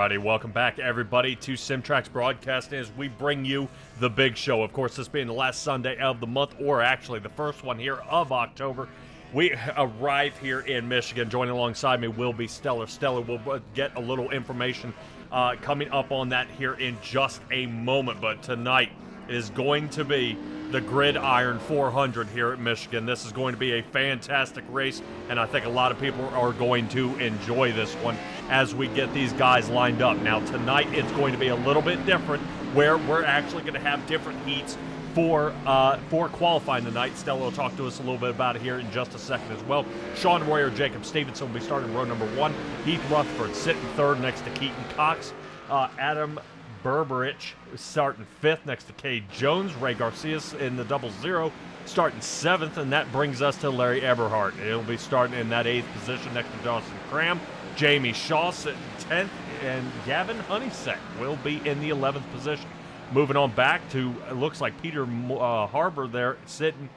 Alrighty, welcome back everybody to Simtrax Broadcasting as we bring you the big show. Of course, this being the last Sunday of the month, or actually the first one here of October. We arrive here in Michigan. Joining alongside me will be Stellar. Stellar will get a little information coming up on that here in just a moment. But tonight is going to be the Gridiron 400 here at Michigan. This is going to be a fantastic race, and I think a lot of people are going to enjoy this one as we get these guys lined up. Now, tonight it's going to be a little bit different, where we're actually going to have different heats for qualifying tonight. Stella will talk to us a little bit about it here in just a second as well. Sean Royer, Jacob Stevenson will be starting row number 1. Heath Rutherford sitting third next to Keaton Cox. Adam Berberich starting 5th next to Cade Jones. Ray Garcia in the 00 starting 7th, and that brings us to Larry Eberhardt. He'll be starting in that 8th position next to Dawson Cram. Jamie Shaw sitting 10th, and Gavin Honeysett will be in the 11th position. Moving on back to, it looks like Peter Harbor there sitting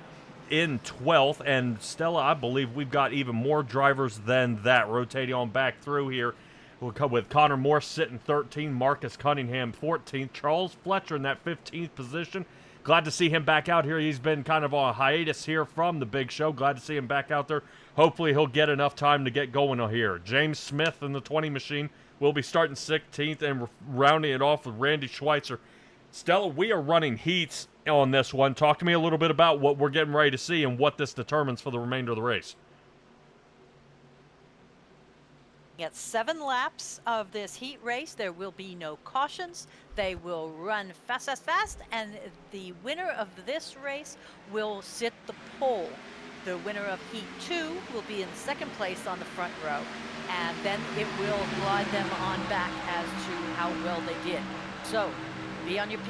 in 12th, and Stella, I believe we've got even more drivers than that rotating on back through here. We'll come with Connor Morse sitting 13th, Marcus Cunningham 14th, Charles Fletcher in that 15th position. Glad to see him back out here. He's been kind of on a hiatus here from the big show. Glad to see him back out there. Hopefully he'll get enough time to get going here. James Smith in the 20 machine will be starting 16th and rounding it off with Randy Schweitzer. Stella, we are running heats on this one. Talk to me a little bit about what we're getting ready to see and what this determines for the remainder of the race. At 7 laps of this heat race, there will be no cautions. They will run fast, and the winner of this race will sit the pole. The winner of Heat 2 will be in 2nd place on the front row, and then it will glide them on back as to how well they did. So, be on your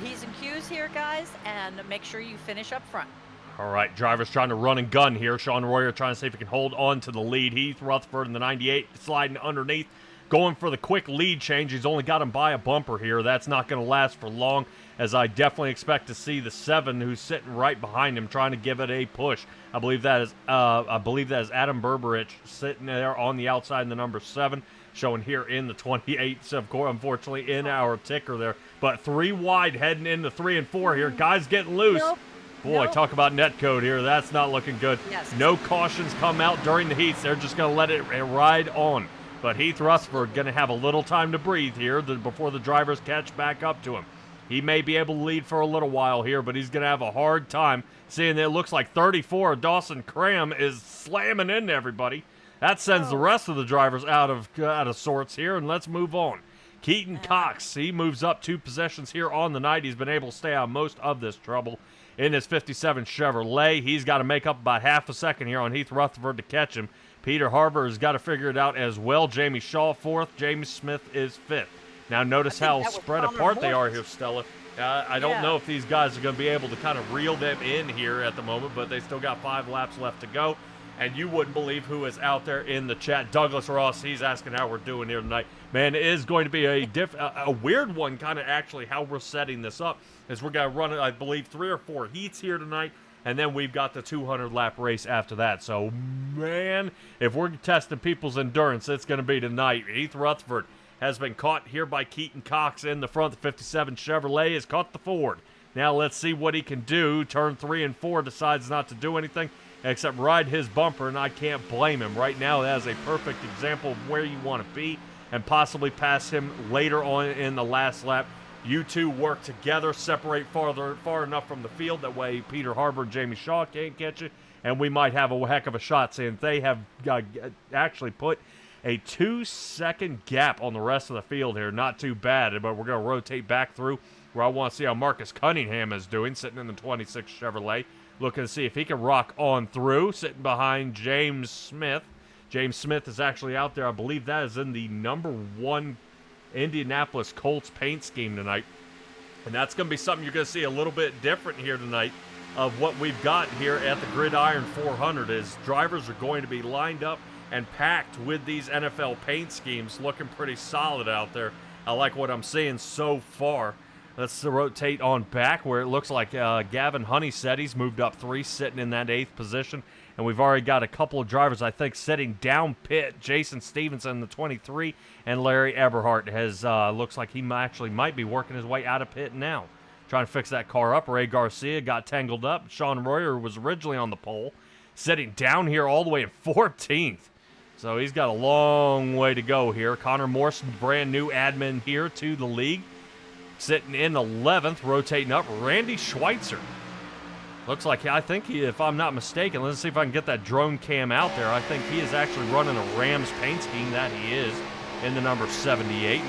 P's and Q's here, guys, and make sure you finish up front. All right, drivers trying to run and gun here. Sean Royer trying to see if he can hold on to the lead. Heath Rutherford in the 98 sliding underneath, going for the quick lead change. He's only got him by a bumper here. That's not going to last for long, as I definitely expect to see the 7 who's sitting right behind him trying to give it a push. I believe that is Adam Berberich sitting there on the outside in the number 7. Showing here in the 28, so of course, unfortunately, in our ticker there. But 3 wide heading into 3 and 4 here. Guys getting loose. Nope. Boy, Nope. talk about net code here. That's not looking good. Yes. No cautions come out during the heats. They're just going to let it ride on. But Heath Rutherford going to have a little time to breathe here before the drivers catch back up to him. He may be able to lead for a little while here, but he's going to have a hard time seeing that it looks like 34, Dawson Cram, is slamming into everybody. That sends the rest of the drivers out of sorts here, and let's move on. Keaton Cox, he moves up 2 positions here on the night. He's been able to stay out most of this trouble in his 57 Chevrolet. He's got to make up about half a second here on Heath Rutherford to catch him. Peter Harbor has got to figure it out as well. Jamie Shaw 4th. James Smith is 5th. Now notice how spread apart they are here, Stella. I don't know if these guys are going to be able to kind of reel them in here at the moment, but they still got 5 laps left to go. And you wouldn't believe who is out there in the chat. Douglas Ross, he's asking how we're doing here tonight. Man, it is going to be a weird one, kind of actually, how we're setting this up. Is we're going to run, I believe, 3 or 4 heats here tonight, and then we've got the 200-lap race after that. So, man, if we're testing people's endurance, it's going to be tonight. Heath Rutherford has been caught here by Keaton Cox in the front. The 57 Chevrolet has caught the Ford. Now let's see what he can do. Turn 3 and 4 decides not to do anything except ride his bumper, and I can't blame him. Right now, that is a perfect example of where you want to be and possibly pass him later on in the last lap. You two work together, separate far enough from the field. That way Peter Harbor and Jamie Shaw can't catch you, and we might have a heck of a shot, since they have actually put a 2-second gap on the rest of the field here. Not too bad, but we're going to rotate back through where I want to see how Marcus Cunningham is doing, sitting in the 26 Chevrolet. Looking to see if he can rock on through, sitting behind James Smith. James Smith is actually out there. I believe that is in the number 1 Indianapolis Colts paint scheme tonight. And that's going to be something you're going to see a little bit different here tonight of what we've got here at the Gridiron 400, is drivers are going to be lined up and packed with these NFL paint schemes, looking pretty solid out there. I like what I'm seeing so far. Let's rotate on back where it looks like Gavin Honeysett, he's moved up 3, sitting in that 8th position. And we've already got a couple of drivers, I think, sitting down pit. Jason Stevenson, the 23, and Larry Eberhardt has looks like he actually might be working his way out of pit now. Trying to fix that car up. Ray Garcia got tangled up. Sean Royer was originally on the pole, sitting down here all the way in 14th. So he's got a long way to go here. Connor Morrison, brand new admin here to the league, sitting in 11th, rotating up. Randy Schweitzer. Looks like, I think he, if I'm not mistaken, let's see if I can get that drone cam out there. I think he is actually running a Rams paint scheme. That he is in the number 78.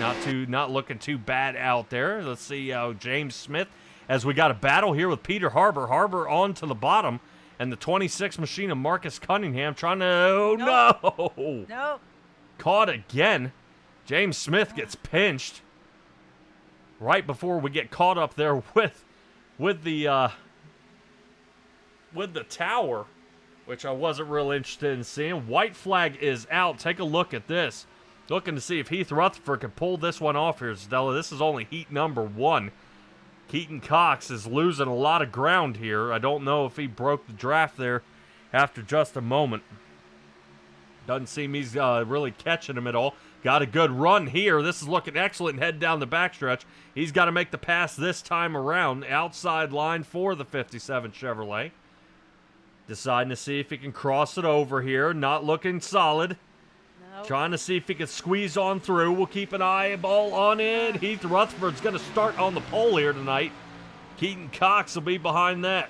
Not looking too bad out there. Let's see James Smith, as we got a battle here with Peter Harbor. Harbor on to the bottom, and the 26 machine of Marcus Cunningham trying to, No. Caught again. James Smith gets pinched right before we get caught up there with the tower, which I wasn't real interested in seeing. White flag is out. Take a look at this. Looking to see if Heath Rutherford can pull this one off here, Stella. This is only heat number 1. Keaton Cox is losing a lot of ground here. I don't know if he broke the draft there after just a moment. Doesn't seem he's really catching him at all. Got a good run here. This is looking excellent. Head down the backstretch. He's got to make the pass this time around. Outside line for the 57 Chevrolet. Deciding to see if he can cross it over here. Not looking solid. Nope. Trying to see if he can squeeze on through. We'll keep an eyeball on it. Heath Rutherford's going to start on the pole here tonight. Keaton Cox will be behind that.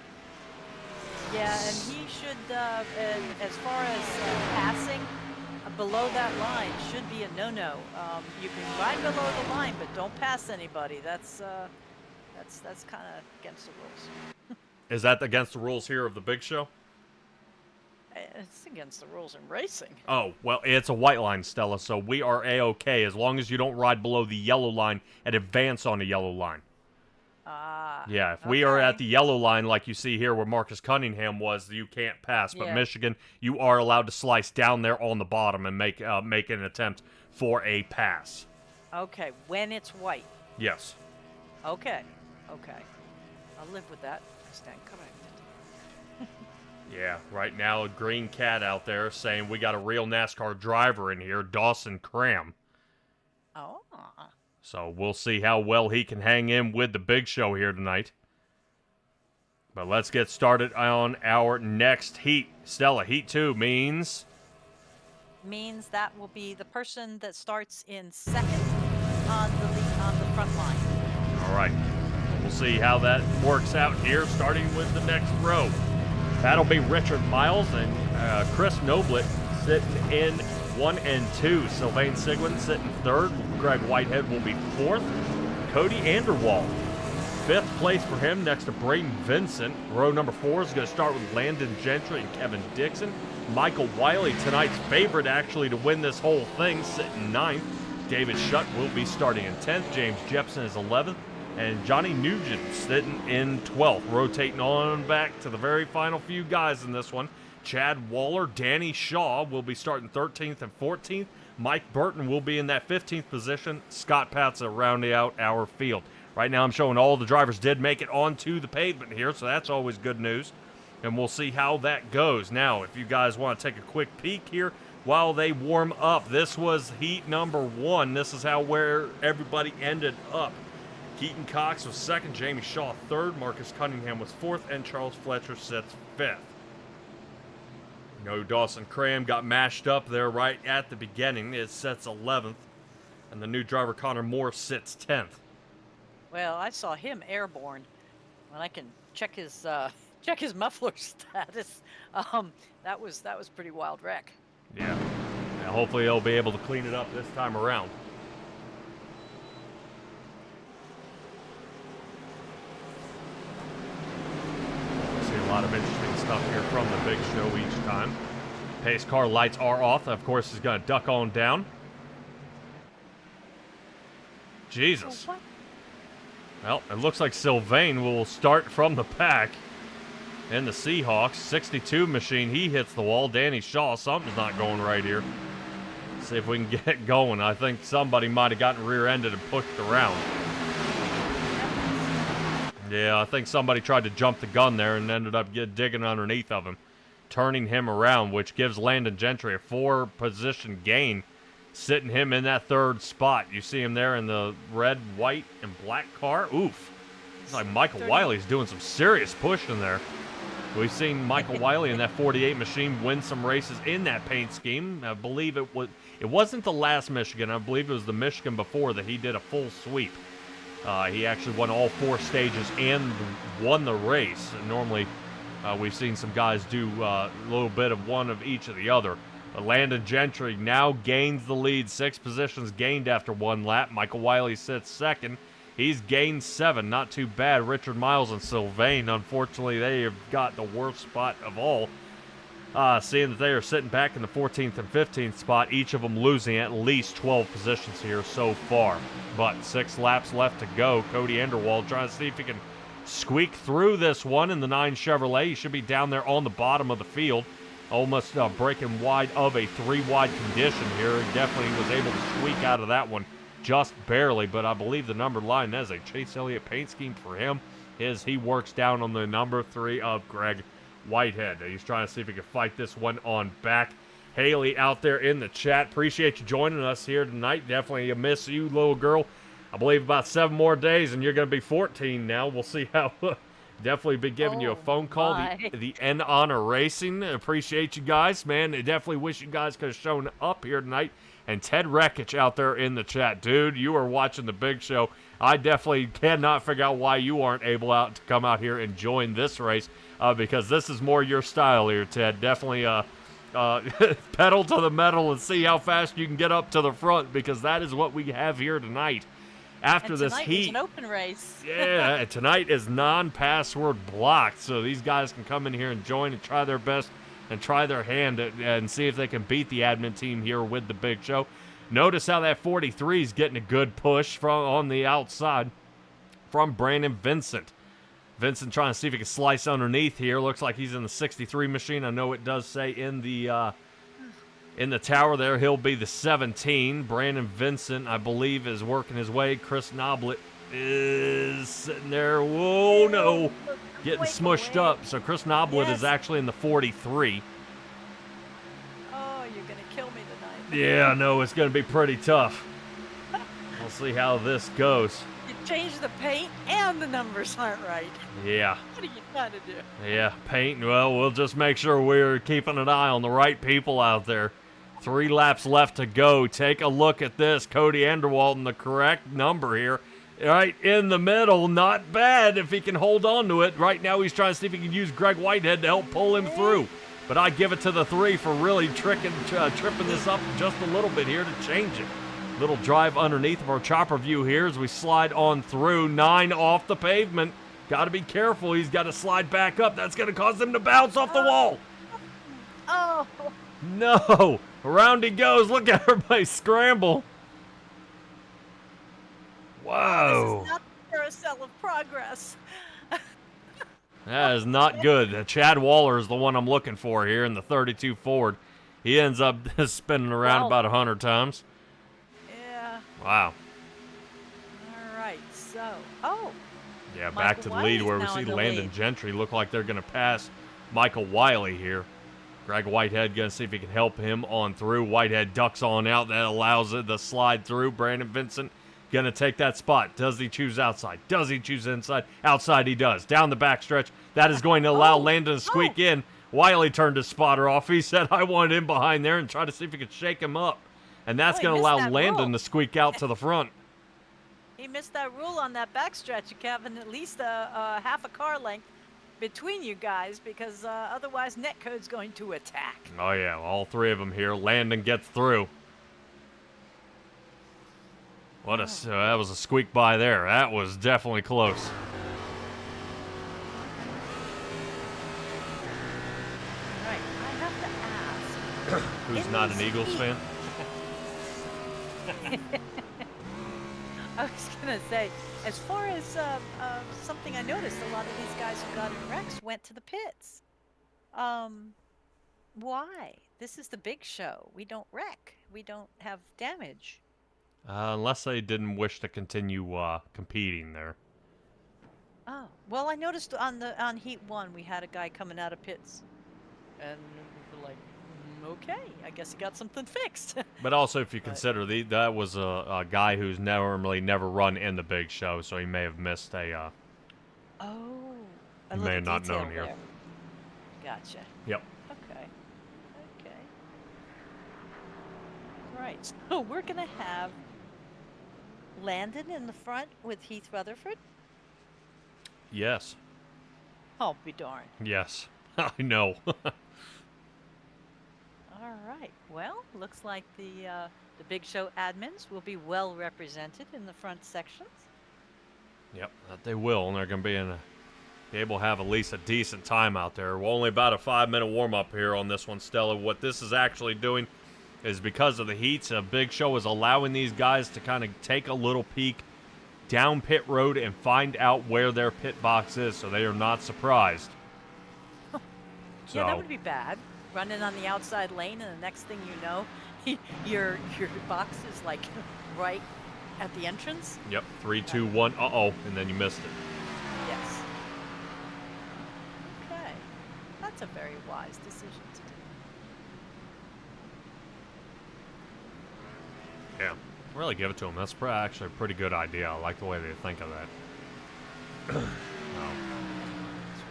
Yeah, and he should, and as far as passing below that line, should be a no-no. You can ride below the line, but don't pass anybody. That's kind of against the rules. Is that against the rules here of the big show? It's against the rules in racing. Oh, well, it's a white line, Stella, so we are A-OK as long as you don't ride below the yellow line and advance on the yellow line. Yeah, if we are at the yellow line like you see here where Marcus Cunningham was, you can't pass. But Michigan, you are allowed to slice down there on the bottom and make an attempt for a pass. Okay, when it's white. Yes. Okay. I'll live with that. I stand corrected. Yeah, right now a green cat out there saying we got a real NASCAR driver in here, Dawson Cram. Oh. So we'll see how well he can hang in with the big show here tonight. But let's get started on our next heat. Stella, heat 2 means That will be the person that starts in second on the front line. all right. We'll see how that works out here, starting with the next row. That'll be Richard Miles and Chris Noblet sitting in 1 and 2. Sylvain Sigwin sitting 3rd. Greg Whitehead will be 4th. Cody Anderwall, 5th place for him, next to Braden Vincent. Row number 4 is going to start with Landon Gentry and Kevin Dixon. Michael Wiley, tonight's favorite actually to win this whole thing, sitting 9th. David Shutt will be starting in 10th. James Jepson is 11th. And Johnny Nugent sitting in 12th. Rotating on back to the very final few guys in this one. Chad Waller, Danny Shaw will be starting 13th and 14th. Mike Burton will be in that 15th position. Scott Patza rounding out our field. Right now I'm showing all the drivers did make it onto the pavement here, so that's always good news. And we'll see how that goes. Now, if you guys want to take a quick peek here while they warm up, this was heat number 1. This is where everybody ended up. Keaton Cox was 2nd, Jamie Shaw 3rd, Marcus Cunningham was 4th, and Charles Fletcher sits 5th. Dawson Cram got mashed up there right at the beginning. It sets 11th, and the new driver Connor Moore sits 10th. Well, I saw him airborne. When I can check his muffler status, that was pretty wild wreck. Yeah. Now hopefully they'll be able to clean it up this time around. A lot of interesting stuff here from the big show each time. Pace car lights are off. Of course, he's going to duck on down. Jesus. Oh, what? Well, it looks like Sylvain will start from the pack in the Seahawks. 62 machine, he hits the wall. Danny Shaw, something's not going right here. See if we can get going. I think somebody might have gotten rear-ended and pushed around. Yeah, I think somebody tried to jump the gun there and ended up digging underneath of him. turning him around, which gives Landon Gentry a 4-position gain, sitting him in that 3rd spot. You see him there in the red, white, and black car. Oof. It's like Michael Wiley's doing some serious pushing there. We've seen Michael Willey in that 48 machine win some races in that paint scheme. I believe it wasn't the last Michigan. I believe it was the Michigan before that he did a full sweep. He actually won all 4 stages and won the race. And normally, we've seen some guys do a little bit of one of each of the other. Landon Gentry now gains the lead. 6 positions gained after 1 lap. Michael Willey sits 2nd. He's gained 7. Not too bad. Richard Miles and Sylvain, unfortunately, they have got the worst spot of all. Seeing that they are sitting back in the 14th and 15th spot, each of them losing at least 12 positions here so far. But 6 laps left to go. Cody Enderwald trying to see if he can squeak through this one in the 9 Chevrolet. He should be down there on the bottom of the field. Almost breaking wide of a 3-wide condition here. He definitely was able to squeak out of that one just barely, but I believe the numbered line has a Chase Elliott paint scheme for him. He works down on the number 3 of Greg Whitehead. He's trying to see if he can fight this one on back. Haley out there in the chat, appreciate you joining us here tonight. Definitely miss you, little girl. I believe about 7 more days and you're going to be 14 now. We'll see how. Definitely be giving you a phone call. The N Honor Racing. Appreciate you guys, man. I definitely wish you guys could have shown up here tonight. And Ted Rekich out there in the chat. Dude, you are watching the big show. I definitely cannot figure out why you aren't able to come out here and join this race because this is more your style here, Ted. Definitely pedal to the metal and see how fast you can get up to the front because that is what we have here tonight. After this heat, is an open race. Yeah, tonight is non-password blocked, so these guys can come in here and join and try their best and try their hand and see if they can beat the admin team here with the big show. Notice how that 43 is getting a good push from on the outside from Brandon Vincent. Vincent trying to see if he can slice underneath here. Looks like he's in the 63 machine. I know it does say in the tower there he'll be the 17. Brandon Vincent, I believe, is working his way. Chris Noblet is sitting there. Whoa, no. Getting smushed up. So Chris Noblet is actually in the 43. Oh, you're going to kill me tonight. Yeah, no, it's going to be pretty tough. We'll see how this goes. You changed the paint and the numbers aren't right. Yeah. What are you trying to do? Yeah, paint. Well, we'll just make sure we're keeping an eye on the right people out there. 3 laps left to go. Take a look at this. Cody Enderwald, the correct number here. Right in the middle. Not bad if he can hold on to it. Right now he's trying to see if he can use Greg Whitehead to help pull him through. But I give it to the 3 for really tripping this up just a little bit here to change it. Little drive underneath of our chopper view here as we slide on through. 9 off the pavement. Got to be careful. He's got to slide back up. That's going to cause him to bounce off the wall. Oh. No. Around he goes. Look at everybody scramble. Whoa. This is not the carousel of progress. That is not good. Chad Waller is the one I'm looking for here in the 32 Ford. He ends up spinning around about 100 times. Yeah. Wow. All right. So, yeah, back to the lead where we see Landon Gentry look like they're going to pass Michael Wiley here. Greg Whitehead going to see if he can help him on through. Whitehead ducks on out. That allows it to slide through. Brandon Vincent going to take that spot. Does he choose outside? Does he choose inside? Outside he does. Down the backstretch. That is going to allow Landon to squeak in. Wiley turned his spotter off. He said, I wanted him behind there and try to see if he could shake him up. And that's going to allow Landon to squeak out to the front. He missed that rule on that backstretch. You have at least a half a car length between you guys because otherwise Netcode's going to attack. Oh, yeah. All 3 of them here. Landon gets through. That was a squeak by there. That was definitely close. Right, I have to ask. Who's not an Eagles fan? I was gonna say, as far as something I noticed, a lot of these guys who got in wrecks went to the pits. Why? This is the big show. We don't wreck. We don't have damage. Unless they didn't wish to continue competing there. Oh, well, I noticed on Heat 1 we had a guy coming out of pits. And we're like, okay, I guess he got something fixed. But also, if you But- consider that was a guy who's normally never run in the big show, so he may have missed a. Oh, a You may little have not detail known here. there. Gotcha. Yep. Okay. Okay. Right. So we're gonna have Landon in the front with Heath Rutherford. Yes. I'll be darned. Yes. I know. All right. Well, looks like the big show admins will be well represented in the front sections. Yep, that they will, and they're going to be able to have at least a decent time out there. We're only about a 5-minute warm-up here on this one, Stella. What this is actually doing is because of the heats, a big show is allowing these guys to kind of take a little peek down pit road and find out where their pit box is, so they are not surprised. Yeah, that would be bad. Running on the outside lane, and the next thing you know, your box is like right at the entrance. Yep, 3, 2, 1, uh-oh, and then you missed it. Yes. Okay. That's a very wise decision to do. Yeah, really give it to them. That's actually a pretty good idea. I like the way they think of that. That's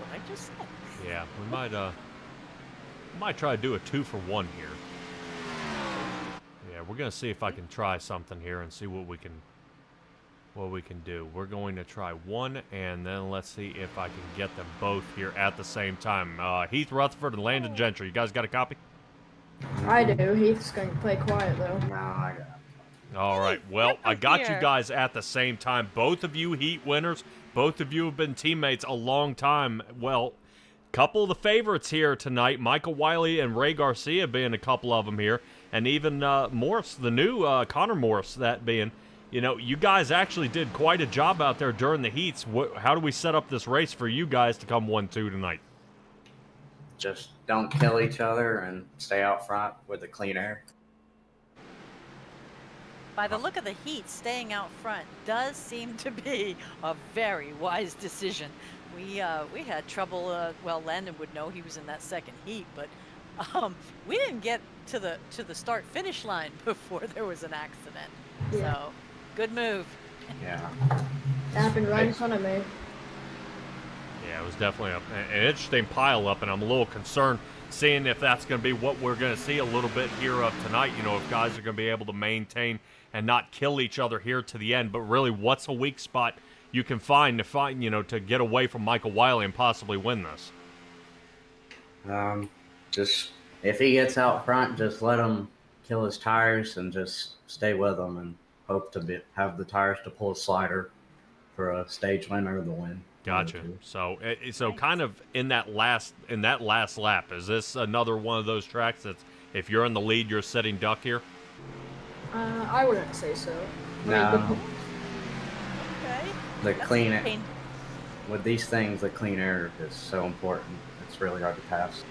what I just said. Yeah, we might try to do a 2-for-1 here. Yeah, we're gonna see if I can try something here and see what we can do. We're going to try one, and then let's see if I can get them both here at the same time. Heath Rutherford and Landon Gentry. You guys got a copy? I do. Heath's going to play quiet, though. No, I got it. All right. Well, I got you Here. guys at the same time. Both of you Heat winners. Both of you have been teammates a long time. Well, couple of the favorites here tonight, Michael Willey and Ray Garcia being a couple of them here, and even Morse, the new Connor Morse, that being, you guys actually did quite a job out there during the heats. How do we set up this race for you guys to come 1-2 tonight? Just don't kill each other and stay out front with the clean air. By the look of the heat, staying out front does seem to be a very wise decision. We had trouble. Well, Landon would know, he was in that second heat, but we didn't get to the start finish line before there was an accident. Yeah. So, good move. Yeah. It happened right in front of me. Yeah, it was definitely an interesting pile-up, and I'm a little concerned seeing if that's going to be what we're going to see a little bit here of tonight. If guys are going to be able to maintain and not kill each other here to the end. But really, what's a weak spot you can find to get away from Michael Willey and possibly win this? Just if he gets out front, just let him kill his tires and just stay with him and hope to have the tires to pull a slider for a stage winner or the win. Gotcha. So kind of in that last lap, is this another one of those tracks that's if you're in the lead, you're sitting duck here? I wouldn't say so. No. Okay. The That's clean pain- with these things, the clean air is so important. It's really hard to pass.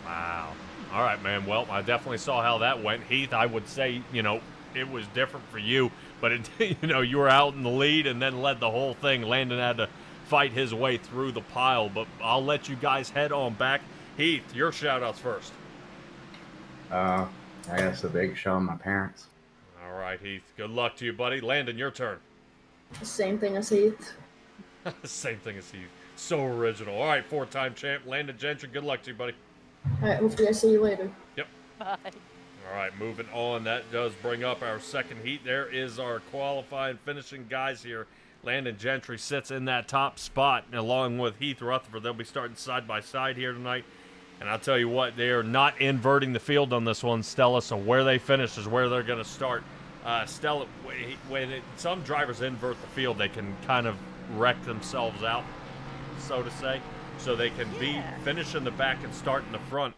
Wow. All right, man. Well, I definitely saw how that went. Heath, I would say, it was different for you, but you were out in the lead and then led the whole thing. Landon had to fight his way through the pile, but I'll let you guys head on back. Heath, your shout-outs first. I guess the big show, my parents. All right, Heath. Good luck to you, buddy. Landon, your turn. Same thing as Heath. Same thing as Heath. So original. All right, 4-time champ, Landon Gentry. Good luck to you, buddy. Alright, hopefully I see you later. Yep. Bye. All right, moving on. That does bring up our second heat. There is our qualifying finishing guys here. Landon Gentry sits in that top spot, and along with Heath Rutherford. They'll be starting side by side here tonight. And I'll tell you what, they are not inverting the field on this one, Stella, so where they finish is where they're going to start. Stella, when some drivers invert the field, they can kind of wreck themselves out, so to say. So they can be finish in the back and start in the front.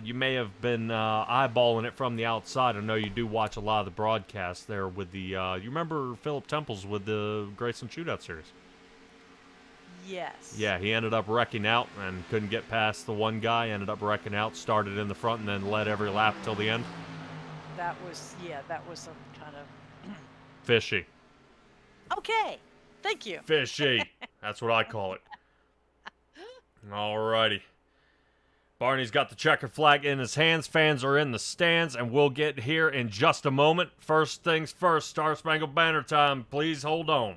You may have been eyeballing it from the outside. I know you do watch a lot of the broadcasts there with the, you remember Philip Temples with the Grayson Shootout Series? Yes. Yeah, he ended up wrecking out and couldn't get past the one guy, ended up wrecking out, started in the front, and then led every lap till the end. That was some kind of... Fishy. Okay. Thank you. Fishy. That's what I call it. Alrighty. Barney's got the checkered flag in his hands. Fans are in the stands, and we'll get here in just a moment. First things first, Star Spangled Banner time. Please hold on.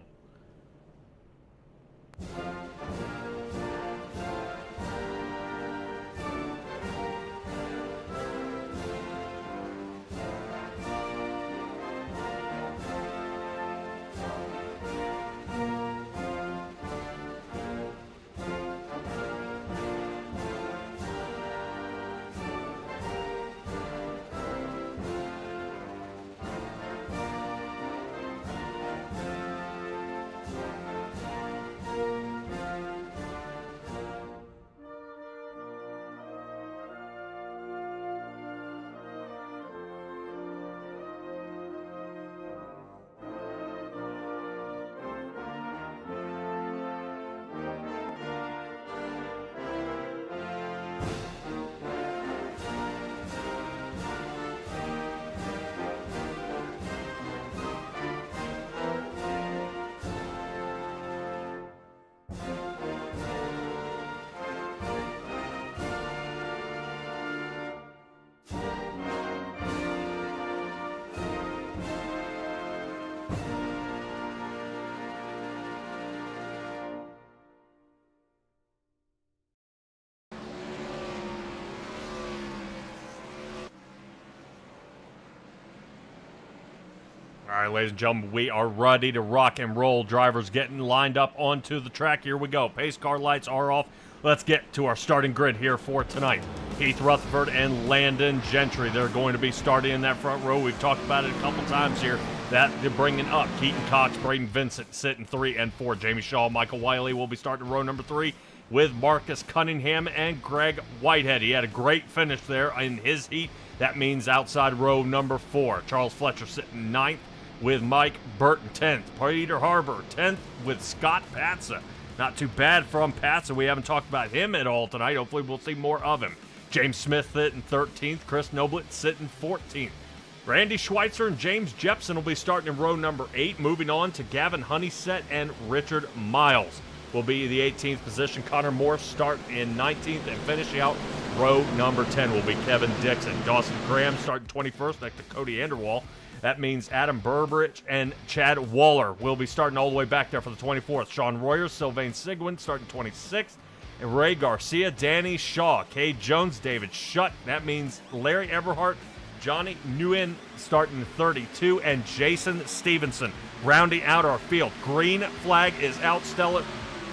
All right, ladies and gentlemen, we are ready to rock and roll. Drivers getting lined up onto the track. Here we go. Pace car lights are off. Let's get to our starting grid here for tonight. Heath Rutherford and Landon Gentry. They're going to be starting in that front row. We've talked about it a couple times here. That they're bringing up Keaton Cox, Braden Vincent sitting 3 and 4. Jamie Shaw, Michael Willey will be starting row number 3 with Marcus Cunningham and Greg Whitehead. He had a great finish there in his heat. That means outside row number 4. Charles Fletcher sitting 9th. With Mike Burton 10th. Peter Harbor 10th with Scott Patsa. Not too bad from Patsa. We haven't talked about him at all tonight. Hopefully we'll see more of him. James Smith sitting 13th. Chris Noblet sitting 14th. Randy Schweitzer and James Jepson will be starting in row number 8. Moving on to Gavin Honeysett and Richard Miles will be the 18th position. Connor Morse starting in 19th, and finishing out row number 10 will be Kevin Dixon. Dawson Graham starting 21st next to Cody Anderwall. That means Adam Burberich and Chad Waller will be starting all the way back there for the 24th. Sean Royer, Sylvain Sigwin starting 26th. And Ray Garcia, Danny Shaw, Kay Jones, David Shutt. That means Larry Everhart, Johnny Nguyen starting 32. And Jason Stevenson rounding out our field. Green flag is out. Stella,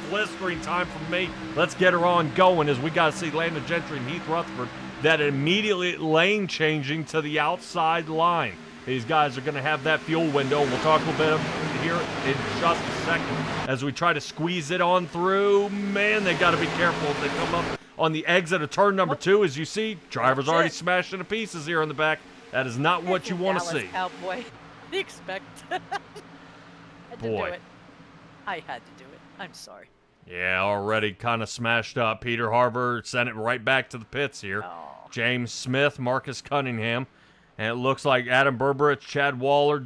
blistering time for me. Let's get her on going as we got to see Landon Gentry and Heath Rutherford. That immediately lane changing to the outside line. These guys are going to have that fuel window. We'll talk a little bit here in just a second as we try to squeeze it on through. Man, they got to be careful if they come up on the exit of turn number 2. As you see, drivers already smashing to pieces here in the back. That is not what you want to see. Cowboy. Expect. Had to do it. I had to do it. I'm sorry. Yeah, already kind of smashed up. Peter Harbor sent it right back to the pits here. Oh. James Smith, Marcus Cunningham. And it looks like Adam Burberich, Chad Waller,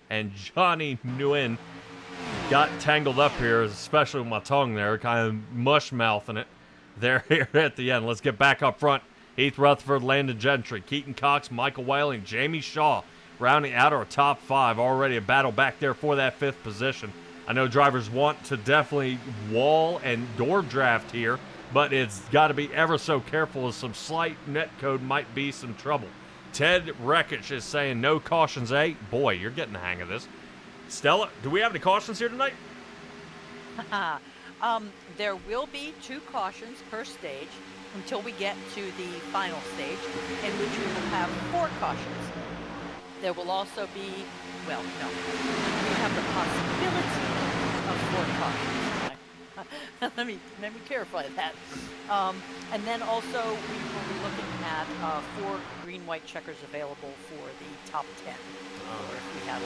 and Johnny Nguyen got tangled up here, especially with my tongue there, kind of mush-mouthing it. They're here at the end. Let's get back up front. Heath Rutherford, Landon Gentry, Keaton Cox, Michael Wiley, and Jamie Shaw rounding out our top 5. Already a battle back there for that 5th position. I know drivers want to definitely wall and door draft here, but it's got to be ever so careful as some slight net code might be some trouble. Ted Rekich is saying no cautions, eh? Boy, you're getting the hang of this. Stella, do we have any cautions here tonight? There will be 2 cautions per stage until we get to the final stage, in which we will have 4 cautions. There will also be, well, no, we have the possibility of 4 cautions. let me clarify that. And then also we will be looking at 4 green-white checkers available for the top 10. Or if we have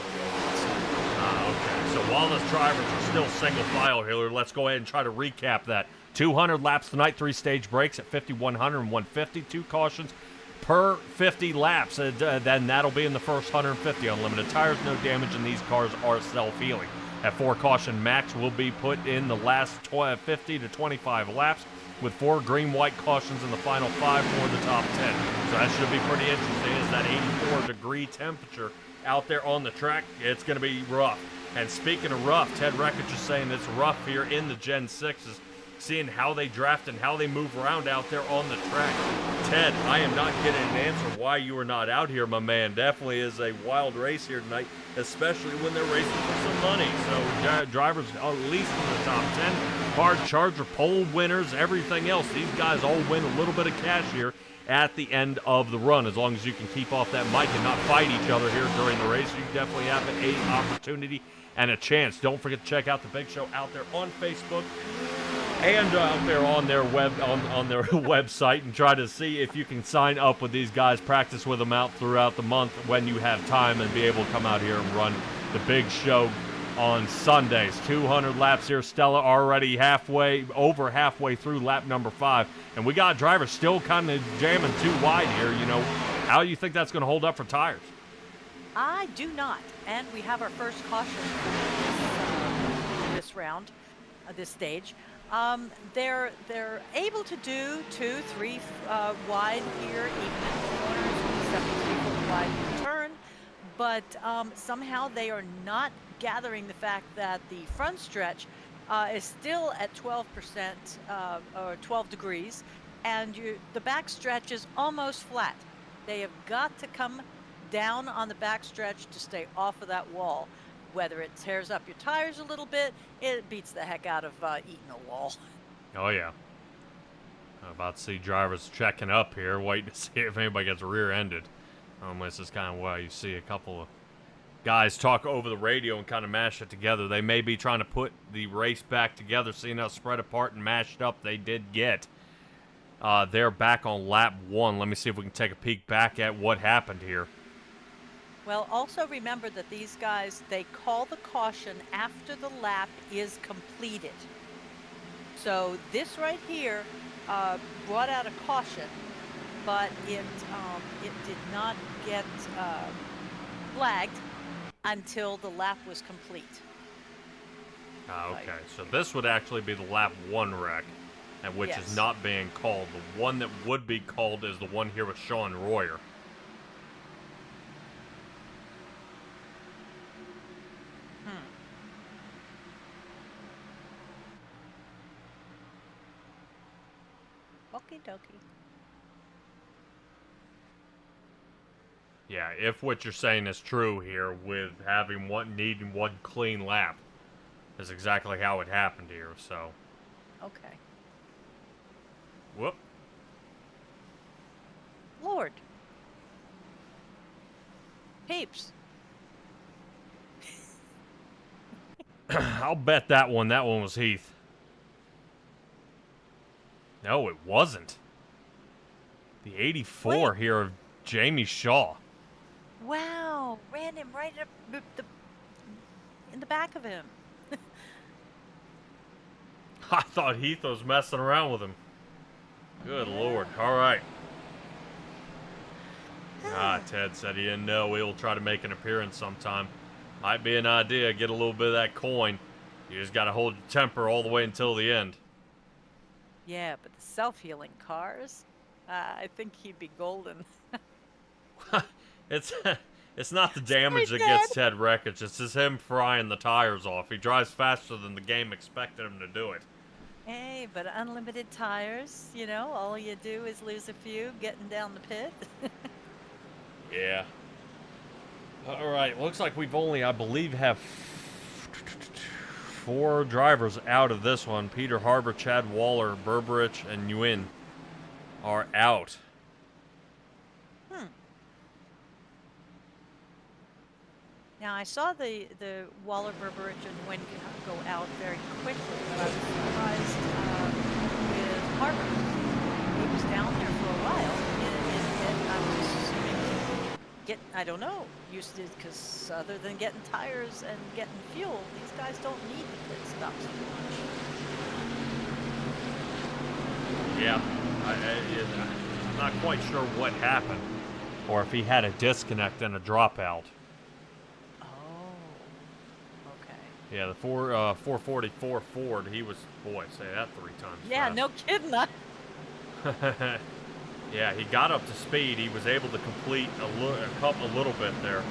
Okay. So while the drivers are still single file here, let's go ahead and try to recap that. 200 laps tonight, 3 stage breaks at 5,100 and 150, 2 cautions per 50 laps. Then that'll be in the first 150 unlimited tires. No damage, and these cars are self-healing. At 4 caution max will be put in the last 50 to 25 laps. with 4 green-white cautions in the final 5 for the top 10. So that should be pretty interesting. Is that 84-degree temperature out there on the track? It's going to be rough. And speaking of rough, Ted Reckich is saying it's rough here in the Gen 6s, seeing how they draft and how they move around out there on the track. Ted, I am not getting an answer why you are not out here, my man. Definitely is a wild race here tonight, especially when they're racing for some money. So drivers, at least in the top 10, hard charger, pole winners, everything else. These guys all win a little bit of cash here at the end of the run. As long as you can keep off that mic and not fight each other here during the race, you definitely have an opportunity and a chance. Don't forget to check out the Big Show out there on Facebook and out there on their on their website, and try to see if you can sign up with these guys, practice with them out throughout the month when you have time, and be able to come out here and run the Big Show on Sundays. 200 laps here. Stella already over halfway through lap number 5, and we got drivers still kind of jamming too wide here. You know, how do you think that's going to hold up for tires? I do not. And we have our first caution this round, this stage. They're able to do 2, 3 wide here, even in the corners, 73-foot wide turn, but somehow they are not gathering the fact that the front stretch is still at 12% or 12 degrees, and the back stretch is almost flat. They have got to come down on the back stretch to stay off of that wall. Whether it tears up your tires a little bit, it beats the heck out of eating a wall. Oh, yeah. I'm about to see drivers checking up here, waiting to see if anybody gets rear-ended. This is kind of why you see a couple of guys talk over the radio and kind of mash it together. They may be trying to put the race back together, seeing how spread apart and mashed up they did get. They're back on lap 1. Let me see if we can take a peek back at what happened here. Well, also remember that these guys, they call the caution after the lap is completed. So this right here brought out a caution, but it did not get flagged until the lap was complete. Okay, so this would actually be the lap 1 wreck, and which is not being called. The one that would be called is the one here with Sean Royer. Okie dokie. Yeah, if what you're saying is true here, with needing one clean lap, is exactly how it happened here. So. Okay. Whoop. Lord. Peeps. I'll bet that one was Heath. No, it wasn't. The 84 here of Jamie Shaw. Wow, ran him right up in the back of him. I thought Heath was messing around with him. Good Lord. All right. Ted said he didn't know. He'll try to make an appearance sometime. Might be an idea. Get a little bit of that coin. You just got to hold your temper all the way until the end. Yeah, but the self-healing cars, I think he'd be golden. It's not the damage that gets Ted Reckich. It's just him frying the tires off. He drives faster than the game expected him to do it. Hey, but unlimited tires, you know, all you do is lose a few getting down the pit. Yeah. All right, looks like we've only, I believe, have 4 drivers out of this one. Peter Harbor, Chad Waller, Berberich, and Nguyen are out. Now, I saw the Waller, Berberich, and Nguyen go out very quickly, but I was surprised with Harbor. He was down there for a while, and I was assuming I don't know, used to, because other than getting tires and getting fuel, these guys don't need the pit stops too much. Yeah, I'm not quite sure what happened, or if he had a disconnect and a dropout. Oh, okay. Yeah, the 444 Ford, he was, boy, say that 3 times Yeah, fast. no kidding. Yeah, he got up to speed. He was able to complete a little bit there,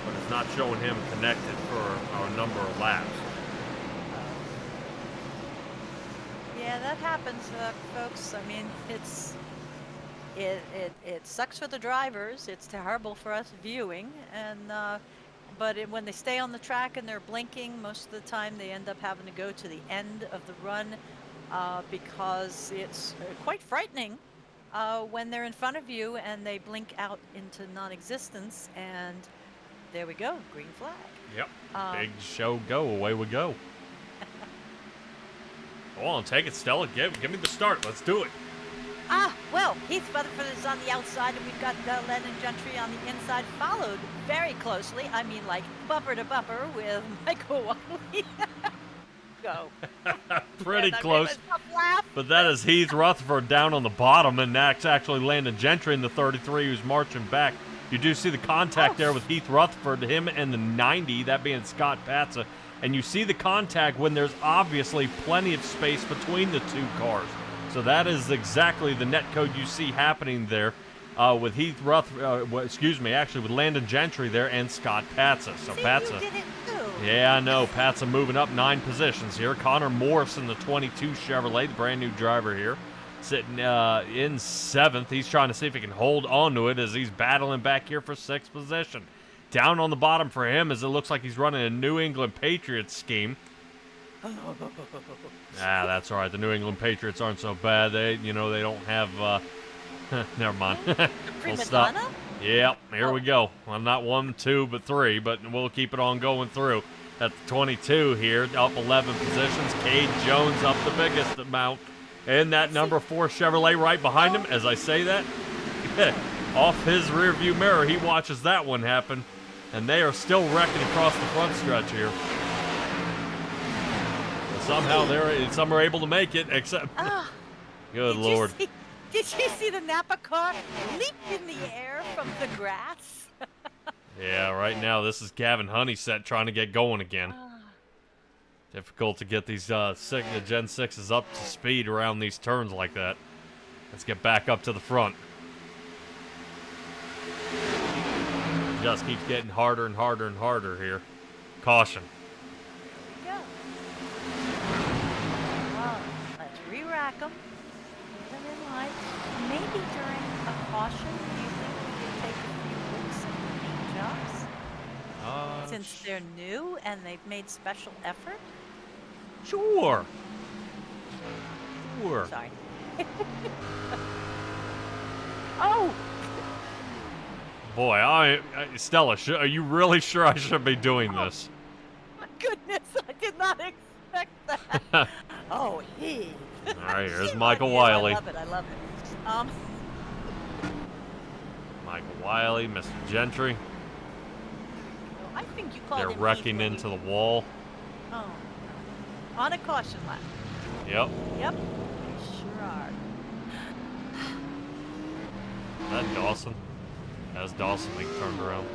but it's not showing him connected for a number of laps. Yeah, that happens, folks. I mean, it sucks for the drivers. It's terrible for us viewing, and but when they stay on the track and they're blinking, most of the time they end up having to go to the end of the run because it's quite frightening when they're in front of you and they blink out into non-existence, and there we go, green flag. Yep. Big show go. Away we go. Go on, take it, Stella. Give me the start. Let's do it. Well, Heath Rutherford is on the outside, and we've got Landon Gentry on the inside, followed very closely. I mean, like bumper to bumper with Michael Wiley. Go. Pretty And close. I gave a tough laugh. But that is Heath Rutherford down on the bottom, and that's actually Landon Gentry in the 33 who's marching back. You do see the contact there with Heath Rutherford, him and the 90, that being Scott Patza. And you see the contact when there's obviously plenty of space between the two cars. So that is exactly the net code you see happening there with Heath Rutherford, actually with Landon Gentry there and Scott Patza. So See, Patza. you did it too. Yeah, I know. Patza moving up 9 positions here. Connor Morse in the 22 Chevrolet, the brand new driver here, sitting in 7th. He's trying to see if he can hold on to it as he's battling back here for 6th position. Down on the bottom for him as it looks like he's running a New England Patriots scheme. That's all right. The New England Patriots aren't so bad. They don't have. Never mind. We'll stop. Yep, here we go. Well, not 1, 2, but 3, but we'll keep it on going through. At the 22 here, up 11 positions. Cade Jones up the biggest amount. And that number 4 Chevrolet right behind him. As I say that, off his rear view mirror, he watches that one happen. And they are still wrecking across the front stretch here. Somehow some are able to make it, except. Good Lord. Did you see the Napa car leap in the air from the grass? Yeah, right now this is Gavin Honeyset trying to get going again. Difficult to get these Gen 6s up to speed around these turns like that. Let's get back up to the front. Just keeps getting harder and harder and harder here. Caution. Go. Well, let's re-rack them. Put them in line. Maybe during a caution, do you think we could take a few looks at the paint jobs? Since they're new and they've made special effort? Sure. Sorry. Oh! Boy, Stella, are you really sure I should be doing this? My goodness, I did not expect that. Oh, he. All right, here's Michael Wiley. I love it. Michael Wiley, Mr. Gentry. I think you called They're him wrecking Heath into Wiley. the wall. Oh. On a caution lap. Yep. Yep. They sure are. Is that Dawson? That's Dawson being turned around.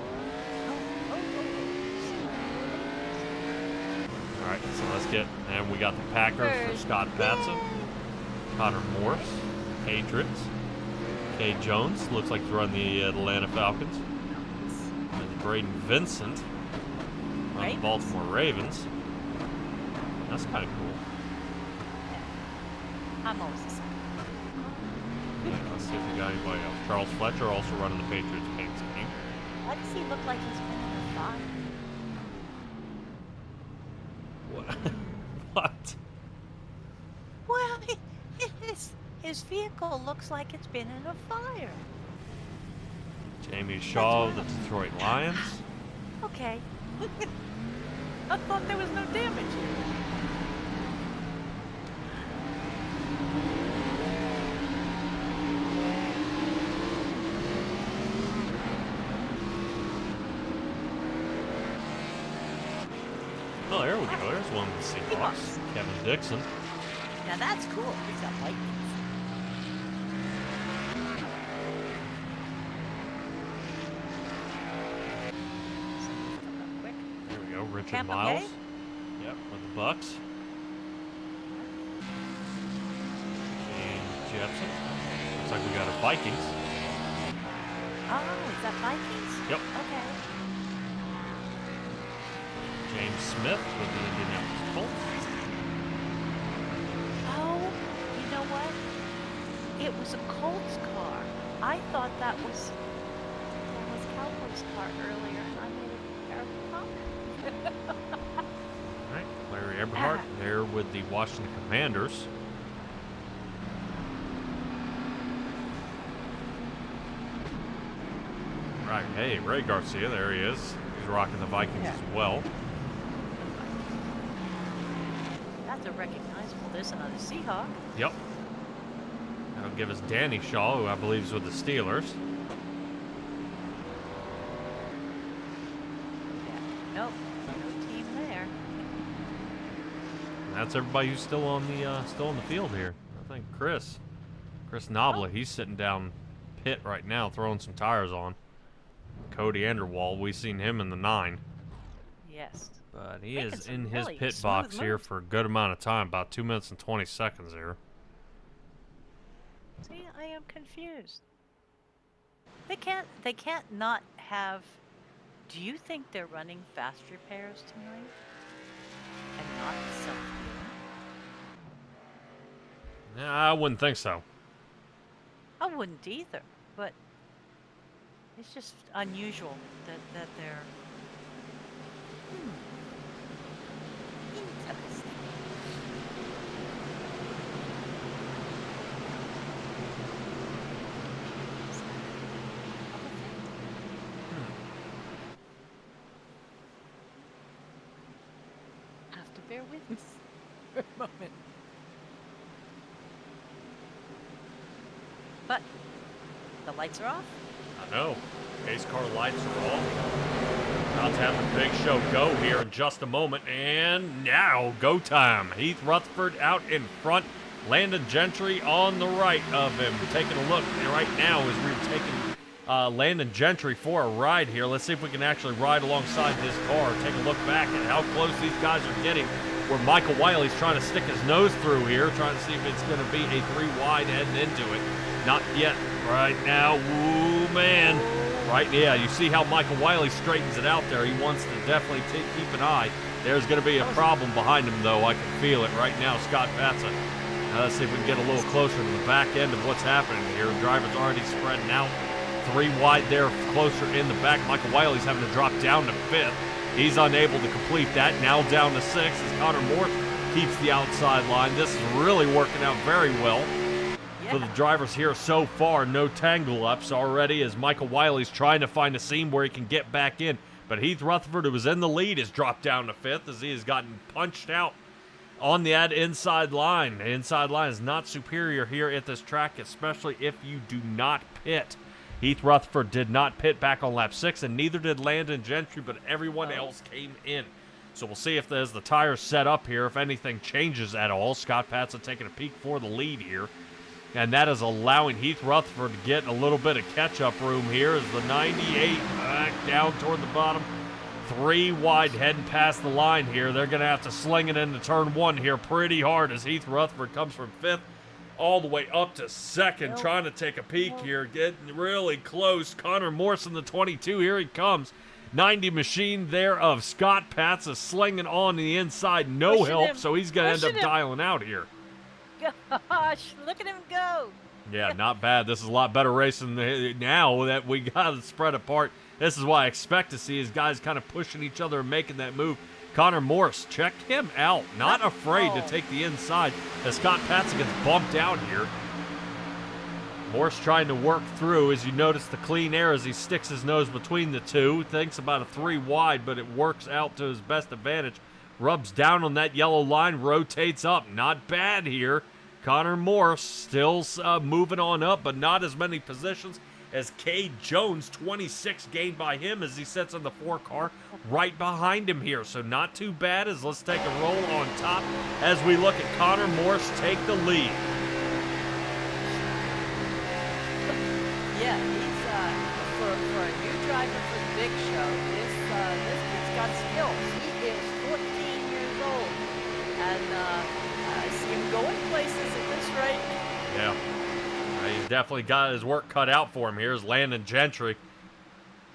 All right, so let's get, and we got the Packers for Scott Patson, Connor Morse, Patriots, Cade Jones, looks like he's running the Atlanta Falcons, and Braden Vincent on the Baltimore Ravens. That's kind of cool. I'm always the same. Yeah, let's see if we got anybody else. Charles Fletcher also running the Patriots Kings game. Why does he look like he's been in a fire? What? Well, his vehicle looks like it's been in a fire. Jamie Shaw of the Detroit Lions. Okay. I thought there was no damage here. Oh, there we go. There's one of the Seahawks. Kevin Dixon. Now that's cool. He's got lightning. There we go. Richard Tampa Miles. Bay? Yep, with the Bucks. And Jepson. Looks like we got a Vikings. Oh, is that Vikings? Yep. Okay. James Smith with the Indianapolis Colts. Oh, you know what? It was a Colts car. I thought that was Cowboys' car earlier, and I made a terrible comment. All right, Larry Eberhardt there with the Washington Commanders. Right, hey, Ray Garcia, there he is. He's rocking the Vikings as well. That's a recognizable. There's another Seahawk. Yep. That'll give us Danny Shaw, who I believe is with the Steelers. Yeah. Nope. No team there. And that's everybody who's still on the field here. I think Chris Nobla, he's sitting down pit right now, throwing some tires on. Cody Anderwald, we've seen him in the 9. Yes. But he Making is some in his really pit smooth box here moves. for a good amount of time, about 2 minutes and 20 seconds here. See, I am confused. They can't not have. Do you think they're running fast repairs tonight? And not self-healing? Nah, I wouldn't think so. I wouldn't either, but it's just unusual that they're interesting. Have to bear with me for a moment. But the lights are off. I know. Pace car lights are off. About to have the big show go here in just a moment. And now, go time. Heath Rutherford out in front. Landon Gentry on the right of him. Taking a look right now as we're taking Landon Gentry for a ride here. Let's see if we can actually ride alongside this car. Take a look back at how close these guys are getting. Where Michael Wiley's trying to stick his nose through here, trying to see if it's going to be a 3 wide heading into it. Not yet. Right now, ooh, man. Right, yeah, you see how Michael Wiley straightens it out there. He wants to definitely keep an eye. There's going to be a problem behind him, though. I can feel it right now, Scott Patsa. Let's see if we can get a little closer to the back end of what's happening here. The driver's already spreading out. 3 wide there, closer in the back. Michael Wiley's having to drop down to 5th. He's unable to complete that. Now down to 6th as Connor Morse keeps the outside line. This is really working out very well for the drivers here so far. No tangle ups already as Michael Wiley's trying to find a seam where he can get back in. But Heath Rutherford, who was in the lead, has dropped down to 5th as he has gotten punched out on the inside line. The inside line is not superior here at this track, especially if you do not pit. Heath Rutherford did not pit back on lap 6, and neither did Landon Gentry, but everyone else came in. So we'll see if there's the tires set up here, if anything changes at all. Scott Patsa taking a peek for the lead here. And that is allowing Heath Rutherford to get a little bit of catch-up room here as the 98 back down toward the bottom. 3 wide heading past the line here. They're going to have to sling it into turn 1 here pretty hard as Heath Rutherford comes from 5th all the way up to 2nd, trying to take a peek here, getting really close. Connor Morrison, the 22, here he comes. 90 machine there of Scott Patsa slinging on the inside, no Pushing help, him. so he's going to end up Pushing him. dialing out here. Gosh, look at him go. Yeah, not bad. This is a lot better racing now that we got it spread apart. This is what I expect to see is guys kind of pushing each other and making that move. Connor Morse, check him out. Not afraid to take the inside as Scott Patsa gets bumped out here. Morse trying to work through as you notice the clean air as he sticks his nose between the two. Thinks about a 3 wide, but it works out to his best advantage. Rubs down on that yellow line, rotates up. Not bad here. Connor Morse still moving on up, but not as many positions as Cade Jones. 26 gained by him as he sits in the 4 car right behind him here. So not too bad as let's take a roll on top as we look at Connor Morse take the lead. Yeah, he's for a new driver for the big show. This kid's got skills. He is 14 years old. definitely got his work cut out for him here as Landon Gentry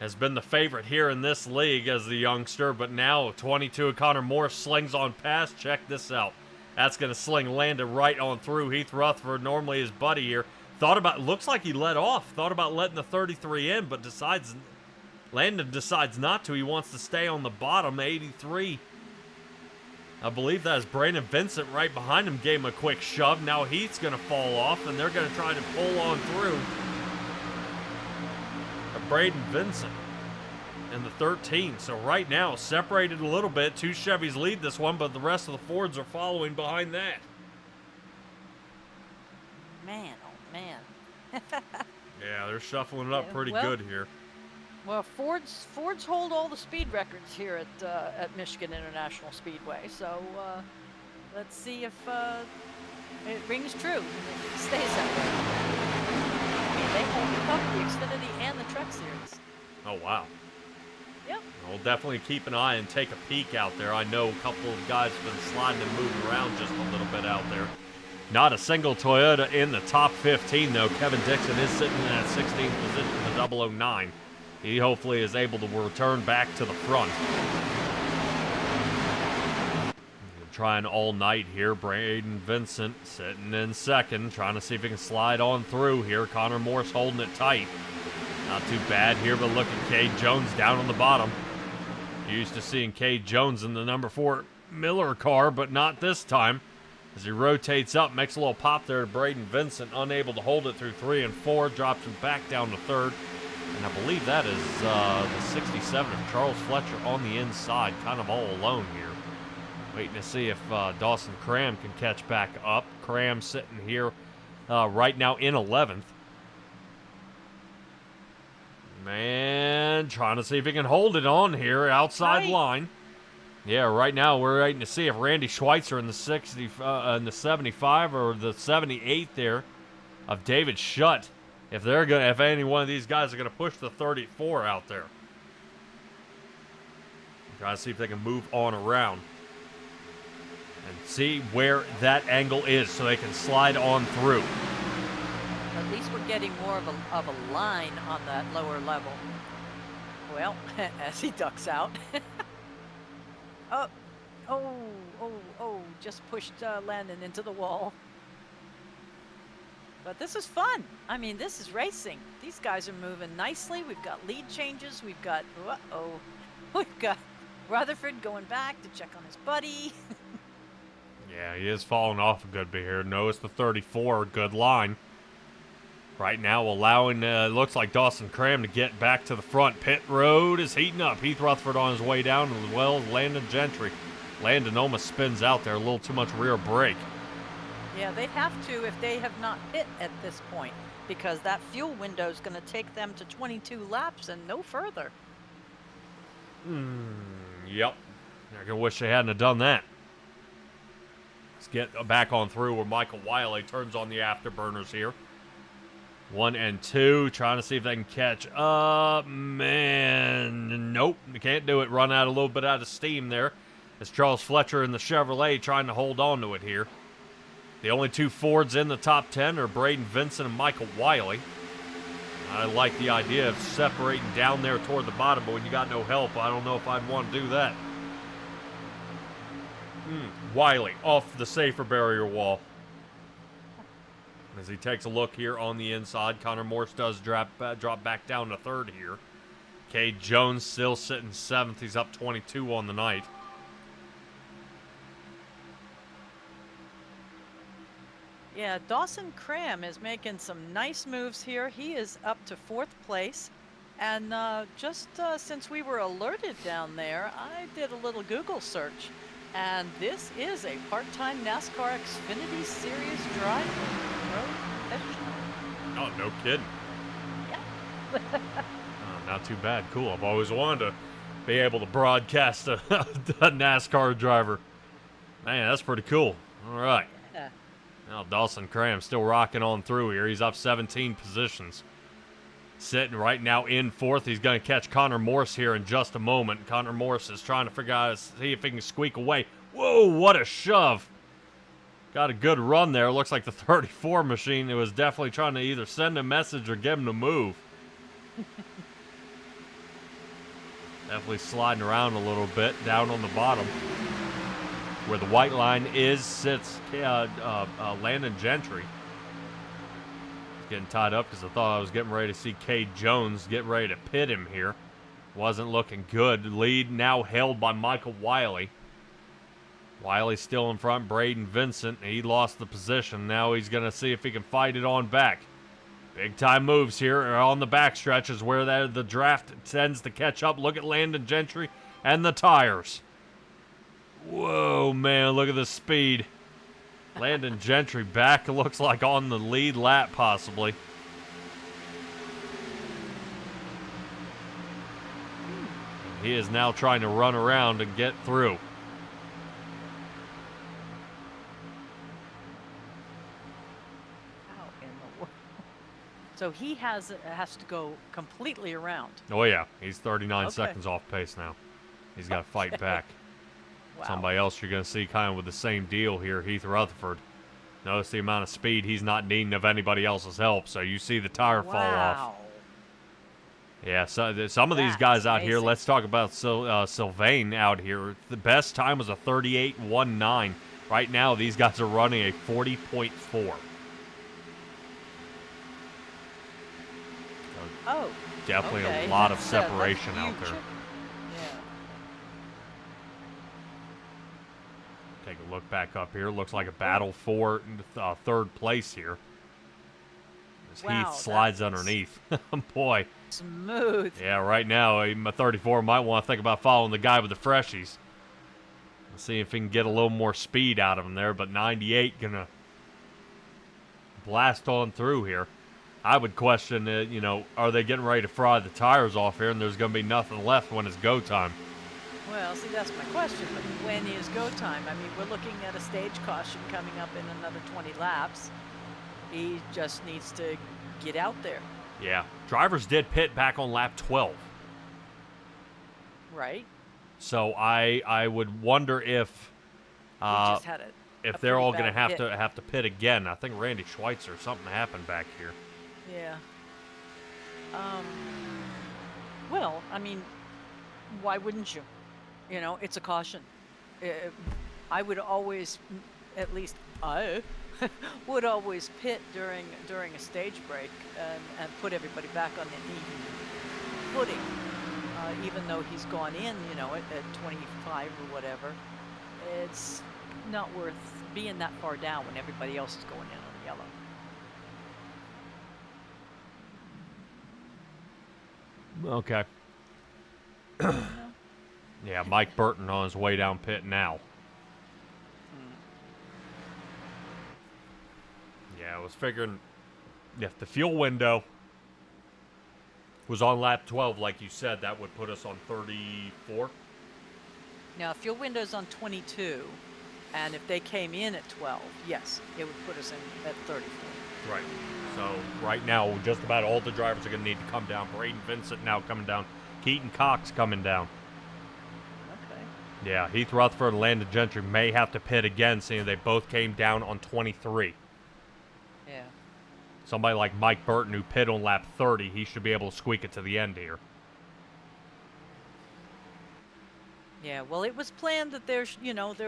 has been the favorite here in this league as the youngster, but now 22 Connor Morse slings on past. Check this out. That's going to sling Landon right on through. Heath Rutherford, normally his buddy here, looks like he let off, thought about letting the 33 in, but Landon decides not to. He wants to stay on the bottom, 83. I believe that is Brandon Vincent right behind him, gave him a quick shove. Now Heath's going to fall off, and they're going to try to pull on through. Braden Vincent and the 13. So right now, separated a little bit. 2 Chevys lead this one, but the rest of the Fords are following behind that. Man, oh man. Yeah, they're shuffling it up pretty good here. Well, Fords hold all the speed records here at Michigan International Speedway. So let's see if it rings true. If it stays that way. They hold up the Xfinity and the Truck Series. Oh, wow. Yep. We'll definitely keep an eye and take a peek out there. I know a couple of guys have been sliding and moving around just a little bit out there. Not a single Toyota in the top 15, though. Kevin Dixon is sitting in that 16th position, the 009. He hopefully is able to return back to the front. Trying all night here. Braden Vincent sitting in second, trying to see if he can slide on through here. Connor Morse holding it tight. Not too bad here, but look at Cade Jones down on the bottom. Used to seeing Cade Jones in the number 4 Miller car, but not this time. As he rotates up, makes a little pop there to Braden Vincent, unable to hold it through 3 and 4, drops him back down to 3rd. And I believe that is the 67 of Charles Fletcher on the inside, kind of all alone here. Waiting to see if Dawson Cram can catch back up. Cram sitting here right now in 11th. Man, trying to see if he can hold it on here outside line. Yeah, right now we're waiting to see if Randy Schweitzer in the 75 or the 78 there of David Shutt, if any one of these guys are gonna push the 34 out there. Trying to see if they can move on around and see where that angle is so they can slide on through. At least we're getting more of a line on that lower level. Well, as he ducks out. Just pushed Landon into the wall. But this is fun. I mean, this is racing. These guys are moving nicely. We've got lead changes. We've got Rutherford going back to check on his buddy. Yeah, he is falling off a good bit here. Notice the 34, good line. Right now allowing, looks like Dawson Cram to get back to the front. Pit road is heating up. Heath Rutherford on his way down, as well as Landon Gentry. Landon almost spins out there, a little too much rear brake. Yeah, they have to if they have not hit at this point, because that fuel window is going to take them to 22 laps and no further. Yep. I can wish they hadn't have done that. Let's get back on through where Michael Wiley turns on the afterburners here. 1 and 2, trying to see if they can catch up. Man, nope, they can't do it. Run out a little bit out of steam there. It's Charles Fletcher in the Chevrolet trying to hold on to it here. The only 2 Fords in the top 10 are Braden Vincent and Michael Wiley. I like the idea of separating down there toward the bottom, but when you got no help, I don't know if I'd want to do that. Wiley off the safer barrier wall. As he takes a look here on the inside, Connor Morse does drop back down to 3rd here. Cade Jones still sitting 7th. He's up 22 on the night. Yeah, Dawson Cram is making some nice moves here. He is up to 4th place. And just since we were alerted down there, I did a little Google search. And this is a part-time NASCAR Xfinity Series driver. Oh, no kidding. Yeah. Not too bad. Cool. I've always wanted to be able to broadcast a NASCAR driver. Man, that's pretty cool. All right. Yeah. Now Dawson Cram still rocking on through here. He's up 17 positions. Sitting right now in 4th. He's going to catch Connor Morse here in just a moment. Connor Morse is trying to figure out, see if he can squeak away. Whoa, what a shove. got a good run there. Looks like the 34 machine was definitely trying to either send a message or get him to move. Definitely sliding around a little bit down on the bottom. Where the white line sits Landon Gentry. Getting tied up because I thought I was getting ready to see Cade Jones get ready to pit him here. Wasn't looking good. Lead now held by Michael Willey. Willey still in front. Braden Vincent. He lost the position. Now he's going to see if he can fight it on back. Big time moves here on the backstretch is where the draft tends to catch up. Look at Landon Gentry and the tires. Whoa, man, look at the speed. Landon Gentry back, looks like on the lead lap, possibly. He is now trying to run around and get through. How in the world? So he has to go completely around. Oh, yeah, he's 39 Okay. seconds off pace now. He's got to fight back. Wow. Somebody else you're going to see kind of with the same deal here, Heath Rutherford. Notice the amount of speed he's not needing of anybody else's help, so you see the tire fall off. Wow. Yeah, so some of these That's guys out here, amazing. let's talk about Sylvain out here. The best time was a 38.19. Right now, these guys are running a 40.4. Oh. Definitely okay. a lot of That's separation out huge. there. Yeah. Take a look back up here. Looks like a battle for third place here. As Wow, Heath slides that's underneath. Boy. Smooth. Yeah, right now, a 34 might want to think about following the guy with the freshies. Let's see if he can get a little more speed out of him there, but 98 going to blast on through here. I would question, are they getting ready to fry the tires off here and there's going to be nothing left when it's go time? Well, see, that's my question. But when is go time? I mean, we're looking at a stage caution coming up in another 20 laps. He just needs to get out there. Yeah, drivers did pit back on lap 12. Right? So I would wonder if We just had if a they're pretty all going to bad have to pit again. I think Randy Schweitzer, something happened back here. Yeah. Well, I mean, why wouldn't you? You know, it's a caution. I would always, at least I would always pit during a stage break and put everybody back on an even footing. Even though he's gone in, at 25 or whatever, it's not worth being that far down when everybody else is going in on yellow. Okay. Yeah, Mike Burton on his way down pit now. Yeah, I was figuring if the fuel window was on lap 12, like you said, that would put us on 34. Now, if your window's on 22, and if they came in at 12, yes, it would put us in at 34. Right. So right now, just about all the drivers are going to need to come down. Braden Vincent now coming down. Keaton Cox coming down. Okay. Yeah, Heath Rutherford and Landon Gentry may have to pit again, seeing they both came down on 23. Yeah. Somebody like Mike Burton, who pit on lap 30, he should be able to squeak it to the end here. Yeah, well, it was planned that there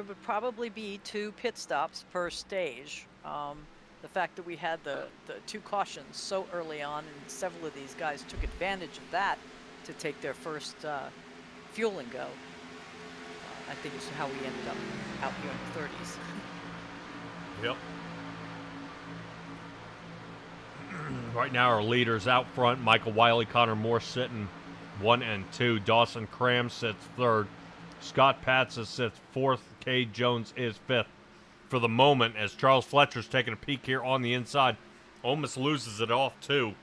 would probably be 2 pit stops per stage. The fact that we had the 2 cautions so early on, and several of these guys took advantage of that to take their first fuel and go. I think it's how we ended up out here in the 30s. Yep. Right now, our leaders out front: Michael Willey, Connor Moore sitting 1 and 2. Dawson Cram sits 3rd. Scott Patsa sits 4th. Cade Jones is 5th. For the moment, as Charles Fletcher's taking a peek here on the inside, almost loses it off too.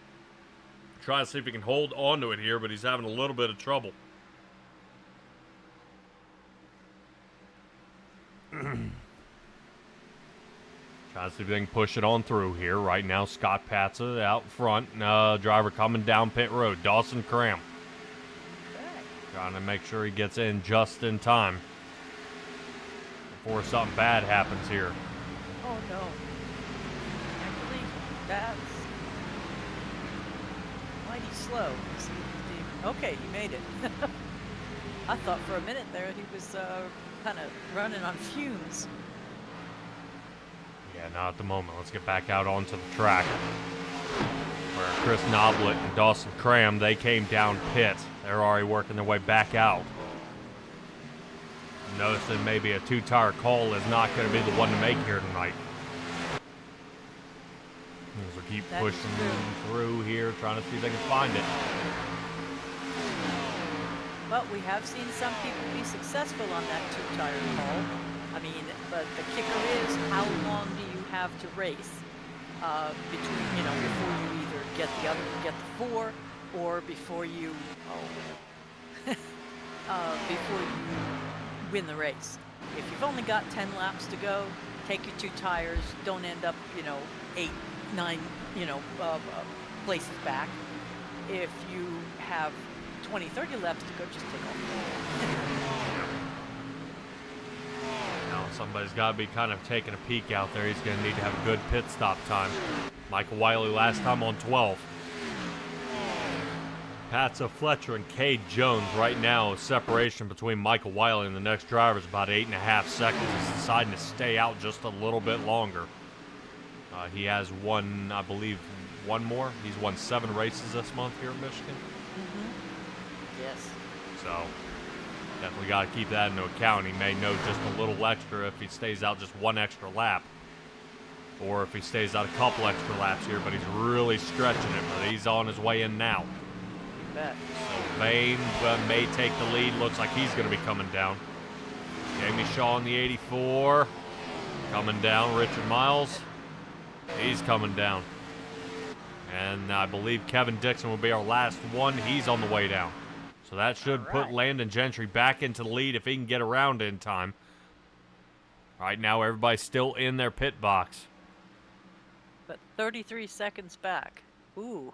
Trying to see if he can hold on to it here, but he's having a little bit of trouble. Trying to see if they can push it on through here. Right now, Scott Patsa out front. Driver coming down pit road. Dawson Cram. Okay. Trying to make sure he gets in just in time before something bad happens here. Oh no. Actually, that's mighty slow. Okay, he made it. I thought for a minute there he was kind of running on fumes. Yeah, not at the moment. Let's get back out onto the track. Where Chris Noblet and Dawson Cram, they came down pit. They're already working their way back out. Noticing maybe a two-tire call is not going to be the one to make here tonight. So keep pushing through here, trying to see if they can find it. But we have seen some people be successful on that two-tire call. I mean, but the kicker is, how long do you have to race between, before you either get the 4, or before you, before you win the race. If you've only got 10 laps to go, take your 2 tires. Don't end up, 8, 9, places back. If you have 20, 30 laps to go, just take off. Now somebody's got to be kind of taking a peek out there. He's going to need to have a good pit stop time. Michael Willey last time on 12. Patsa Fletcher and Cade Jones right now. Separation between Michael Willey and the next driver is about 8.5 seconds. He's deciding to stay out just a little bit longer. He has won, I believe, one more. He's won 7 races this month here in Michigan. Mm-hmm. Yes. So definitely got to keep that into account. He may know just a little extra if he stays out just 1 extra lap, or if he stays out a couple extra laps here, but he's really stretching it. But he's on his way in now. You bet. So Vane may take the lead. Looks like he's going to be coming down. Jamie Shaw in the 84 coming down. Richard Miles, he's coming down. And I believe Kevin Dixon will be our last one. He's on the way down. So that should put Landon Gentry back into the lead if he can get around in time. Right now, everybody's still in their pit box. But 33 seconds back. Ooh.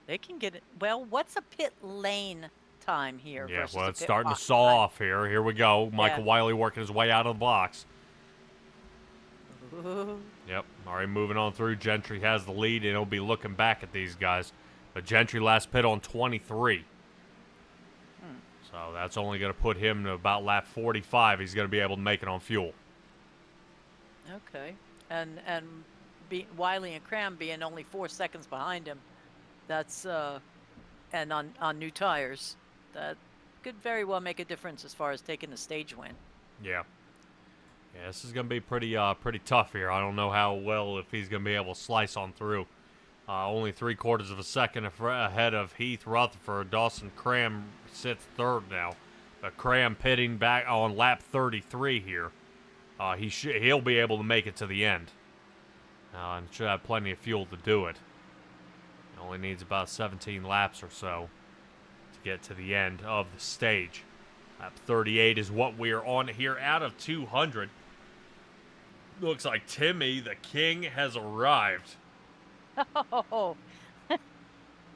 They can get it. Well, what's a pit lane time here? Yeah, versus well, a it's pit starting to box saw time? off here. Here we go. Michael Willey working his way out of the box. Ooh. Yep, already moving on through. Gentry has the lead, and he'll be looking back at these guys. But Gentry last pit on 23. So that's only going to put him to about lap 45. He's going to be able to make it on fuel. Okay. And Wiley and Cram being only 4 seconds behind him. That's and on new tires, that could very well make a difference as far as taking the stage win. Yeah. Yeah, this is going to be pretty tough here. I don't know how well if he's going to be able to slice on through. Only 3/4 of a second ahead of Heath Rutherford. Dawson Cram sits 3rd now. But Cram pitting back on lap 33 here. He'll be able to make it to the end. And should have plenty of fuel to do it. Only needs about 17 laps or so to get to the end of the stage. Lap 38 is what we are on here out of 200. Looks like Timmy the King has arrived. Oh,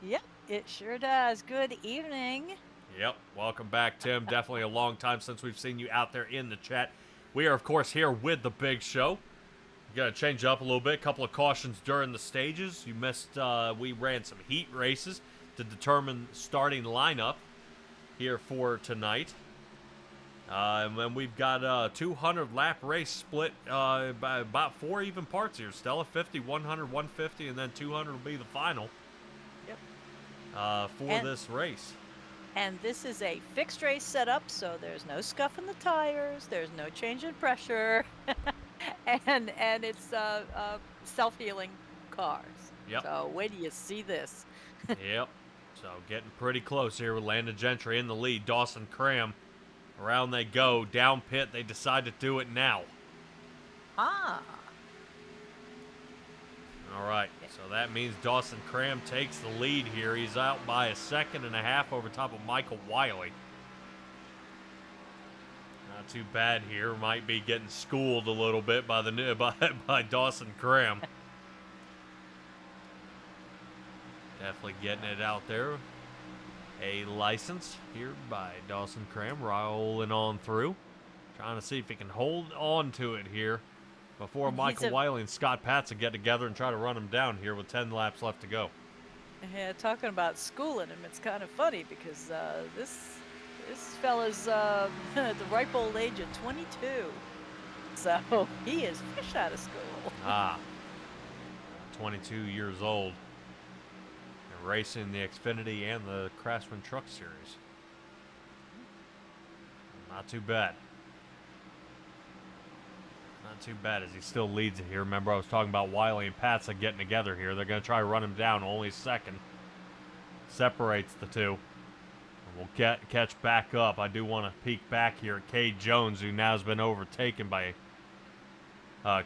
yep, it sure does. Good evening. Yep, welcome back, Tim. Definitely a long time since we've seen you out there in the chat. We are, of course, here with the big show. Got to change up a little bit. A couple of cautions during the stages. You missed, we ran some heat races to determine starting lineup here for tonight. And then we've got a 200 lap race split by about 4 even parts here. Stella 50, 100, 150, and then 200 will be the final. Yep. For this race. And this is a fixed race setup, so there's no scuff in the tires, there's no change in pressure, and it's self-healing cars. Yep. So wait till you see this. Yep. So getting pretty close here with Landon Gentry in the lead. Dawson Cram. Around they go. Down pit. They decide to do it now. Ah. All right. So that means Dawson Cram takes the lead here. He's out by 1.5 seconds over top of Michael Willey. Not too bad here. Might be getting schooled a little bit by by Dawson Cram. Definitely getting it out there. A license here by Dawson Cram, rolling on through. Trying to see if he can hold on to it here. before And Michael Willey and Scott Patson get together and try to run him down here with 10 laps left to go. Yeah, talking about schooling him, it's kind of funny because this fella's the ripe old age of 22, so he is fish out of school. 22 years old, and racing the Xfinity and the Craftsman Truck Series. Not too bad. Not too bad as he still leads it here. Remember, I was talking about Willey and Patson getting together here. They're going to try to run him down. Only second separates the two. And we'll catch back up. I do want to peek back here at Cade Jones, who now has been overtaken by,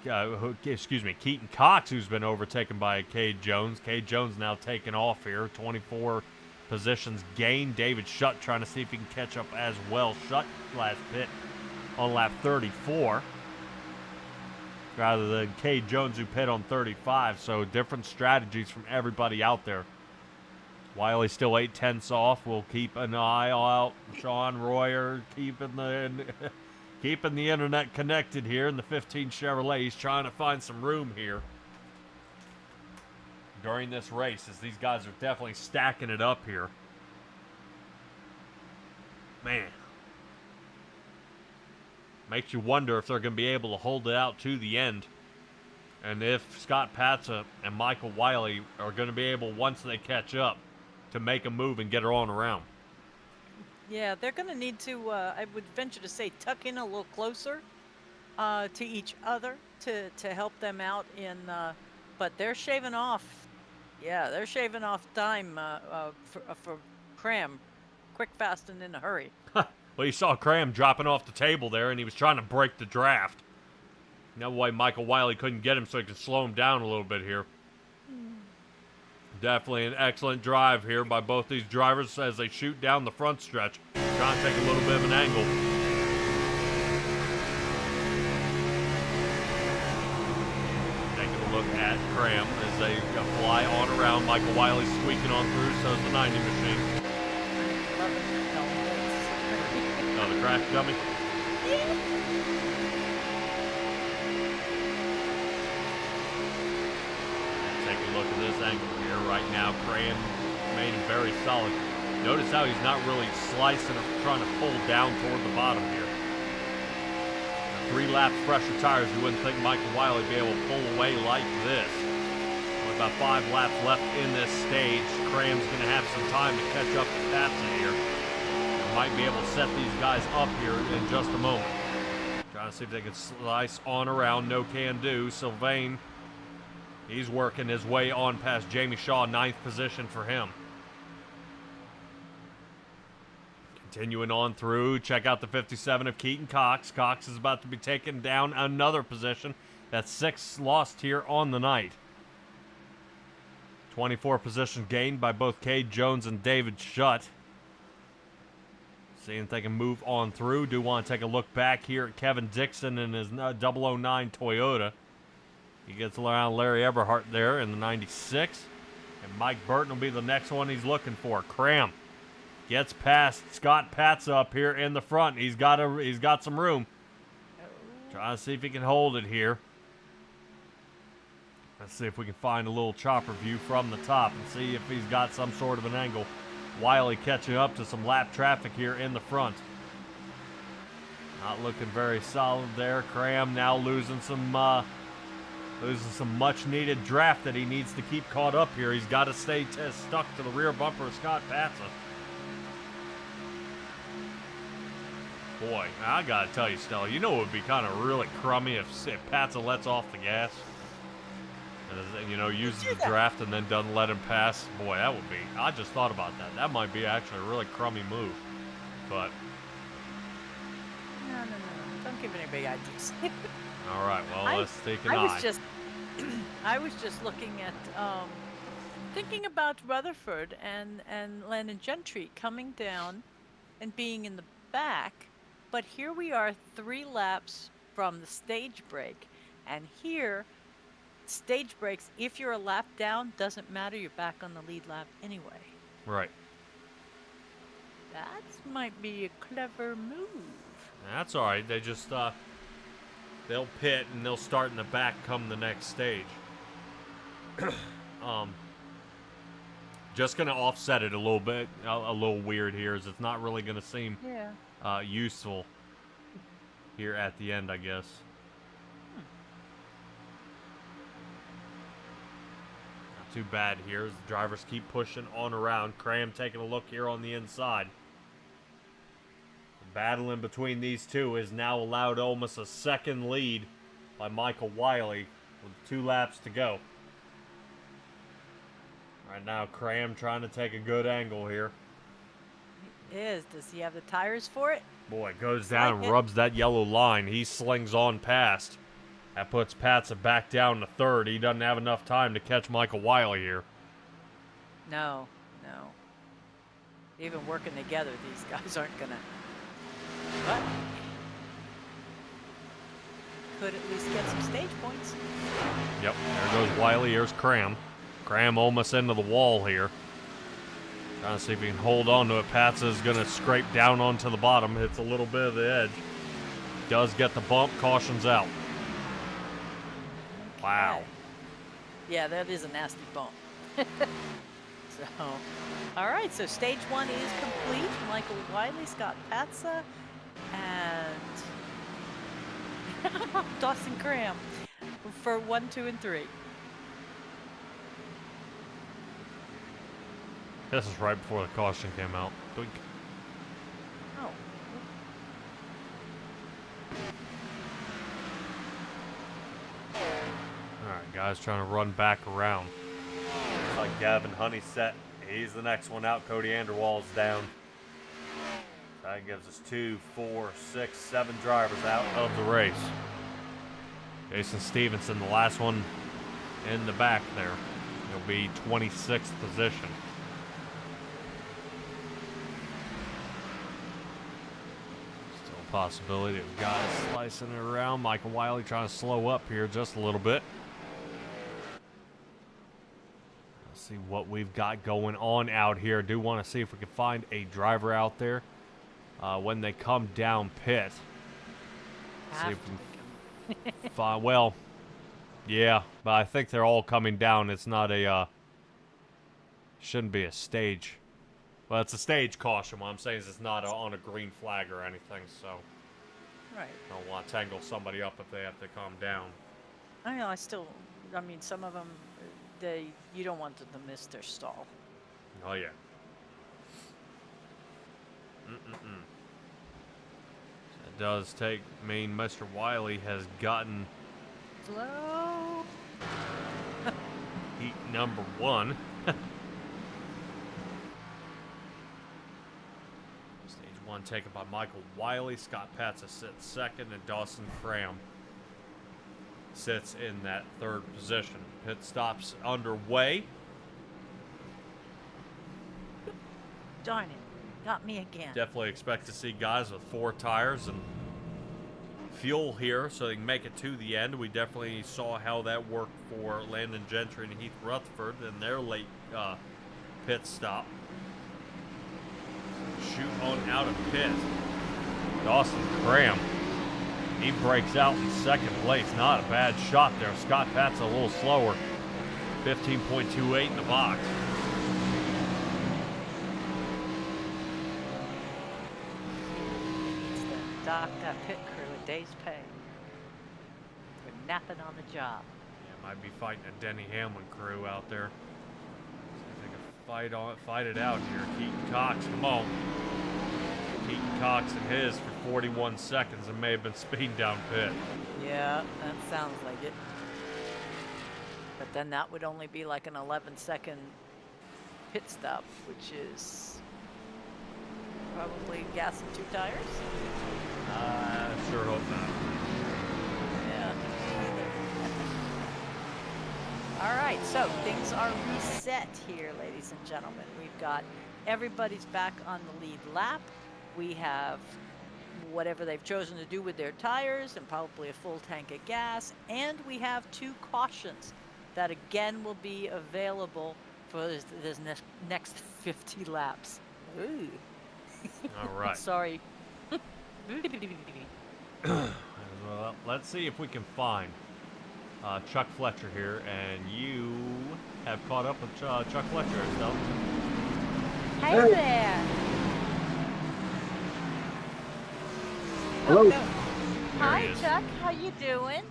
Keaton Cox, who's been overtaken by Cade Jones. Cade Jones now taking off here. 24 positions gained. David Shutt trying to see if he can catch up as well. Shutt last pit on lap 34. Rather than Cade Jones, who pit on 35. So different strategies from everybody out there. Willey still 8/10 off. We'll keep an eye out. Sean Royer keeping the internet connected here in the 15 Chevrolet. He's trying to find some room here during this race, as these guys are definitely stacking it up here. Man. Makes you wonder if they're going to be able to hold it out to the end. And if Scott Patson and Michael Willey are going to be able, once they catch up, to make a move and get her on around. Yeah, they're going to need to, I would venture to say, tuck in a little closer to each other to help them out in, but they're shaving off. Yeah, they're shaving off time for Cram. Quick, fast, and in a hurry. Well, you saw Cram dropping off the table there, and he was trying to break the draft. No way Michael Willey couldn't get him so he could slow him down a little bit here. Definitely an excellent drive here by both these drivers as they shoot down the front stretch. Trying to take a little bit of an angle. Taking a look at Cram as they fly on around. Michael Willey squeaking on through, so is the 90 machine. Oh, the crash dummy? Take a look at this angle here right now. Cram remaining very solid. Notice how he's not really slicing or trying to pull down toward the bottom here. 3 laps fresher tires, you wouldn't think Michael Willey would be able to pull away like this. Only about 5 laps left in this stage. Cram's going to have some time to catch up to Patson here. Might be able to set these guys up here in just a moment. Trying to see if they can slice on around. No can do. Sylvain, he's working his way on past Jamie Shaw. 9th position for him. Continuing on through. Check out the 57 of Keaton Cox. Cox is about to be taking down another position. That's 6 lost here on the night. 24 positions gained by both Cade Jones and David Shutt. Seeing if they can move on through. Do want to take a look back here at Kevin Dixon in his 009 Toyota. He gets around Larry Eberhardt there in the 96. And Mike Burton will be the next one he's looking for. Cram gets past Scott Patson up here in the front. He's got some room. Trying to see if he can hold it here. Let's see if we can find a little chopper view from the top and see if he's got some sort of an angle. Willey catching up to some lap traffic here in the front. Not looking very solid there. Cram now losing some much needed draft that he needs to keep caught up here. He's got to stay stuck to the rear bumper of Scott Patson. Boy, I got to tell you, Stella, you know it would be kind of really crummy if Patson lets off the gas. And, you know, uses the draft and then doesn't let him pass. Boy, that would be... I just thought about that. That might be actually a really crummy move. But... No. Don't give anybody ideas. All right, well, let's take an eye. I was just looking at... thinking about Rutherford and Landon Gentry coming down and being in the back. But here we are 3 laps from the stage break. And here... Stage breaks, if you're a lap down, doesn't matter. You're back on the lead lap anyway. Right. That might be a clever move. That's all right. They just they'll pit and they'll start in the back come the next stage. Just gonna offset it a little bit. A little weird here, as it's not really gonna seem useful here at the end, I guess. Not too bad here as the drivers keep pushing on around. Cram taking a look here on the inside. The battle in between these two is now allowed almost a second lead by Michael Willey with 2 laps to go. Right now, Cram trying to take a good angle here. He is. Does he have the tires for it? Boy, it goes down and rubs that yellow line. He slings on past. That puts Patsa back down to 3rd. He doesn't have enough time to catch Michael Willey here. No. Even working together, these guys aren't gonna. But could at least get some stage points. Yep, there goes Willey. Here's Cram. Cram almost into the wall here. Trying to see if he can hold on to it. Patsa's going to scrape down onto the bottom. Hits a little bit of the edge. Does get the bump. Caution's out. Wow. Okay. Yeah, that is a nasty bump. So, all right. So stage 1 is complete. Michael Willey, Scott Patsa, and Dawson Cram for 1, 2, and 3. This is right before the caution came out. Doink. Oh. Alright, guys trying to run back around. Looks like Gavin Honeyset. He's the next one out. Cody Anderwall's down. That gives us 2, 4, 6, 7 drivers out of the race. Jason Stevenson, the last one in the back there. He'll be 26th position. Possibility of guys slicing it around. Michael Willey trying to slow up here just a little bit. Let's see what we've got going on out here. Do want to see if we can find a driver out there when they come down pit. See if we can find, well, yeah, but I think they're all coming down. It's not a shouldn't be a stage. Well, it's a stage caution. What I'm saying is it's not on a green flag or anything, so Right. I don't want to tangle somebody up if they have to calm down. I know. I mean, some of them, you don't want them to miss their stall. Oh, yeah. It does mean Mr. Willey has gotten Slow. heat number 1. Stage 1 taken by Michael Willey. Scott Patsa sits 2nd, and Dawson Cram sits in that 3rd position. Pit stops underway. Darn it. Got me again. Definitely expect to see guys with 4 tires and fuel here so they can make it to the end. We definitely saw how that worked for Landon Gentry and Heath Rutherford in their late pit stop. Shoot on out of pit. Dawson Cram. He breaks out in 2nd place. Not a bad shot there. Scott Pat's a little slower. 15.28 in the box. Dock that pit crew a day's pay for napping on the job. Yeah, might be fighting a Denny Hamlin crew out there. See if they can fight it out here. Keaton Cox, come on. Keaton Cox and his for 41 seconds and may have been speeding down pit. Yeah, that sounds like it. But then that would only be like an 11-second pit stop, which is probably gas and 2 tires. Sure hope not. Yeah. All right, so things are reset here, ladies and gentlemen. We've got everybody's back on the lead lap. We have whatever they've chosen to do with their tires and probably a full tank of gas. And we have 2 cautions that again will be available for this next 50 laps. Ooh. All right. Sorry. Well, Well, let's see if we can find Chuck Fletcher here, and you have caught up with Chuck Fletcher yourself. Hey there. Hello. There There he Hi, is. Chuck. How you doing?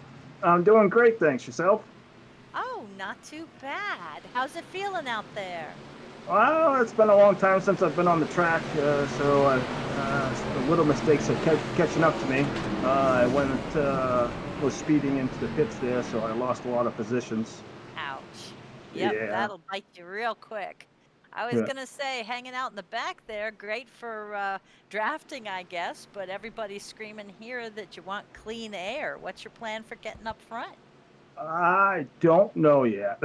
I'm doing great, thanks. Yourself? Oh, not too bad. How's it feeling out there? Well, it's been a long time since I've been on the track, so the little mistakes are catching up to me. I was speeding into the pits there, so I lost a lot of positions. Ouch. Yep, Yeah. that'll bite you real quick. I was Yeah. gonna say, hanging out in the back there, great for drafting, I guess, but everybody's screaming here that you want clean air. What's your plan for getting up front? I don't know yet.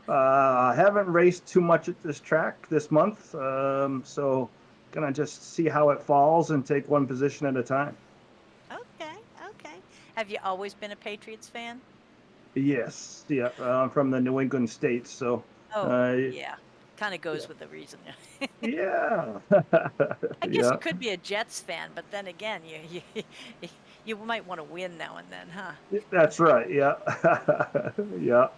I haven't raced too much at this track this month, so gonna just see how it falls and take one position at a time. Okay, okay. Have you always been a Patriots fan? Yes, yeah, I'm from the New England states, so Oh, uh, yeah. Kind of goes with the reason. yeah, I guess yeah, you could be a Jets fan, but then again, you might want to win now and then, huh? that's right. Yeah, yeah.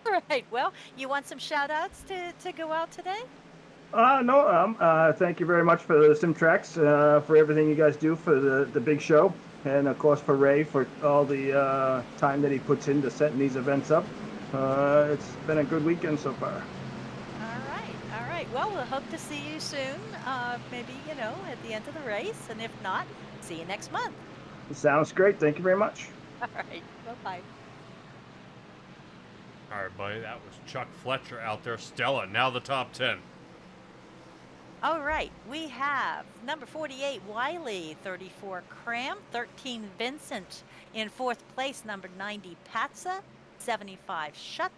All right. Well, you want some shout outs to go out today? No, thank you very much for the Sim Tracks, for everything you guys do for the big show, and of course for Ray for all the time that he puts into setting these events up. It's been a good weekend so far. All right. All right. Well, we'll hope to see you soon. Maybe, at the end of the race. And if not, see you next month. Sounds great. Thank you very much. All right. Bye-bye. All right, buddy, that was Chuck Fletcher out there. Stella, now the top 10. All right. We have number 48, Wiley, 34, Cram, 13, Vincent. In fourth place, number 90, Patsa, 75, Shutt.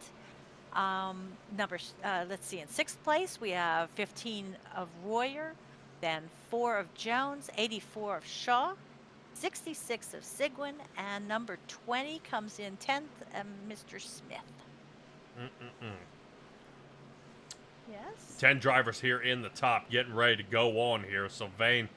Let's see, in sixth place, we have 15 of Royer, then 4 of Jones, 84 of Shaw, 66 of Sigwin, and number 20 comes in 10th, Mr. Smith. Yes? 10 drivers here in the top getting ready to go on here. Sylvain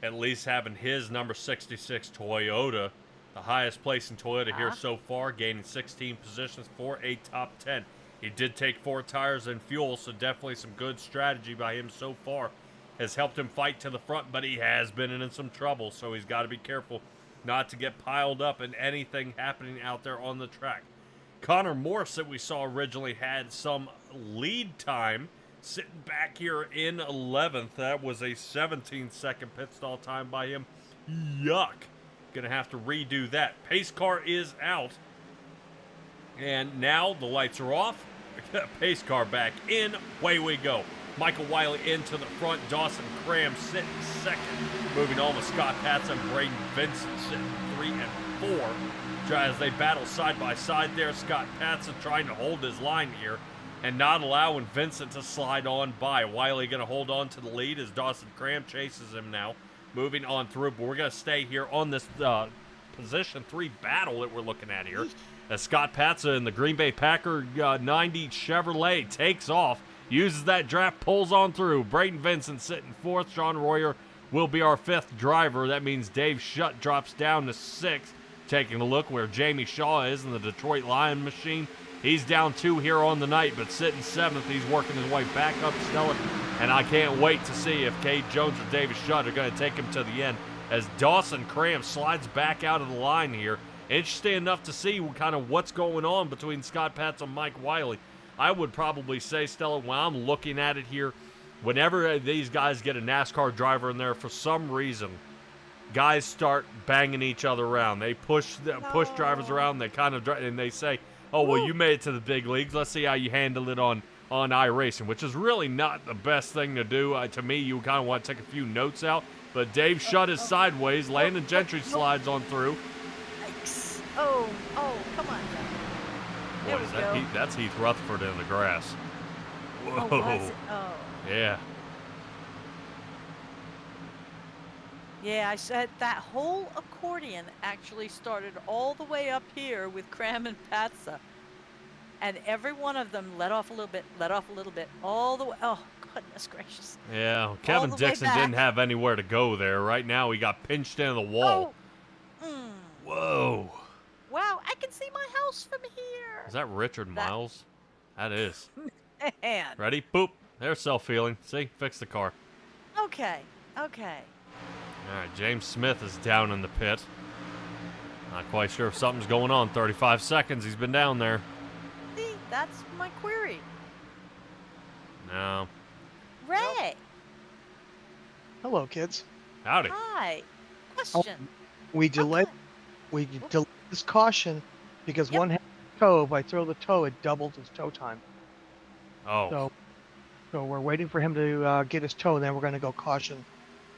at least having his number 66 Toyota, the highest place in Toyota here so far, gaining 16 positions for a top 10. He did take 4 tires and fuel, so definitely some good strategy by him so far. Has helped him fight to the front, but he has been in some trouble, so he's got to be careful not to get piled up in anything happening out there on the track. Connor Morse, that we saw originally, had some lead time sitting back here in 11th. That was a 17-second pit stall time by him. Yuck. Gonna have to redo that. Pace car is out. And now the lights are off. Pace car back in. Away we go. Michael Wiley into the front. Dawson Cram sitting second. Moving on with Scott Patz and Braden Vincent sitting 3 and 4. As they battle side by side there, Scott Patson trying to hold his line here and not allowing Vincent to slide on by. Wiley going to hold on to the lead as Dawson Cram chases him now. Moving on through, but we're going to stay here on this position 3 battle that we're looking at here. As Scott Patson in the Green Bay Packer 90 Chevrolet takes off, uses that draft, pulls on through. Braden Vincent sitting 4th. Sean Royer will be our 5th driver. That means Dave Shutt drops down to 6th. Taking a look where Jamie Shaw is in the Detroit Lion machine. He's down 2 here on the night, but sitting 7th. He's working his way back up Stella. And I can't wait to see if Cade Jones or David Shutt are going to take him to the end as Dawson Cram slides back out of the line here. Interesting enough to see kind of what's going on between Scott Patz and Mike Wiley. I would probably say, Stella, when I'm looking at it here, whenever these guys get a NASCAR driver in there, for some reason, guys start banging each other around. They push drivers around. They kind of and they say, "Oh, well, you made it to the big leagues. Let's see how you handle it on iRacing," which is really not the best thing to do. To me, you kind of want to take a few notes out. But Dave Shutt is sideways. Landon Gentry slides on through. Yikes. Oh, come on. There What we is that? go. That's Heath Rutherford in the grass. Whoa. Oh, was it? Oh. Yeah. Yeah, I said that whole accordion actually started all the way up here with Cram and Patsa. And every one of them let off a little bit, all the way. Oh, goodness gracious. Yeah, Kevin the way Dixon didn't back. have anywhere to go there. Right now, he got pinched into the wall. Oh. Mm. Whoa. Wow, I can see my house from here. Is that Richard Miles? That is. Man. Ready? Boop. There's self-healing. See? Fix the car. Okay. Okay. All right, James Smith is down in the pit. Not quite sure if something's going on. 35 seconds he's been down there. See, that's my query. No. Ray. Hello, kids. Howdy. Hi. Question. We delayed. Okay. We delayed this caution because Yep. one has a toe. If I throw the toe, it doubles his toe time. Oh. So we're waiting for him to get his toe, and then we're going to go caution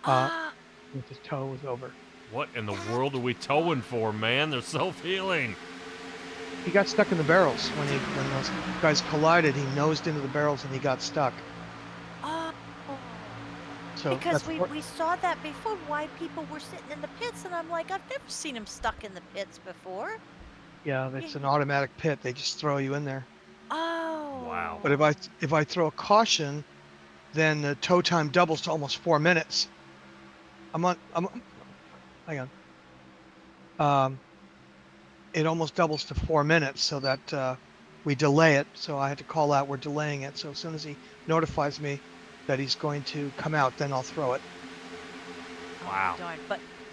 Ah, once his toe is over. What in the world are we towing for, man? They're self-healing. He got stuck in the barrels when those guys collided. He nosed into the barrels and he got stuck. oh. So Because that's we saw that before, why people were sitting in the pits, and I'm like, I've never seen him stuck in the pits before. yeah, it's an automatic pit. They just throw you in there. Oh. Wow. But if I throw a caution, then the tow time doubles to almost 4 minutes. Hang on. It almost doubles to 4 minutes, so that we delay it. So I had to call out, we're delaying it. So as soon as he notifies me that he's going to come out, then I'll throw it. Wow. Darn.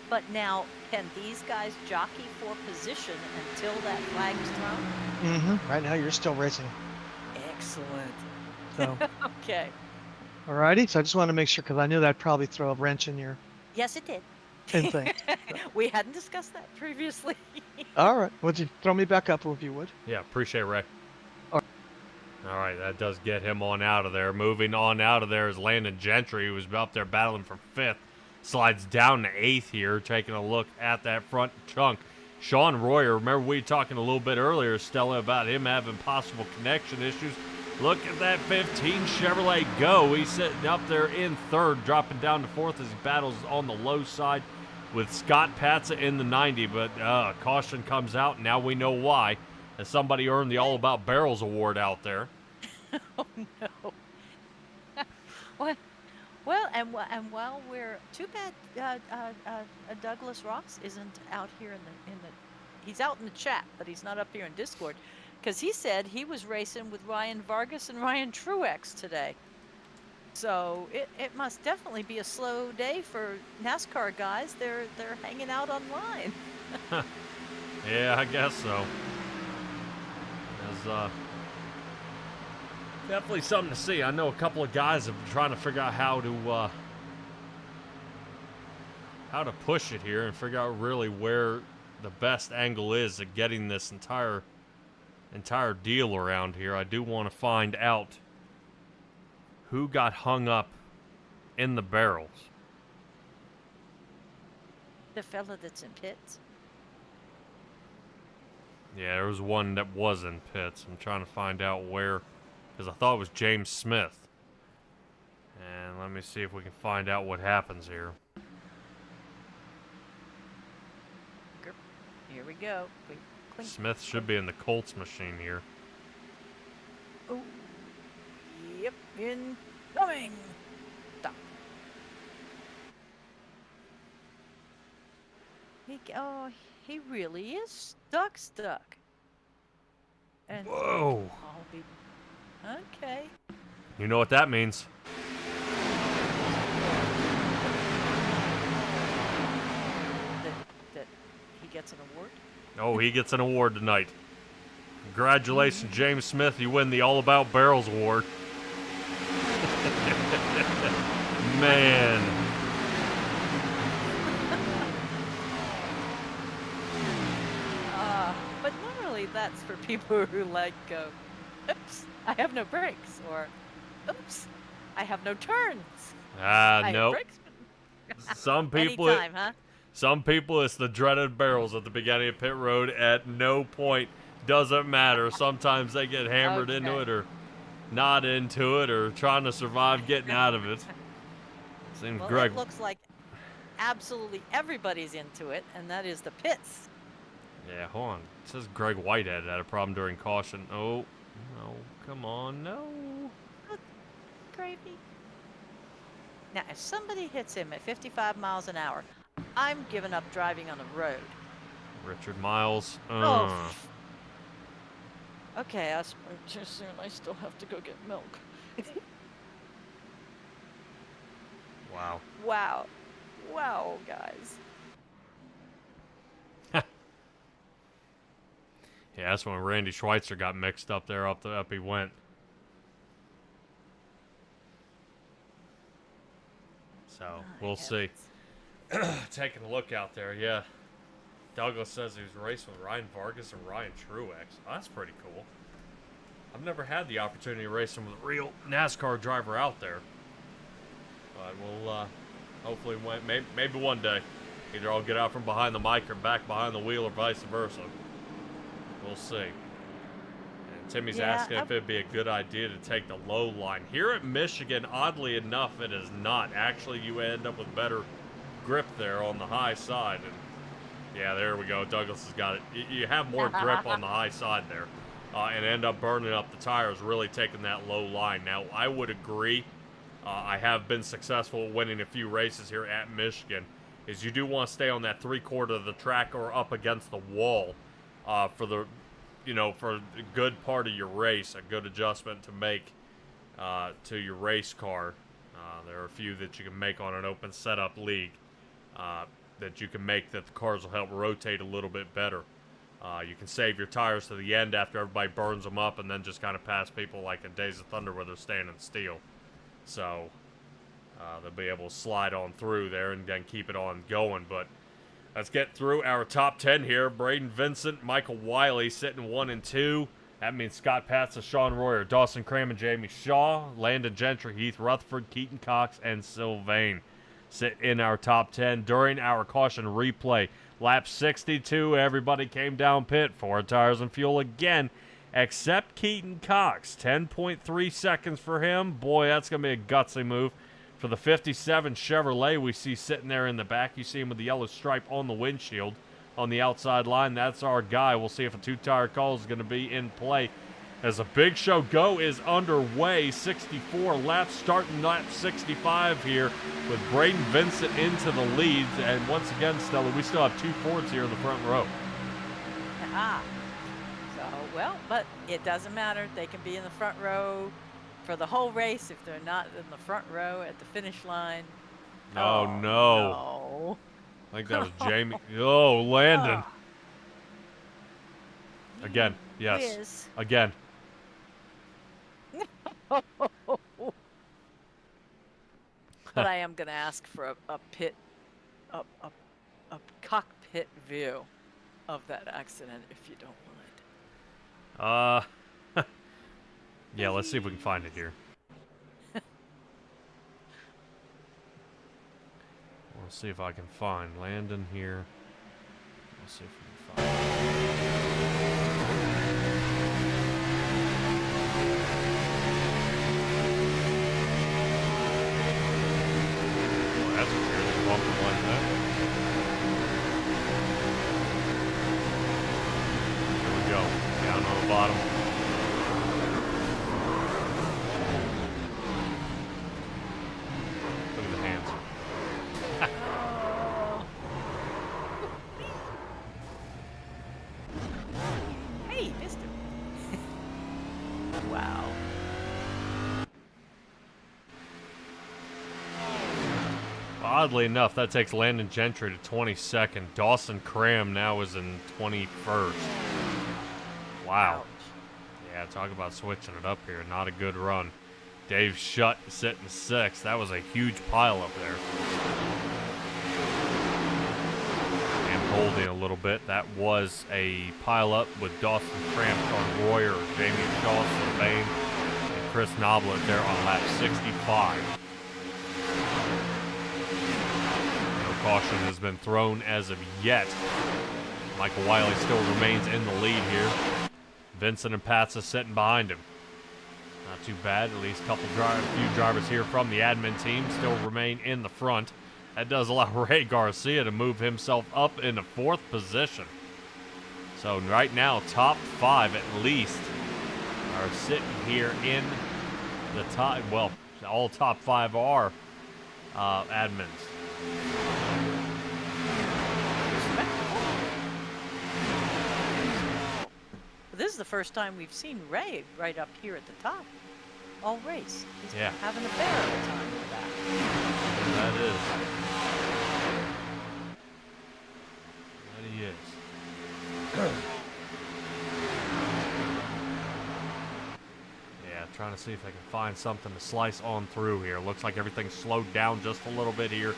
But now, can these guys jockey for position until that flag is thrown? Right now you're still racing. Excellent. So, Okay. alrighty. So I just wanted to make sure because I knew that'd probably throw a wrench in your Yes, it did. in thing. We hadn't discussed that previously. All right. Would you throw me back up if you would? Yeah, appreciate it, Ray. All All right, that does get him on out of there. Moving on out of there is Landon Gentry, who was up there battling for 5th. Slides down to 8th here, taking a look at that front chunk. Sean Royer, remember we were talking a little bit earlier, Stella, about him having possible connection issues. Look at that 15 Chevrolet Go. He's sitting up there in 3rd, dropping down to 4th as he battles on the low side with Scott Patza in the 90. But caution comes out. Now we know why, as somebody earned the All About Barrels award out there. Oh no. Well, and while we're too bad, Douglas Ross isn't out here in the he's out in the chat, but he's not up here in Discord, because he said he was racing with Ryan Vargas and Ryan Truex today. So it must definitely be a slow day for NASCAR guys. They're hanging out online. Yeah, I guess so. As definitely something to see. I know a couple of guys have been trying to figure out how to push it here and figure out really where the best angle is at getting this entire deal around here. I do want to find out who got hung up in the barrels. The fella that's in pits. Yeah, there was one that was in pits. I'm trying to find out where, because I thought it was James Smith. And let me see if we can find out what happens here. Here we go. Clink. Smith should be in the Colts machine here. Oh, yep, incoming. Stop. He really is stuck. And Whoa. Okay. You know what that means. That he gets an award. Oh, he gets an award tonight. Congratulations, James Smith. You win the All About Barrels award. Man. But normally that's for people who like go, oops, I have no brakes, or oops, I have no turns. I have Nope. brakes. Some people, Anytime, huh? some people, it's the dreaded barrels at the beginning of pit road. At no point doesn't matter. Sometimes they get hammered into Okay. it, or not into it, or trying to survive getting out of it. Seems Well, Greg. it looks like absolutely everybody's into it, and that is the pits. Yeah, hold on. It says Greg Whitehead had a problem during caution. Oh, no, come on, no. gravy? Now, if somebody hits him at 55 miles an hour, I'm giving up driving on the road. Richard Miles. Oh. Okay, I spoke too soon. I still have to go get milk. Wow. Wow. Wow, guys. Yeah, that's when Randy Schweitzer got mixed up there. Up he went. So we'll see. Taking a look out there, yeah. Douglas says he was racing with Ryan Vargas and Ryan Truex. Oh, that's pretty cool. I've never had the opportunity of racing with a real NASCAR driver out there. But we'll hopefully maybe one day. Either I'll get out from behind the mic or back behind the wheel or vice versa. We'll see. And Timmy's asking if it'd be a good idea to take the low line. Here at Michigan, oddly enough, it is not. Actually, you end up with better grip there on the high side. And yeah, there we go. Douglas has got it. You have more grip on the high side there. And end up burning up the tires, really taking that low line. Now, I would agree. I have been successful at winning a few races here at Michigan. Is you do want to stay on that 3/4 of the track or up against the wall for the, for a good part of your race, a good adjustment to make to your race car. There are a few that you can make on an open setup league that you can make that the cars will help rotate a little bit better. You can save your tires to the end after everybody burns them up and then just kind of pass people like in Days of Thunder where they're standing still. So they'll be able to slide on through there and then keep it on going. But let's get through our top 10 here. Braden Vincent, Michael Willey sitting 1 and 2. That means Scott Patsa, Sean Royer, Dawson Cram, and Jamie Shaw. Landon Gentry, Heath Rutherford, Keaton Cox, and Sylvain sit in our top 10. During our caution replay, lap 62, everybody came down pit. 4 tires and fuel again, except Keaton Cox. 10.3 seconds for him. Boy, that's going to be a gutsy move. For the 57 Chevrolet we see sitting there in the back, you see him with the yellow stripe on the windshield on the outside line. That's our guy. We'll see if a 2-tire call is going to be in play. As a Big Show Go is underway, 64 laps, starting lap 65 here with Braden Vincent into the lead. And once again, Stella, we still have 2 Fords here in the front row. So, well, but it doesn't matter. They can be in the front row for the whole race if they're not in the front row at the finish line. Oh, no. No. I think that was Jamie. Oh, Landon. Again. Yes. Whiz. Again. But I am going to ask for a cockpit view of that accident if you don't mind. Yeah, let's see if we can find it here. We'll see if I can find Landon here. We'll see if we can find it. Well, that's weird. They bumped him like that. Here we go. Down on the bottom. Look at the hands. Hey, missed him. Wow. Oddly enough, that takes Landon Gentry to 22nd. Dawson Cram now is in 21st. Wow. Yeah, talk about switching it up here. Not a good run. Dave Shutt sitting 6th. That was a huge pile up there. And holding a little bit. That was a pile up with Dawson Cram, Sean Royer, Jamie Shaw, Sylvain, and Chris Noblet there on lap 65. No caution has been thrown as of yet. Michael Willey still remains in the lead here. Vincent and Patsa sitting behind him. Not too bad. At least a few drivers here from the admin team still remain in the front. That does allow Ray Garcia to move himself up into 4th position. So right now, top 5 at least are sitting here in the top. Well, all top 5 are admins. This is the first time we've seen Ray right up here at the top. All race. He's Yeah. having a bear of a time with that. That is. That he is. Yeah, trying to see if I can find something to slice on through here. Looks like everything's slowed down just a little bit here.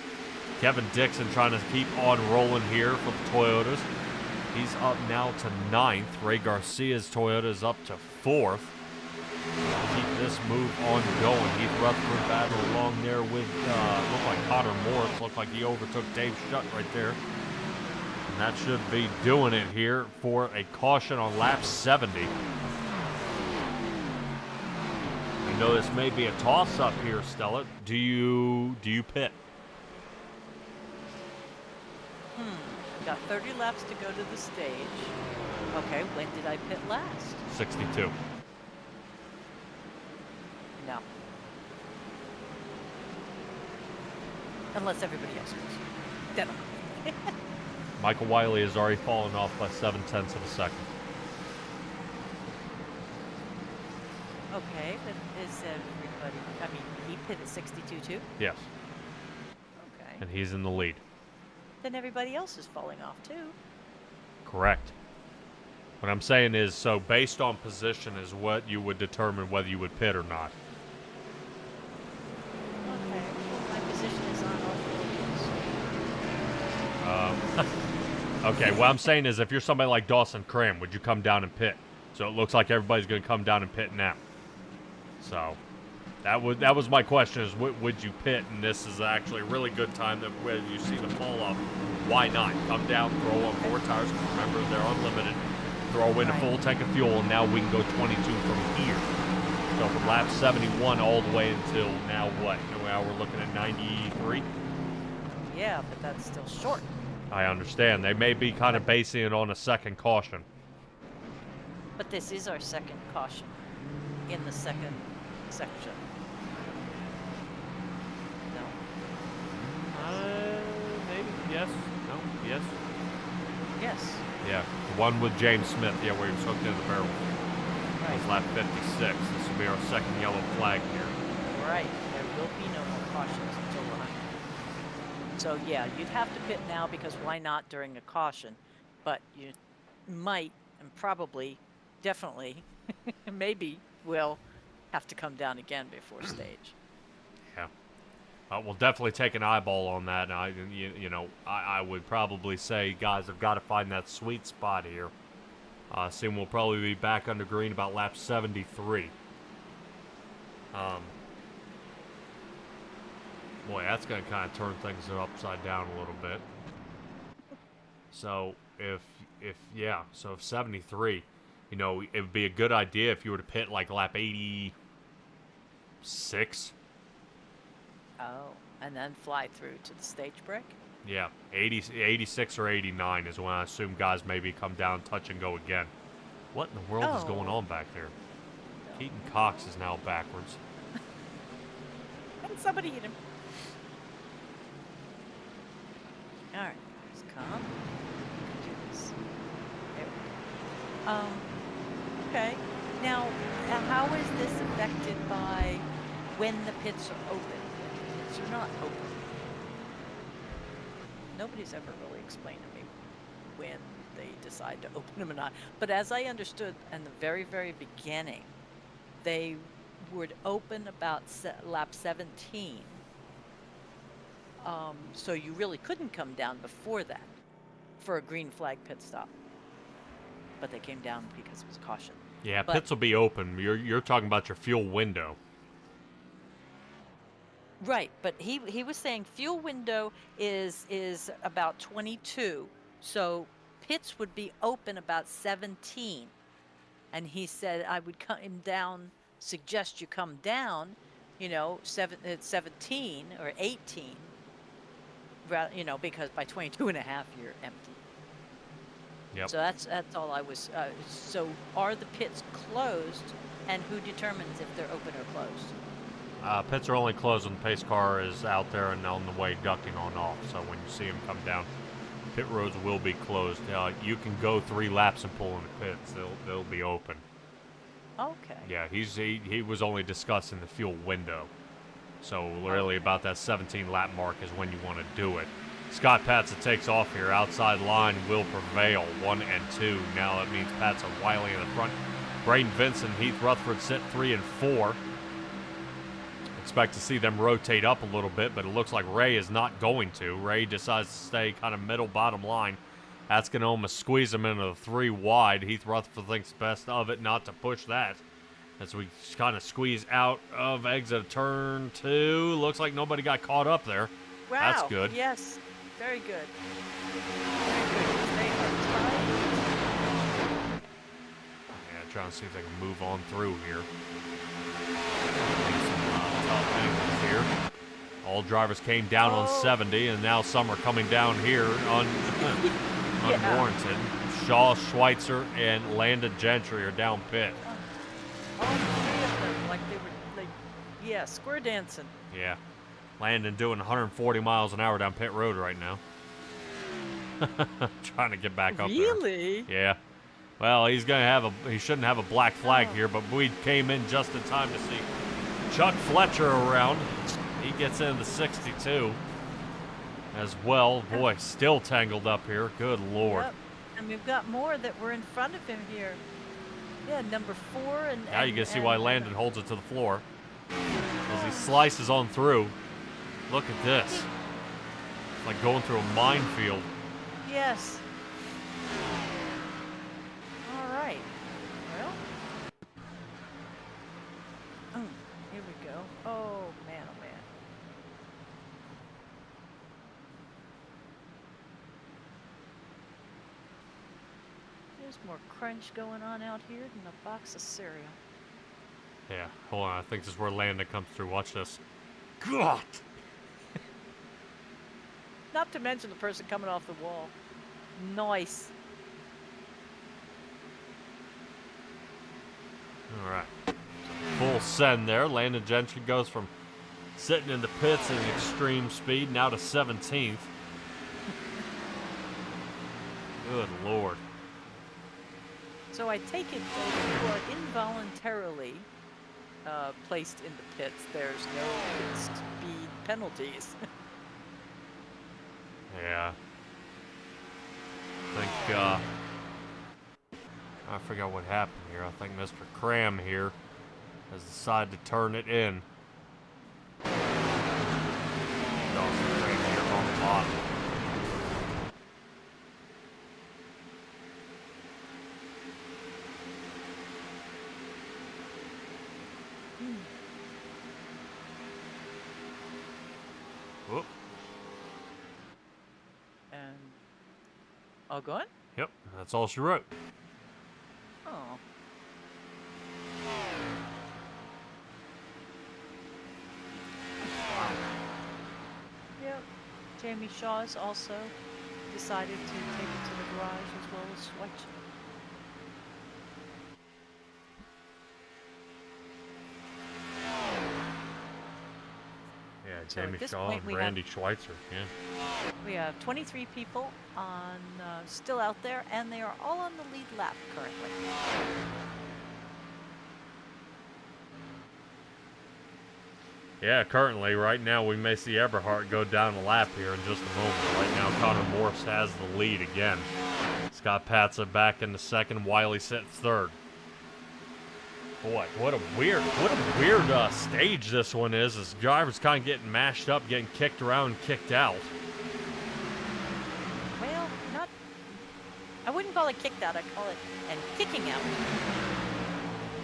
Kevin Dixon trying to keep on rolling here for the Toyotas. He's up now to 9th. Ray Garcia's Toyota is up to 4th. Keep this move on going. Heath Rutherford battled along there with, looked like Connor Morris. Looked like he overtook Dave Shutt right there. And that should be doing it here for a caution on lap 70. I know this may be a toss-up here, Stella. Do you pit? Got 30 laps to go to the stage. Okay, when did I pit last? 62. No. Unless everybody else goes. Then Michael Willey has already fallen off by 0.7 of a second. okay, but is everybody, I mean, he pitted 62 too? Yes, Okay. and he's in the lead. Then everybody else is falling off too. Correct. What I'm saying is, so based on position is what you would determine whether you would pit or not. Okay, well, my position is on all fields. Okay, what I'm saying is if you're somebody like Dawson Cram, would you come down and pit? So it looks like everybody's going to come down and pit now. So that was my question is, would you pit? And this is actually a really good time that when you see the fall off, why not? Come down, throw on 4 tires. Remember, they're unlimited. Throw in a full tank of fuel, and now we can go 22 from here. So from lap 71 all the way until now what? Now we're looking at 93? Yeah, but that's still short. I understand. They may be kind of basing it on a second caution. But this is our second caution in the second section. No. Maybe. Yes. No. Yes. Yes. Yeah. The one with James Smith, yeah, where he was hooked into the barrel. That was lap 56. This will be our second yellow flag here. Right. There will be no more cautions until we're 100. So yeah, you'd have to pit now because why not during a caution? But you might and probably, definitely, maybe will have to come down again before stage. Yeah. We'll definitely take an eyeball on that. And I would probably say, guys, have got to find that sweet spot here. Soon we'll probably be back under green about lap 73. Boy, that's going to kind of turn things upside down a little bit. So if 73, it would be a good idea if you were to pit like lap 86. Oh, and then fly through to the stage break? Yeah, 86 or 89 is when I assume guys maybe come down, touch and go again. What in the world is going on back there? Keaton Cox is now backwards. And somebody hit him. All right, guys, come. Do this. There we go. Okay. Now, how is this affected by when the pits are open? When the pits are not open? Nobody's ever really explained to me when they decide to open them or not. But as I understood in the very, very beginning, they would open about lap 17. So you really couldn't come down before that for a green flag pit stop. But they came down because it was caution. Yeah, But- pits will be open. You're talking about your fuel window. Right, but he was saying fuel window is about 22, so pits would be open about 17, and he said I would come down, suggest you come down, at 17 or 18, because by 22 and a half you're empty. Yep. So that's all I was. So are the pits closed, and who determines if they're open or closed? Pits are only closed when the pace car is out there and on the way ducting on off. So when you see him come down, pit roads will be closed. You can go 3 laps and pull in the pits. They'll be open. Okay. Yeah, he was only discussing the fuel window. So really about that 17 lap mark is when you want to do it. Scott Patsa takes off here. Outside line will prevail. 1 and 2. Now that means Patsa and Wiley in the front. Braden Vincent, Heath Rutherford sit 3 and 4. Expect to see them rotate up a little bit, but it looks like Ray is not going to. Ray decides to stay kind of middle bottom line. That's going to almost squeeze him into the 3 wide. Heath Rutherford thinks best of it not to push that. As we kind of squeeze out of exit of turn 2. Looks like nobody got caught up there. Wow. That's good. Yes. Very good. Very good. They are tied. Yeah, trying to see if they can move on through here. Tough angles here. All drivers came down on 70, and now some are coming down here unwarranted. Shaw, Schweitzer, and Landon Gentry are down pit. All 3 of them, like they were, yeah, square dancing. Yeah. Landon doing 140 miles an hour down pit road right now. Trying to get back up there. Really? Yeah. Well, he shouldn't have a black flag here, but we came in just in time to see Chuck Fletcher around. He gets into the 62 as well. Boy, still tangled up here. Good Lord. Yep. And we've got more that were in front of him here. Yeah, number 4 and. Now you can see why Landon holds it to the floor as he slices on through. Look at this. It's like going through a minefield. Yes. All right. Well. Here we go. Oh, man, oh, man. There's more crunch going on out here than a box of cereal. Yeah, hold on. I think this is where Landon comes through. Watch this. God! Not to mention the person coming off the wall. Nice. All right. Full send there. Landon Gentry goes from sitting in the pits at extreme speed now to 17th. Good Lord. So I take it that if you are involuntarily placed in the pits, there's no speed penalties. Yeah. I think, I forgot what happened here. I think Mr. Cram here has decided to turn it in. Dawson Cram here on the bottom. Whoop. And all gone? Yep, that's all she wrote. Oh. Yep. Jamie Shaw's also decided to take it to the garage as well as Schweitzer. Yeah, So at Jamie this Shaw point and we Randy Schweitzer. Yeah. We have 23 people on still out there, and they are all on the lead lap currently. Yeah, currently, right now, we may see Eberhardt go down a lap here in just a moment. Right now, Connor Morse has the lead again. Scott Patsa back in the second. Wiley sits third. Boy, what a weird stage this one is. As drivers kind of getting mashed up, getting kicked around, kicked out. Well, I wouldn't call it kicked out. I'd call it and kicking out.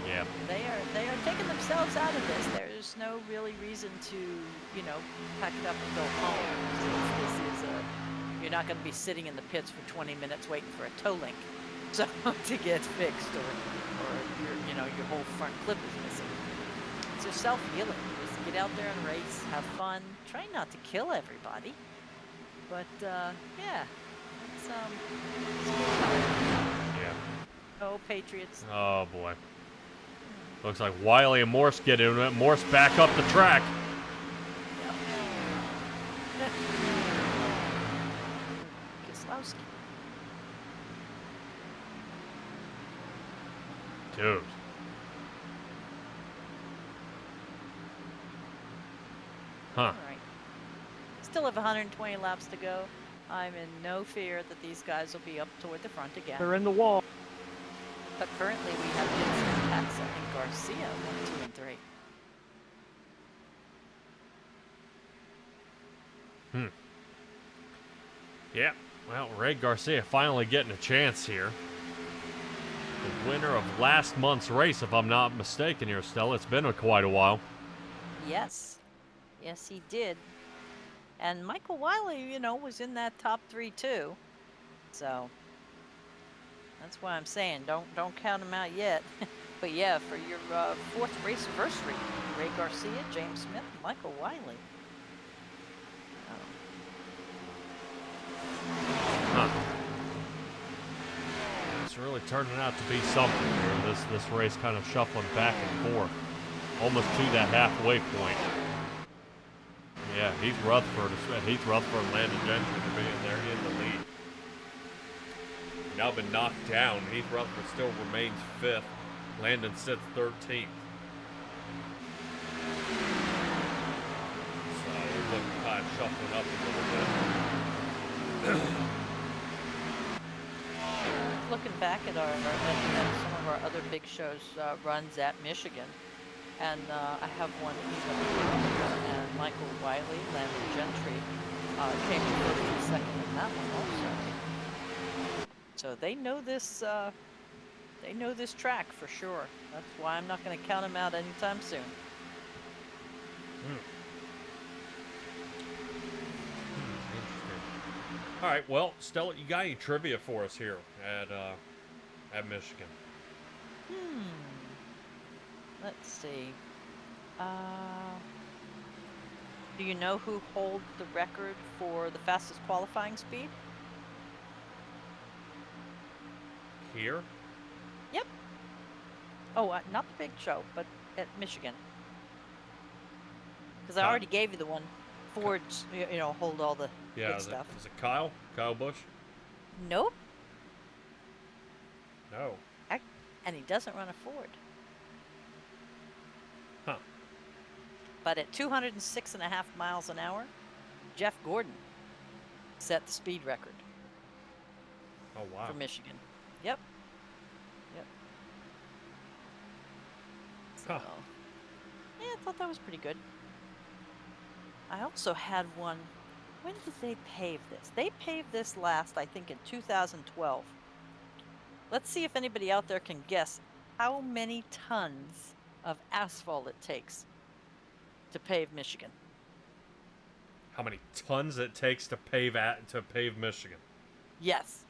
Yeah. They are taking themselves out of this. There's no really reason to, pack it up and go home. You're not going to be sitting in the pits for 20 minutes waiting for a tow link, so to get fixed, or your whole front clip is missing. It's your self-healing. Just get out there and race, have fun. Try not to kill everybody, but yeah, it's good time. Yeah. Oh, Patriots. Oh, boy. Looks like Wiley and Morse get into it. Morse back up the track. Kieslowski. Dude. Huh. All right. Still have 120 laps to go. I'm in no fear that these guys will be up toward the front again. They're in the wall. But currently we have Vincent, Paxa, and Garcia 1, 2, and 3. Yeah. Well, Ray Garcia finally getting a chance here. The winner of last month's race, if I'm not mistaken here, Stella. It's been quite a while. Yes. Yes, he did. And Michael Wiley, you know, was in that top 3 too. So that's why I'm saying don't count him out yet. But yeah, for your 4th race anniversary, Ray Garcia, James Smith, Michael Wiley. Huh. It's really turning out to be something here. This race kind of shuffling back and forth, almost to that halfway point. Yeah, Heath Rutherford and Landon Gentry to be in there in the lead. Now been knocked down. Heath Rutherford still remains 5th. Landon sits 13th. So we're looking kind of shuffling up a little bit. Looking back at at some of our other big shows runs at Michigan, and I have one even and Michael Wiley, Landon Gentry came first and second in that one also. So they know this. They know this track for sure. That's why I'm not going to count them out anytime soon. Interesting. All right, well, Stella, you got any trivia for us here at Michigan? Let's see. Do you know who holds the record for the fastest qualifying speed? Here? Yep. Oh, not the big show, but at Michigan. Because I already gave you the one. Ford's, you know, hold all the good stuff. Is it Kyle? Kyle Busch? Nope. No. And he doesn't run a Ford. Huh. But at 206.5 miles an hour, Jeff Gordon set the speed record. Oh, wow. For Michigan. Yep. So, Huh. yeah, I thought that was pretty good. I also had one. When did they pave this? They paved this last, I think, in 2012. Let's see if anybody out there can guess how many tons of asphalt it takes to pave Michigan. How many tons it takes to pave Michigan? Yes.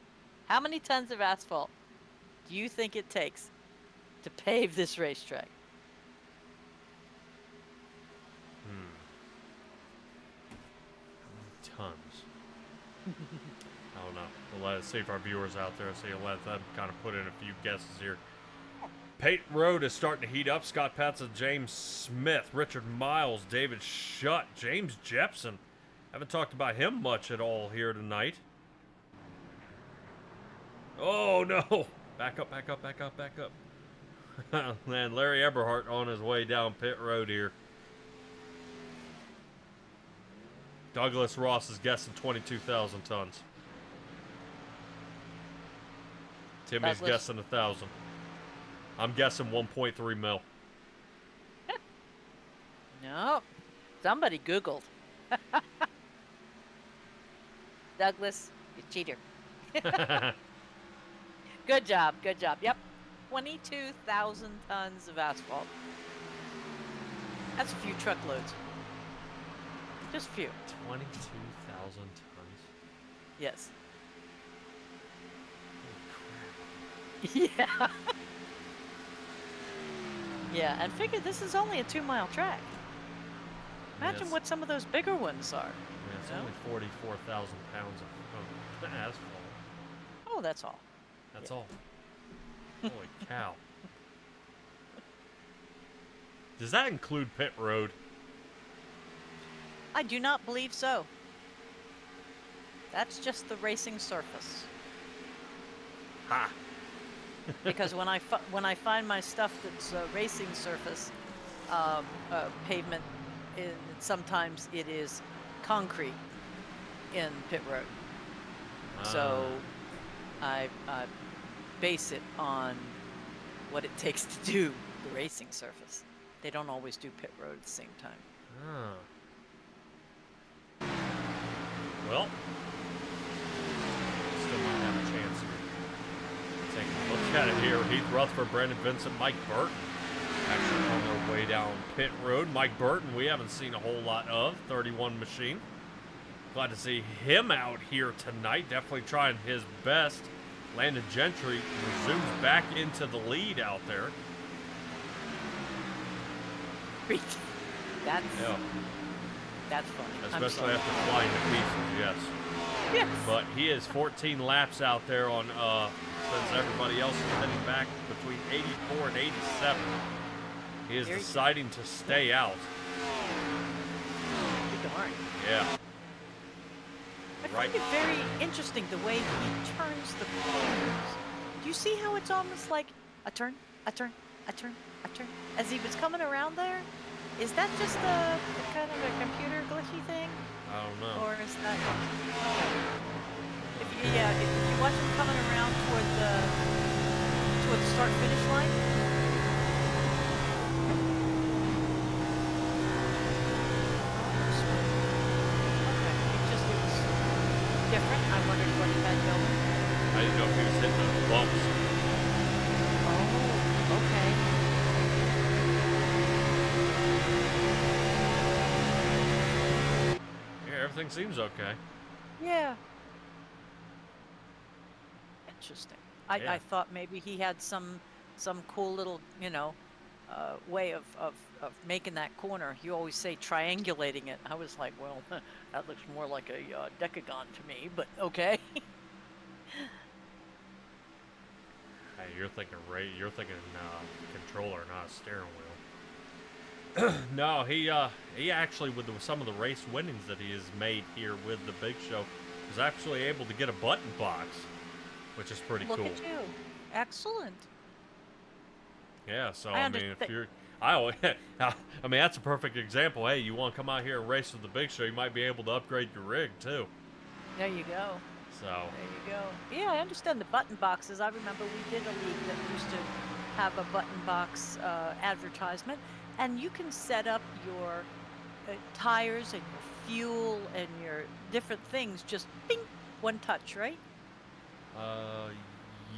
How many tons of asphalt do you think it takes to pave this racetrack? Tons. I don't know. Let's see if our viewers out there, so let them kind of put in a few guesses here. Peyton Road is starting to heat up. Scott Patson, James Smith, Richard Miles, David Shutt, James Jepson. Haven't talked about him much at all here tonight. Oh no! Back up. Man, Larry Eberhardt on his way down pit road here. Douglas Ross is guessing 22,000 tons. Timmy's guessing 1,000. I'm guessing 1.3 mil. No. Somebody Googled. Douglas, you cheater. Good job. Yep. 22,000 tons of asphalt. That's a few truckloads. Just a few. 22,000 tons. Yes. Holy crap. Yeah. Yeah, and figure this is only a 2-mile track. Imagine Yes. what some of those bigger ones are. Yeah, it's No? only 44,000 pounds of asphalt. Oh, that's all. That's Yeah. all. Holy cow. Does that include pit road? I do not believe so. That's just the racing surface. Ha! Because when I find my stuff that's racing surface, pavement, sometimes it is concrete in pit road. So I base it on what it takes to do the racing surface. They don't always do pit road at the same time. Well, still might have a chance here. Taking a look at it here. Heath Rutherford, Brandon Vincent, Mike Burton. Actually on their way down pit road. Mike Burton, we haven't seen a whole lot of. 31 machine. Glad to see him out here tonight. Definitely trying his best. Landon Gentry resumes back into the lead out there. That's funny. Especially after flying to pieces, yes. Yes. But he is 14 laps out there on, since everybody else is heading back between 84 and 87. He is deciding to stay out. Good darn. Yeah. I find it very interesting the way he turns the corners. Do you see how it's almost like a turn, a turn, a turn, a turn? As he was coming around there? Is that just a kind of a computer glitchy thing? I don't know. Or is that... If you watch him coming around toward the start-finish line, different. I wondered what he had going. I didn't know if he was hitting those bumps. Oh, okay. Yeah, everything seems okay. Yeah. Interesting. I thought maybe he had some cool little, way of making that corner. You always say triangulating it. I was like, well, that looks more like a decagon to me, but okay. Hey, you're thinking controller, not a steering wheel. No, he actually, with some of the race winnings that he has made here with the Big Show, was actually able to get a button box, which is pretty cool. Look at you. Excellent. Yeah, so I mean, if you're, I mean, that's a perfect example. Hey, you want to come out here and race with the Big Show, you might be able to upgrade your rig too. There you go. So. There you go. Yeah, I understand the button boxes. I remember we did a league that used to have a button box advertisement, and you can set up your tires and your fuel and your different things just bing, one touch, right?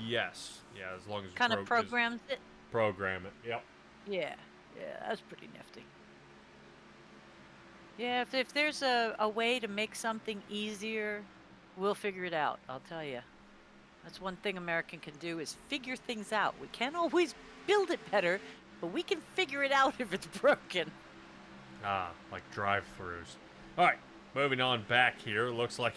Yes. Yeah, as long as you kind of programs it. Program it. Yep. Yeah, that's pretty nifty. Yeah, if there's a way to make something easier, we'll figure it out, I'll tell you. That's one thing American can do, is figure things out. We can't always build it better, but we can figure it out if it's broken. Like drive-thrus. All right, moving on back here. Looks like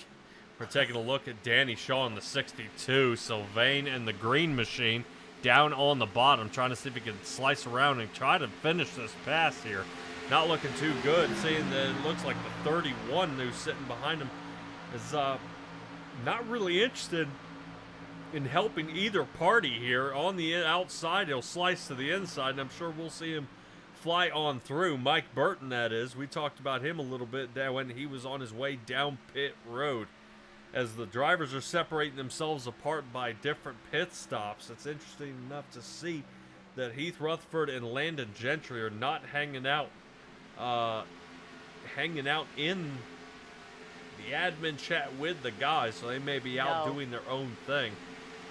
we're taking a look at Danny Shaw in the 62. Sylvain and the green machine down on the bottom, trying to see if he can slice around and try to finish this pass here. Not looking too good, seeing that it looks like the 31 who's sitting behind him is not really interested in helping either party here. On the outside, he'll slice to the inside, and I'm sure we'll see him fly on through. Mike Burton, that is. We talked about him a little bit when he was on his way down pit road. As the drivers are separating themselves apart by different pit stops, it's interesting enough to see that Heath Rutherford and Landon Gentry are not hanging out in the admin chat with the guys, so they may be out doing their own thing.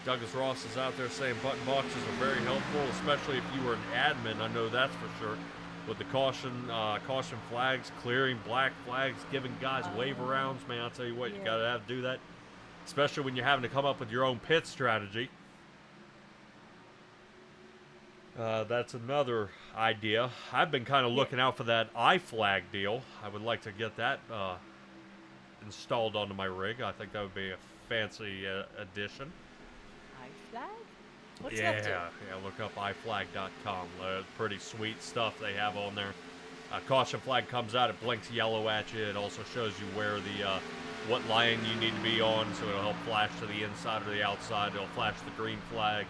Douglas Ross is out there saying button boxes are very helpful, especially if you were an admin. I know that's for sure. With the caution flags, clearing black flags, giving guys wave arounds, man, I'll tell you what, you gotta have to do that, especially when you're having to come up with your own pit strategy. That's another idea. I've been kind of looking out for that I-flag deal. I would like to get that installed onto my rig. I think that would be a fancy addition. I-flag? What's yeah, that do? yeah. Look up iflag.com. Pretty sweet stuff they have on there. Caution flag comes out. It blinks yellow at you. It also shows you where the what line you need to be on, so it'll help flash to the inside or the outside. It'll flash the green flag.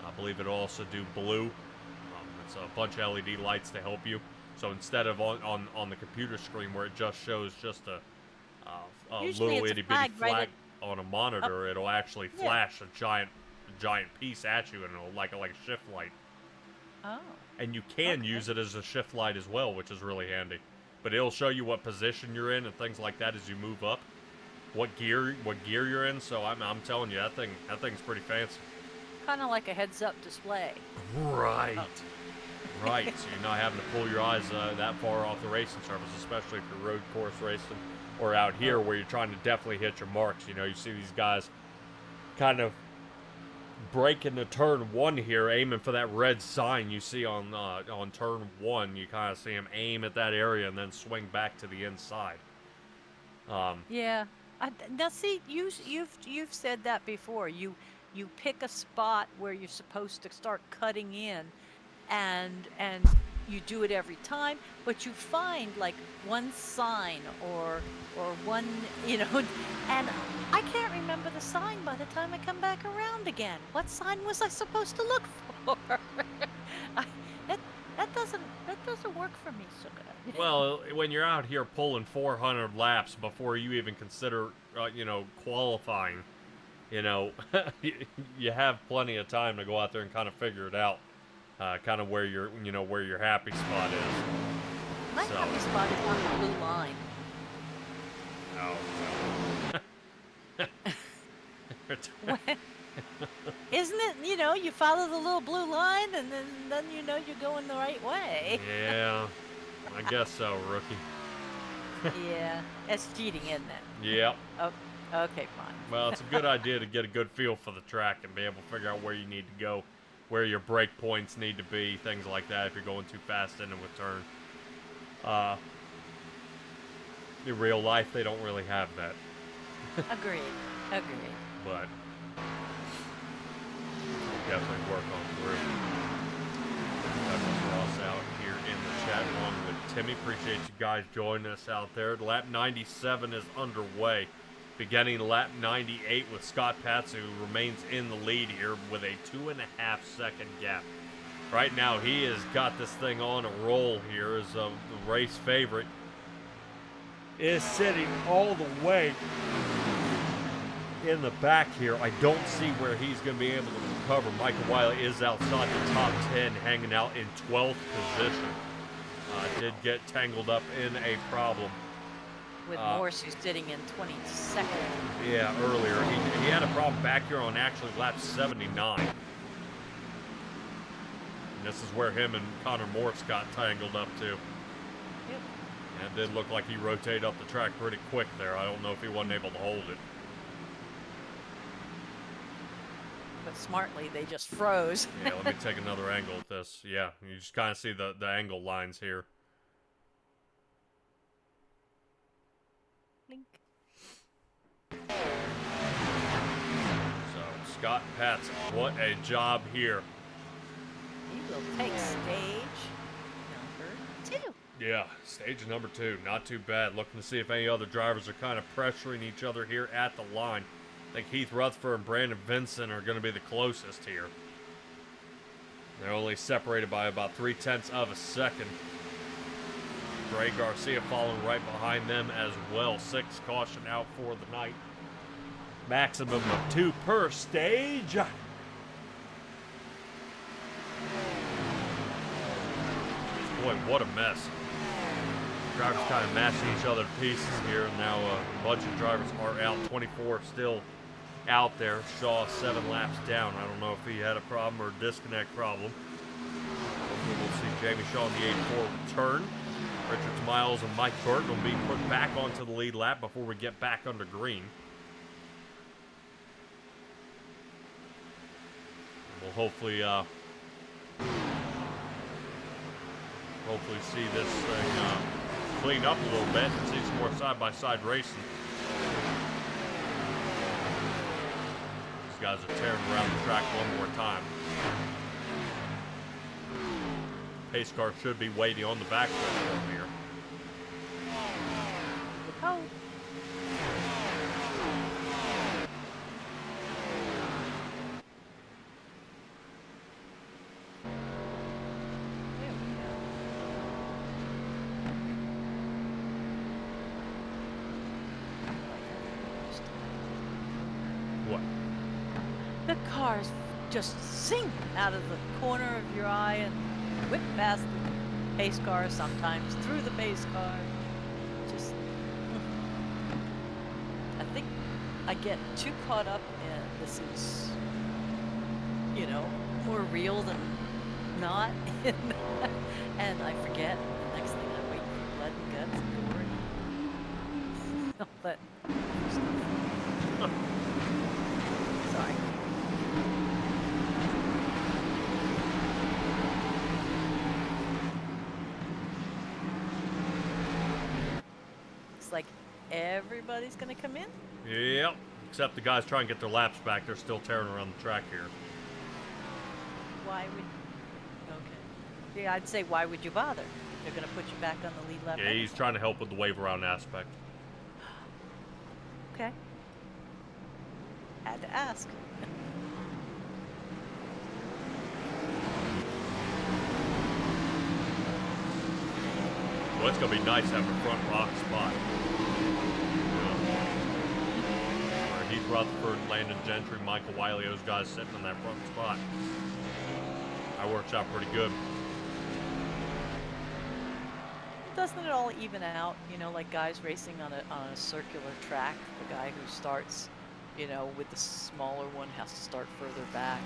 I believe it'll also do blue. It's a bunch of LED lights to help you. So instead of on the computer screen where it just shows just a Usually little it's a itty bitty flag right flag on a monitor, it'll actually Yeah. flash a giant piece at you, and it'll like a shift light. Oh. And you can Okay. use it as a shift light as well, which is really handy. But it'll show you what position you're in and things like that as you move up, what gear you're in. So I'm telling you, that thing's pretty fancy. Kind of like a heads-up display. Right. Right. So you're not having to pull your eyes that far off the racing surface, especially if you're road course racing or out here where you're trying to definitely hit your marks. You know, you see these guys kind of breaking the turn one here, aiming for that red sign you see on turn one. You kind of see him aim at that area and then swing back to the inside. Yeah. Now see, you've said that before. You pick a spot where you're supposed to start cutting in, and you do it every time, but you find like one sign or one, and I can't remember the sign by the time I come back around again. What sign was I supposed to look for? That doesn't work for me so good. Well, when you're out here pulling 400 laps before you even consider, qualifying, you have plenty of time to go out there and kind of figure it out, kind of where your happy spot is. My happy spot is on the blue line. Oh. Isn't it, you follow the little blue line and then you're going the right way. Yeah, I guess so, rookie. Yeah, that's cheating, isn't it? Yep. Oh, okay, fine. Well, it's a good idea to get a good feel for the track and be able to figure out where you need to go, where your brake points need to be, things like that if you're going too fast into a turn. In real life, they don't really have that. Agreed. But definitely work on through. Douglas Ross out here in the chat along with Timmy. Appreciate you guys joining us out there. Lap 97 is underway. Beginning lap 98 with Scott Patz, who remains in the lead here with a 2.5 second gap. Right now, he has got this thing on a roll here as the race favorite is sitting all the way in the back here. I don't see where he's going to be able to recover. Michael Willey is outside the top 10, hanging out in 12th position. Did get tangled up in a problem. With Morse, who's sitting in 22nd. Yeah, earlier. He had a problem back here on actually lap 79. And this is where him and Connor Morse got tangled up too. Yep. And it did look like he rotated up the track pretty quick there. I don't know if he wasn't able to hold it. But smartly, they just froze. Yeah, let me take another angle at this. Yeah, you just kind of see the angle lines here. Blink. So, Scott Patz, what a job here. He will take stage number 2. Yeah, stage number 2, not too bad. Looking to see if any other drivers are kind of pressuring each other here at the line. I think Heath Rutherford and Brandon Vincent are going to be the closest here. They're only separated by about 0.3 of a second. Ray Garcia following right behind them as well. 6 caution out for the night. Maximum of 2 per stage. Boy, what a mess. Drivers kind of mashing each other to pieces here. Now a bunch of drivers are out. 24 still out there. Shaw 7 laps down. I don't know if he had a problem or a disconnect problem. Hopefully we'll see Jamie Shaw in the 84 return. Richard Miles and Mike Burton will be put back onto the lead lap before we get back under green. We'll hopefully see this thing clean up a little bit and see some more side-by-side racing. These guys are tearing around the track one more time. Pace car should be waiting on the back platform here. Oh. There we go. What? The cars just sing out of the corner of your eye and whip past the pace car, sometimes through the pace car. Just, I think I get too caught up in this is, you know, more real than not, and I forget. The next thing I wait for blood and guts and gore. All that stuff. Sorry. Looks like everybody's gonna come in. Yep. Except the guys trying to get their laps back. They're still tearing around the track here. Why would? Okay. Yeah, I'd say why would you bother? They're gonna put you back on the lead lap. Yeah, he's trying to help with the wave around aspect. Okay. Had to ask. Well, it's gonna be nice having a front box spot. Heath Rutherford, Landon Gentry, Michael Wiley, those guys sitting in that front spot. That works out pretty good. Doesn't it all even out? You know, like guys racing on a circular track. The guy who starts, you know, with the smaller one has to start further back.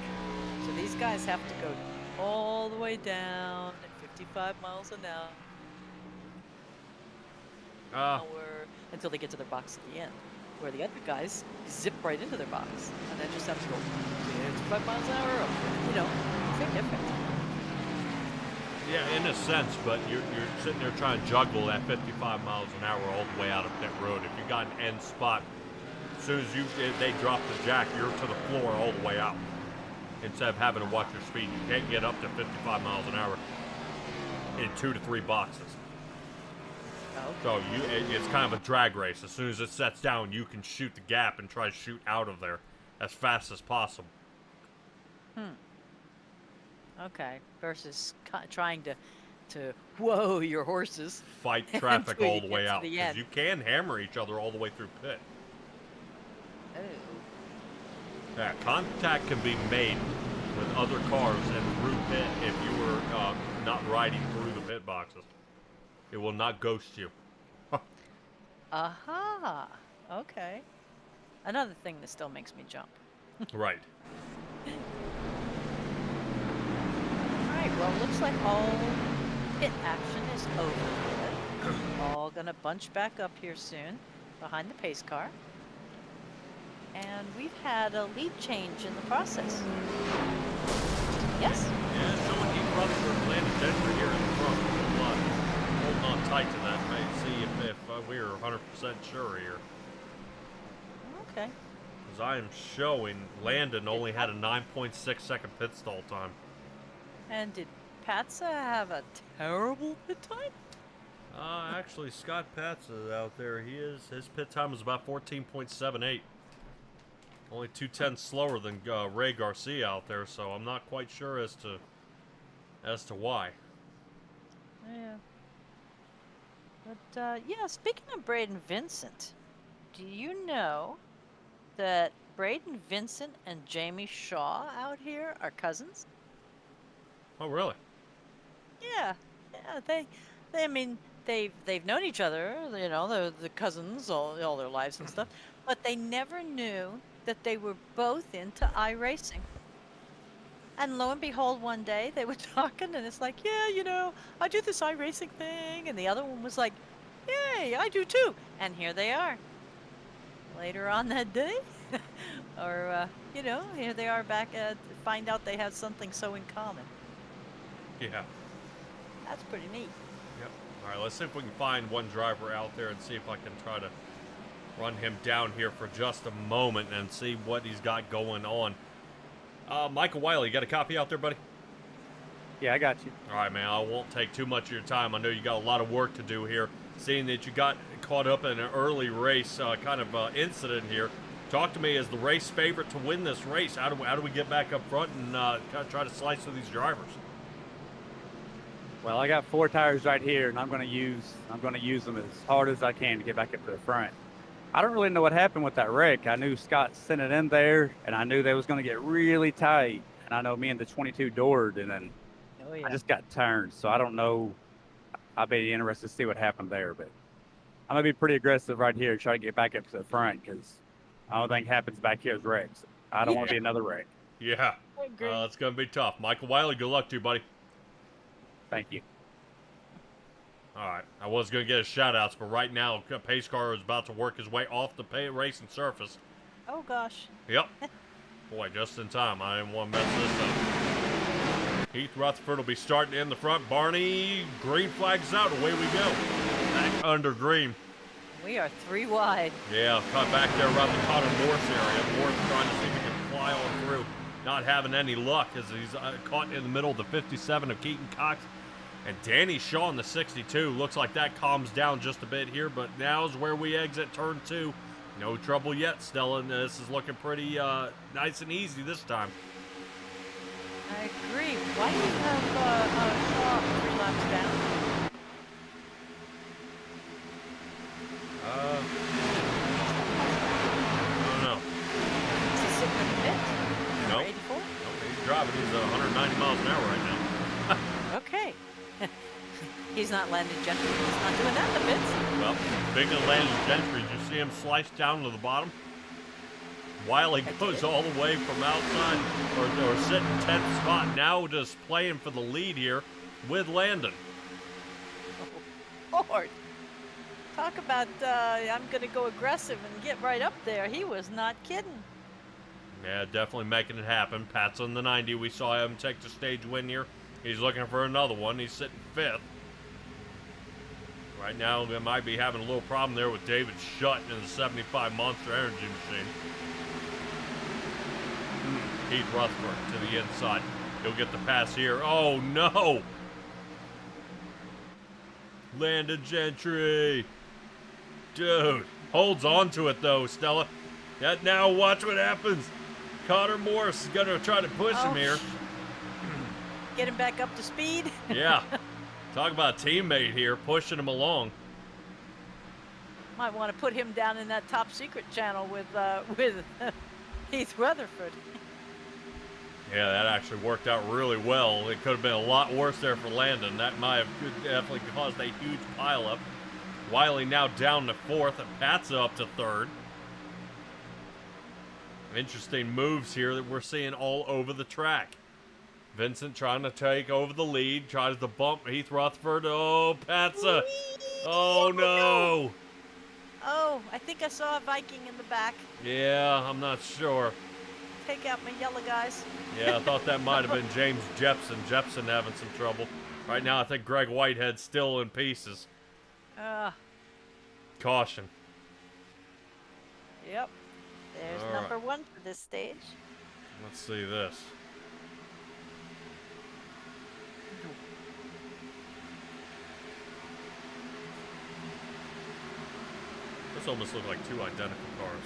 So these guys have to go all the way down at 55 miles an hour until they get to their box at the end. Where the other guys zip right into their box and then just have to go 55 miles an hour up. You know, big difference. Yeah, in a sense, but you're sitting there trying to juggle that 55 miles an hour all the way out of pit road. If you got an end spot, as soon as they drop the jack, you're to the floor all the way out. Instead of having to watch your speed, you can't get up to 55 miles an hour in 2 to 3 boxes. So it's kind of a drag race. As soon as it sets down, you can shoot the gap and try to shoot out of there as fast as possible. Okay. Versus trying to whoa your horses. Fight traffic all the way out. Because Because you can hammer each other all the way through pit. Oh. Yeah, contact can be made with other cars and through pit if you were not riding through the pit boxes. It will not ghost you. Aha. Okay. Another thing that still makes me jump. Right. Alright, well, looks like all pit action is over with. All gonna bunch back up here soon, behind the pace car. And we've had a lead change in the process. Yes? Yeah, someone Heath Rutherford landed Denver here in the front. Holding on tight to that, right? See if we're 100% sure here. Okay. Because I am showing Landon only had a 9.6 second pit stall time. And did Patsa have a terrible pit time? Actually, Scott Patsa out there, his pit time was about 14.78. Only 2/10 slower than Ray Garcia out there, so I'm not quite sure as to why. Yeah. But, yeah, speaking of Braden Vincent, do you know that Braden Vincent and Jamie Shaw out here are cousins? Oh, really? Yeah. Yeah, I mean, they've known each other, you know, they're the cousins all their lives and stuff, but they never knew that they were both into iRacing. And lo and behold, one day they were talking, and it's like, yeah, you know, I do this iRacing thing, and the other one was like, yay, I do too. And here they are. Later on that day, or you know, here they are back to find out they have something so in common. Yeah. That's pretty neat. Yep. All right, let's see if we can find one driver out there and see if I can try to run him down here for just a moment and see what he's got going on. Michael Willey, you got a copy out there, buddy? Yeah, I got you. All right, man, I won't take too much of your time. I know you got a lot of work to do here, seeing that you got caught up in an early race incident here. Talk to me, as the race favorite to win this race, how do we get back up front and try to slice through these drivers? Well, I got 4 tires right here, and I'm going to use them as hard as I can to get back up to the front. I don't really know what happened with that wreck. I knew Scott sent it in there, and I knew they was going to get really tight. And I know me and the 22 doored, and then I just got turned. So I don't know. I'll be interested to see what happened there. But I'm going to be pretty aggressive right here, try to get back up to the front, because I don't think happens back here is wrecks. I don't want to be another wreck. Yeah, it's going to be tough. Michael Willey, good luck to you, buddy. Thank you. All right, I was going to get his shout-outs, but right now, Pace Car is about to work his way off the racing surface. Oh, gosh. Yep. Boy, just in time. I didn't want to mess this up. Heath Rutherford will be starting in the front. Barney, green flags out. Away we go. Back under green. We are 3 wide. Yeah, cut back there around the Connor Morse area. Morse trying to see if he can fly on through. Not having any luck as he's caught in the middle of the 57 of Keaton Cox. And Danny Shaw in the 62. Looks like that calms down just a bit here, but now's where we exit turn 2. No trouble yet, Stella. This is looking pretty nice and easy this time. I agree. Why do you have Shaw 3 laps down? I don't know. Is he sitting in the pit? Nope. 84? Nope, he's driving. He's 190 miles an hour right now. Okay. He's not landing gentry. He's not doing that in the pits. Well, big of landing gentry. Did you see him slice down to the bottom? Wiley goes all the way from outside, or sitting 10th spot. Now just playing for the lead here with Landon. Oh, Lord. Talk about, I'm going to go aggressive and get right up there. He was not kidding. Yeah, definitely making it happen. Pat's on the 90. We saw him take the stage win here. He's looking for another one. He's sitting 5th. Right now, they might be having a little problem there with David Shutt in the 75 Monster Energy Machine. Heath Rutherford to the inside. He'll get the pass here. Oh, no! Landon Gentry. Dude. Holds on to it, though, Stella. Now watch what happens. Connor Morse is going to try to push him here. Get him back up to speed. Yeah. Talk about a teammate here, pushing him along. Might want to put him down in that top secret channel with Heath Rutherford. Yeah, that actually worked out really well. It could have been a lot worse there for Landon. That might have definitely caused a huge pileup. Wiley now down to 4th, and Pat's up to 3rd. Interesting moves here that we're seeing all over the track. Vincent trying to take over the lead, tries to bump Heath Rutherford. Oh, Patsa. Oh, no. Oh, I think I saw a Viking in the back. Yeah, I'm not sure. Take out my yellow guys. Yeah, I thought that might have been James Jepson. Jepson having some trouble. Right now, I think Greg Whitehead's still in pieces. Caution. Yep. There's All number right. 1 for this stage. Let's see this. This almost look like 2 identical cars.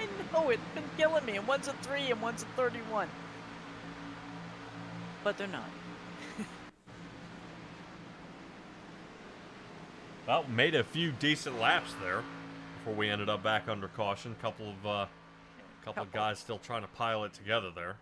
I know, it's been killing me. And one's a 3 and one's a 31. But they're not. Well, made a few decent laps there before we ended up back under caution. Couple of guys still trying to pile it together there.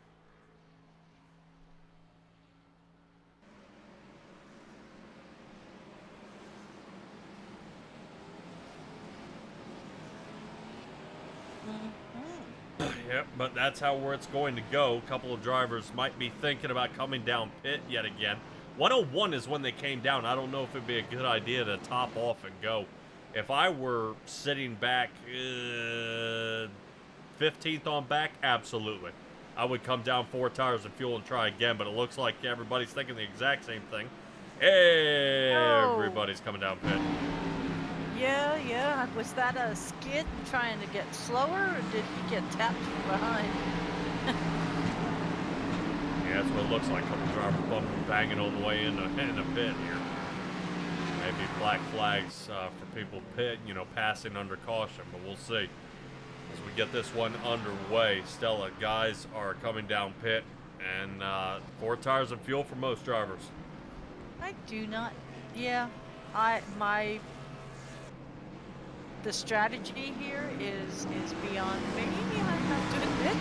Yep, but that's how it's going to go. A couple of drivers might be thinking about coming down pit yet again. 101 is when they came down. I don't know if it'd be a good idea to top off and go. If I were sitting back 15th on back, absolutely. I would come down 4 tires of fuel and try again, but it looks like everybody's thinking the exact same thing. Everybody's coming down pit. Yeah. Was that a skid trying to get slower, or did he get tapped from behind? Yeah, that's what it looks like. Couple drivers bumping, banging on the way in the pit here. Maybe black flags for people passing under caution, but we'll see. As we get this one underway, Stella, guys are coming down pit, and 4 tires and fuel for most drivers. I do not. Yeah, the strategy here is beyond me. I have to admit,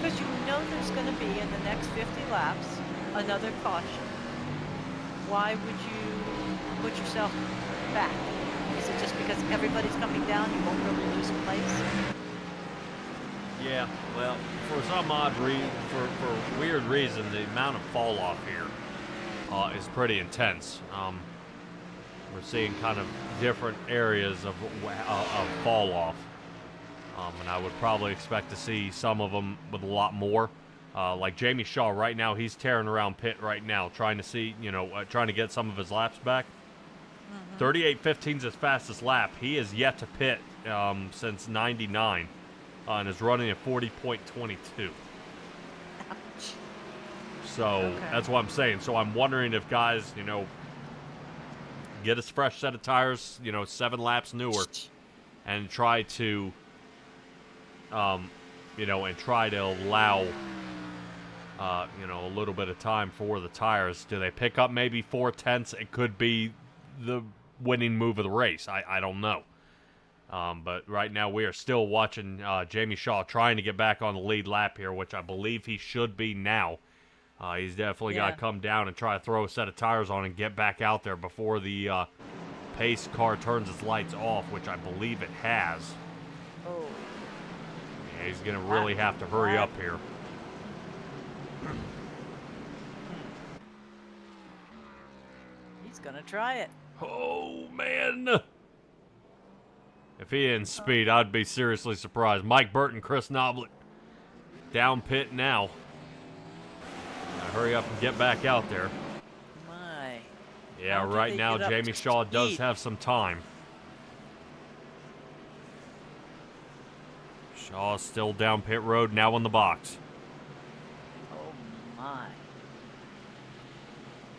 because you know there's going to be in the next 50 laps another caution. Why would you put yourself back? Is it just because everybody's coming down, you won't really lose a place? Yeah, well, for some odd reason, for weird reason, the amount of fall off here is pretty intense. We're seeing kind of different areas of fall off, and I would probably expect to see some of them with a lot more. Like Jamie Shaw right now, he's tearing around pit right now, trying to see, trying to get some of his laps back. 38.15's his fastest lap. He is yet to pit since '99, and is running at 40.22. So that's what I'm saying. So I'm wondering if guys, get a fresh set of tires, 7 laps newer, and try to, and try to allow, a little bit of time for the tires. Do they pick up maybe 4/10? It could be the winning move of the race. I don't know. But right now we are still watching Jamie Shaw trying to get back on the lead lap here, which I believe he should be now. He's definitely got to come down and try to throw a set of tires on and get back out there before the pace car turns its lights off, which I believe it has. Oh. Yeah, he's going to really have to hurry up here. He's going to try it. Oh, man. If he didn't speed, I'd be seriously surprised. Mike Burton, Chris Noblet down pit now. Hurry up and get back out there. My. Yeah, right now Jamie Shaw does have some time. Shaw's still down pit road, now in the box. Oh my.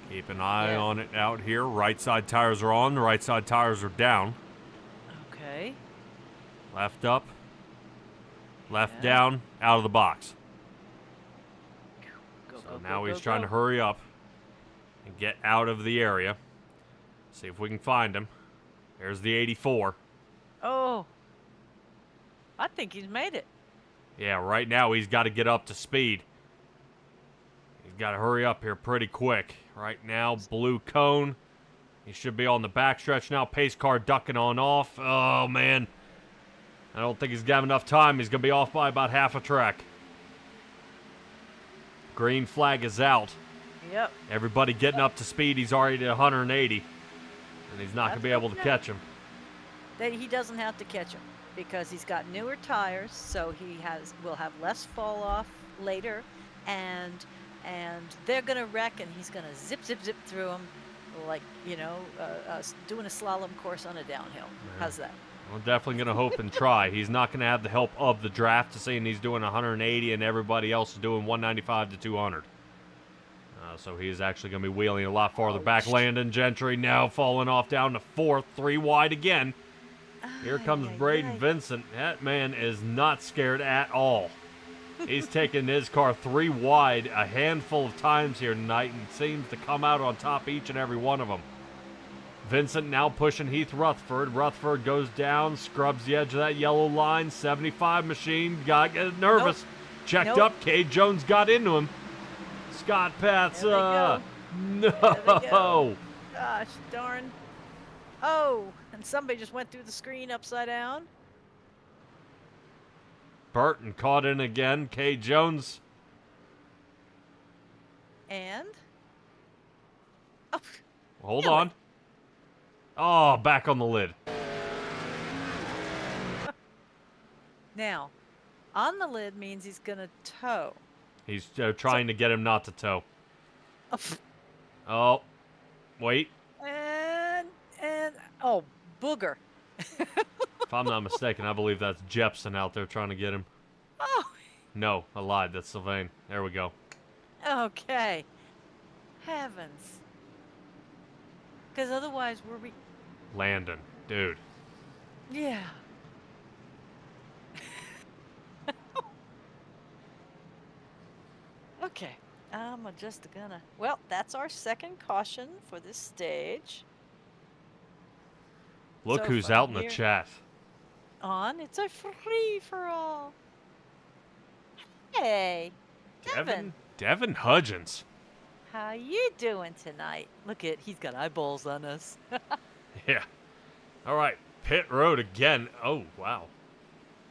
Keep an eye on it out here. Right side tires are on, the right side tires are down. Okay. Left up, left down, out of the box. So now he's trying to hurry up and get out of the area. See if we can find him. There's the 84. Oh. I think he's made it. Yeah, right now he's got to get up to speed. He's got to hurry up here pretty quick. Right now, blue cone. He should be on the backstretch now. Pace car ducking on off. Oh, man. I don't think he's got enough time. He's going to be off by about half a track. Green flag is out. Yep. Everybody getting up to speed. He's already at 180. And he's not going to be able to catch him. He doesn't have to catch him because he's got newer tires, so will have less fall off later, and they're going to wreck, and he's going to zip through them like, doing a slalom course on a downhill. Yeah. How's that? I'm definitely going to hope and try. He's not going to have the help of the draft to seeing he's doing 180 and everybody else is doing 195 to 200. So he is actually going to be wheeling a lot farther back. Landon Gentry now falling off down to 4th, 3 wide again. Here comes Braden Vincent. That man is not scared at all. He's taken his car 3 wide a handful of times here tonight and seems to come out on top each and every one of them. Vincent now pushing Heath Rutherford. Rutherford goes down, scrubs the edge of that yellow line. 75 machine got nervous. Nope. Checked up. Cade Jones got into him. Scott Patsa. No. Gosh darn. Oh, and somebody just went through the screen upside down. Burton caught in again. Cade Jones. And? Oh. Hold on. Oh, back on the lid. Now, on the lid means he's going to tow. He's trying to get him not to tow. Oh. Oh, wait. And oh, booger. If I'm not mistaken, I believe that's Jepson out there trying to get him. Oh, No, I lied. That's Sylvain. There we go. okay. Heavens. Because otherwise, Landon, dude. Yeah. Okay. I'm just gonna. Well, that's our second caution for this stage. Look So who's from out in the here chat. On, it's a free for all. Hey, Devin Hudgens. how you doing tonight? Look at, he's got eyeballs on us. Yeah. All right, pit road again. Oh, wow.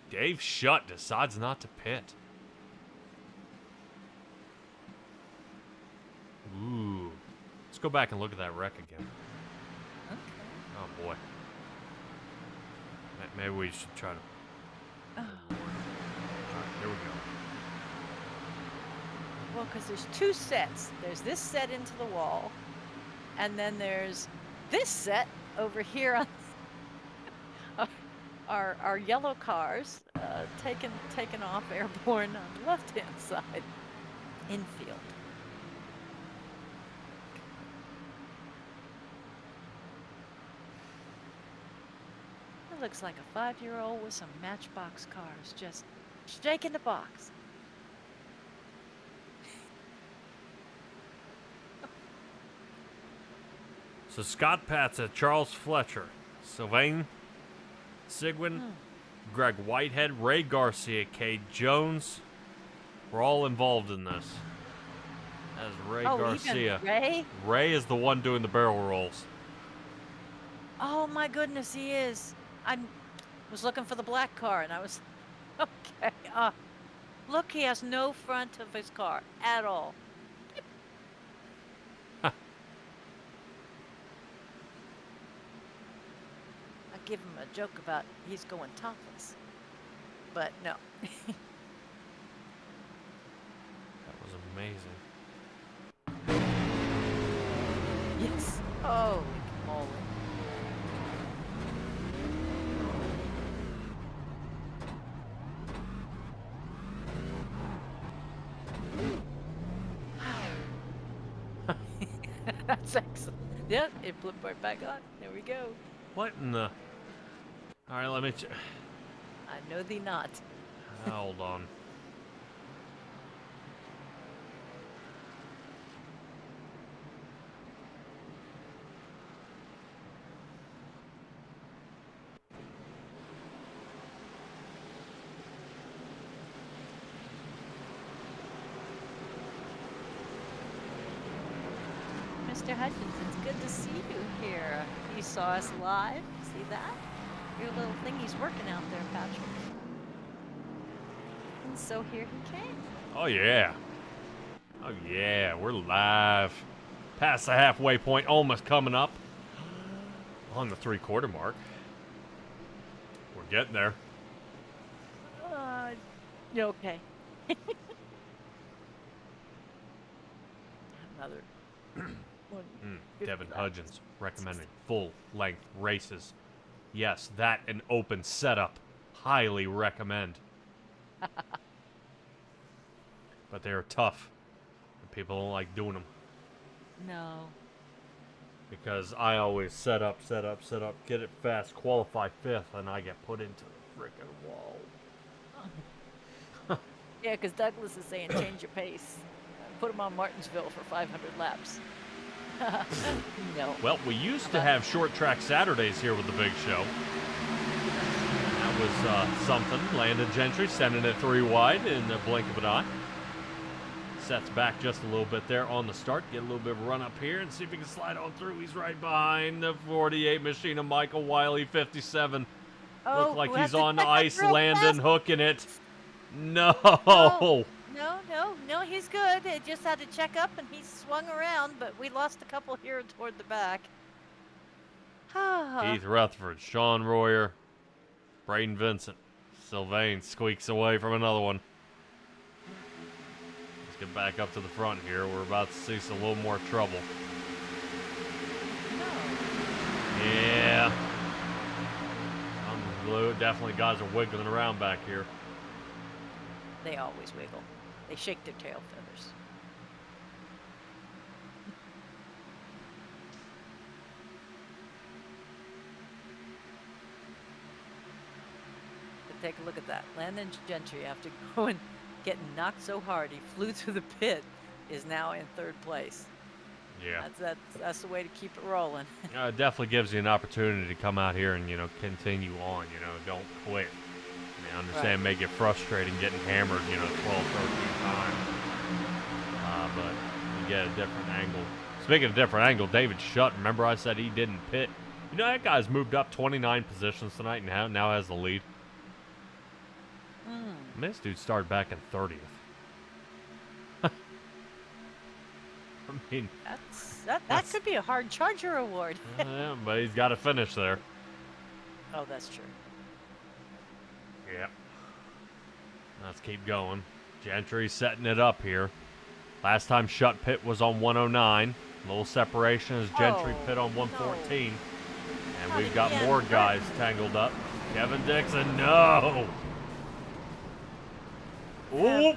Dave Shutt decides not to pit. Ooh. Let's go back and look at that wreck again. Okay. Oh, boy. Maybe we should try to... Oh. All right, here we go. Well, because there's two sets. There's this set into the wall, and then there's this set over here on our yellow cars taken off airborne on the left-hand side, infield. It looks like a 5-year-old with some Matchbox cars just shaking the box. So Scott Patza, Charles Fletcher, Sylvain Sigwin, Greg Whitehead, Ray Garcia, Cade Jones. We're all involved in this. As Ray Garcia. Even Ray? Ray is the one doing the barrel rolls. Oh my goodness, he is. I was looking for the black car, and I was okay. Look, he has no front of his car at all. I give him a joke about he's going topless, but no. That was amazing. Yes. Holy moly. That's excellent. Yep, it flipped right back on. There we go. What in the... All right, let me... I know thee not. Hold on. Mr. Hutchins, it's good to see you here. You saw us live. See that? Your little thing he's working out there, Patrick. And so here he came. Oh, yeah. Oh, yeah. We're live. Past the halfway point, almost coming up on the 3/4 mark. We're getting there. Okay. Another one. Devin Hudgens recommending full-length races. Yes, that and open setup. Highly recommend. But they are tough. And people don't like doing them. No. Because I always set up, get it fast, qualify 5th, and I get put into the freaking wall. Yeah, because Douglas is saying change your pace. Put him on Martinsville for 500 laps. No. Well, we used to have short track Saturdays here with the big show. That was something. Landon Gentry sending it 3 wide in the blink of an eye. Sets back just a little bit there on the start. Get a little bit of a run up here and see if he can slide on through. He's right behind the 48 machine of Michael Wiley, 57. Look like he's on ice. Landon hooking it. No. No, he's good. It just had to check up, and he swung around, but we lost a couple here toward the back. Keith Rutherford, Sean Royer, Braden Vincent, Sylvain squeaks away from another one. Let's get back up to the front here. We're about to see some little more trouble. Yeah. Blue, definitely guys are wiggling around back here. They always wiggle. They shake their tail feathers. But take a look at that. Landon Gentry, after going, getting knocked so hard he flew through the pit, is now in 3rd place. Yeah. That's the way to keep it rolling. It definitely gives you an opportunity to come out here and, continue on, don't quit. I understand Right. make it frustrating getting hammered, 12, 13 times. But you get a different angle. Speaking of different angle, David Shutt, remember I said he didn't pit? That guy's moved up 29 positions tonight and now has the lead. This dude started back in 30th. I mean, that could be a hard Charger award. yeah, but he's got to finish there. Oh, that's true. Yeah. Let's keep going. Gentry setting it up here. Last time Shutt pit was on 109. A little separation as Gentry pit on 114. And Not we've got again. more guys tangled up. Kevin Dixon, no! Ooh!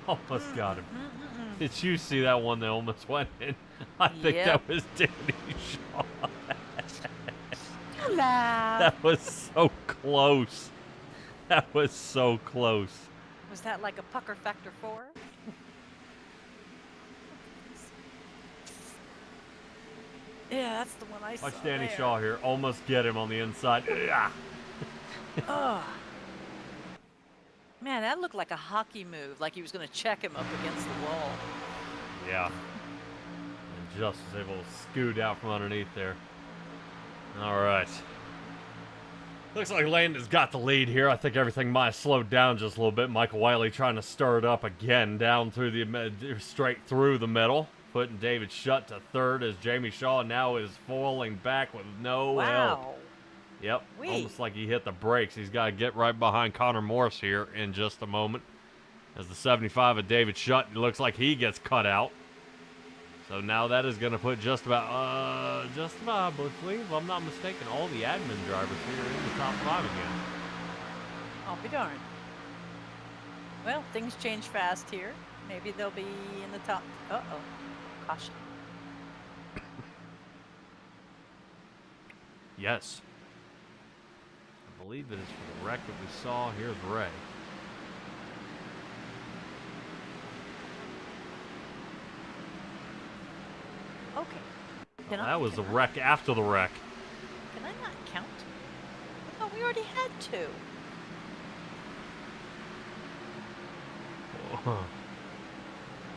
almost got him. Did you see that one that almost went in? I think Yep. that was Danny Shaw. Hello. That was so close. That was so close. Was that like a pucker factor 4? Yeah, that's the one I saw. Watch Danny there. Shaw here. Almost get him on the inside. Yeah. Ugh. Man, that looked like a hockey move, like he was going to check him up against the wall. Yeah. And just was able to scoot out from underneath there. All right. Looks like Landon's got the lead here. I think everything might have slowed down just a little bit. Michael Willey trying to stir it up again down through the straight through the middle, putting David Shutt to 3rd as Jamie Shaw now is falling back with no help. Wow. Yep, Wee. almost like he hit the brakes. He's got to get right behind Connor Morse here in just a moment. As the 75 of David Shutt looks like he gets cut out. So now that is going to put just about, I believe, if I'm not mistaken, all the admin drivers here in the top 5 again. I'll be darned. Well, things change fast here. Maybe they'll be in the top. Uh-oh. Caution. Yes. I believe it is for the wreck that we saw. Here's Ray. Okay. That was the wreck after the wreck. Can I not count? I thought we already had 2.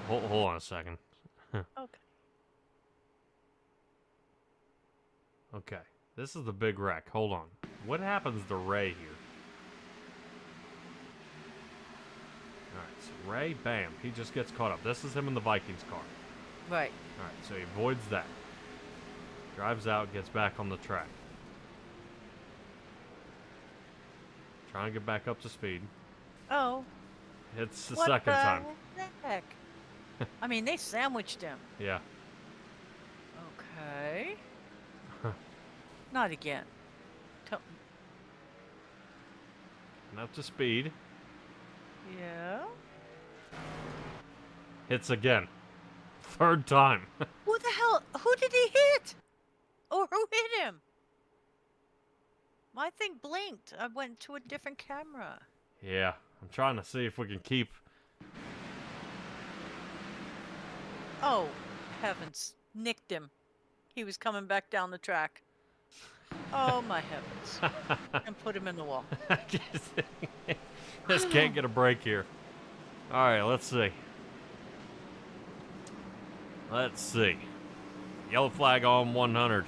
Hold on a second. Okay. Okay. This is the big wreck. Hold on. What happens to Ray here? Alright, so Ray, bam, he just gets caught up. This is him in the Vikings car. Right. Alright, so he avoids that. Drives out, gets back on the track. Trying to get back up to speed. Oh. Hits the What second the time. heck? I mean, they sandwiched him. Yeah. Okay. Not again. Tell- And up to speed. Yeah. Hits again. 3rd time. Who the hell? Who did he hit? Or who hit him? My thing blinked. I went to a different camera. Yeah. I'm trying to see if we can keep... Oh, heavens. Nicked him. He was coming back down the track. Oh, my heavens. And put him in the wall. Just can't get a break here. Alright, let's see. Let's see. Yellow flag on 100.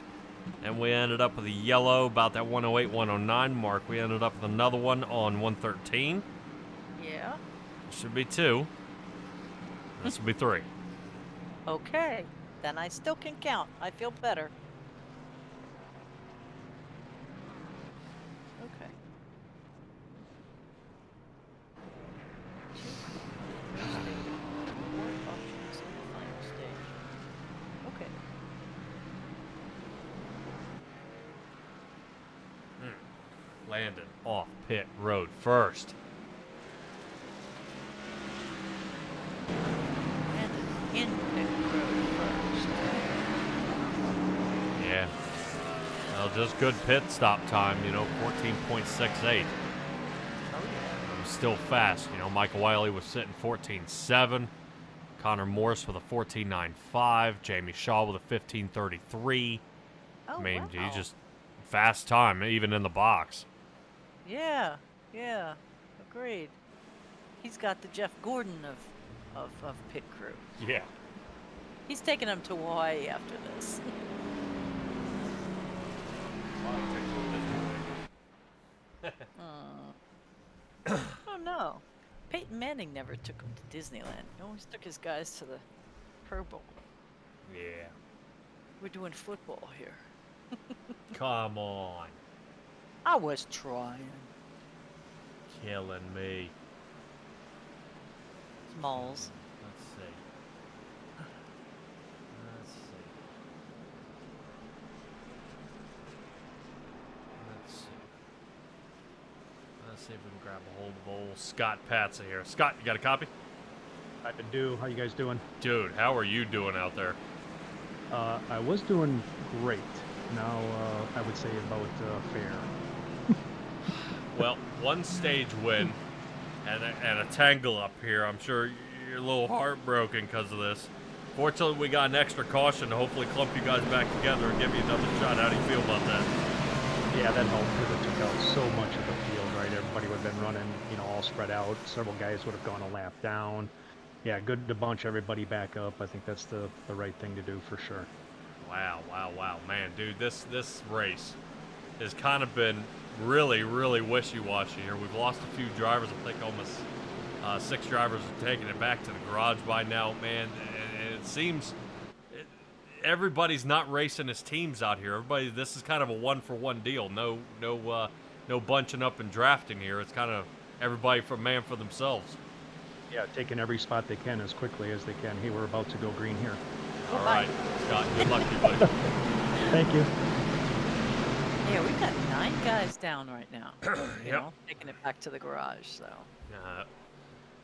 And we ended up with a yellow about that 108, 109 mark. We ended up with another one on 113. Yeah. Should be 2. This will be 3. Okay. Then I still can count. I feel better. Okay. Okay. Landon off pit road first. Landon in pit road first. Yeah. Well, just good pit stop time, 14.68. Still fast. Michael Wiley was sitting 14.7. Connor Morse with a 14.95. Jamie Shaw with a 15.33. Oh, I mean, wow. he just fast time, even in the box. Yeah, agreed. He's got the Jeff Gordon of pit crew. Yeah. He's taking him to Hawaii after this. Oh no. Peyton Manning never took him to Disneyland. He always took his guys to the Pro Bowl. Yeah. We're doing football here. Come on. I was trying. Killing me. Smalls. Let's see. Let's see. Let's see if we can grab a hold of old Scott Patsa here. Scott, you got a copy? I do. How you guys doing? Dude, how are you doing out there? I was doing great. Now I would say about fair. Well, one stage win and a tangle up here. I'm sure you're a little heartbroken because of this. Fortunately, we got an extra caution to hopefully clump you guys back together and give you another shot. How do you feel about that? Yeah, that helped because it took out so much of the field, right? Everybody would have been running, all spread out. Several guys would have gone a lap down. Yeah, good to bunch everybody back up. I think that's the right thing to do for sure. Wow, man, dude, this race has kind of been really, really wishy-washy here. We've lost a few drivers. I think almost 6 drivers have taken it back to the garage by now, man. And it seems everybody's not racing as teams out here. This is kind of a one-for-one deal. No bunching up and drafting here. It's kind of everybody for themselves. Yeah, taking every spot they can as quickly as they can. Hey, we're about to go green here. All right, Scott, good luck to you, buddy. Thank you. Yeah, we've got 9 guys down right now. Yep. Taking it back to the garage, so.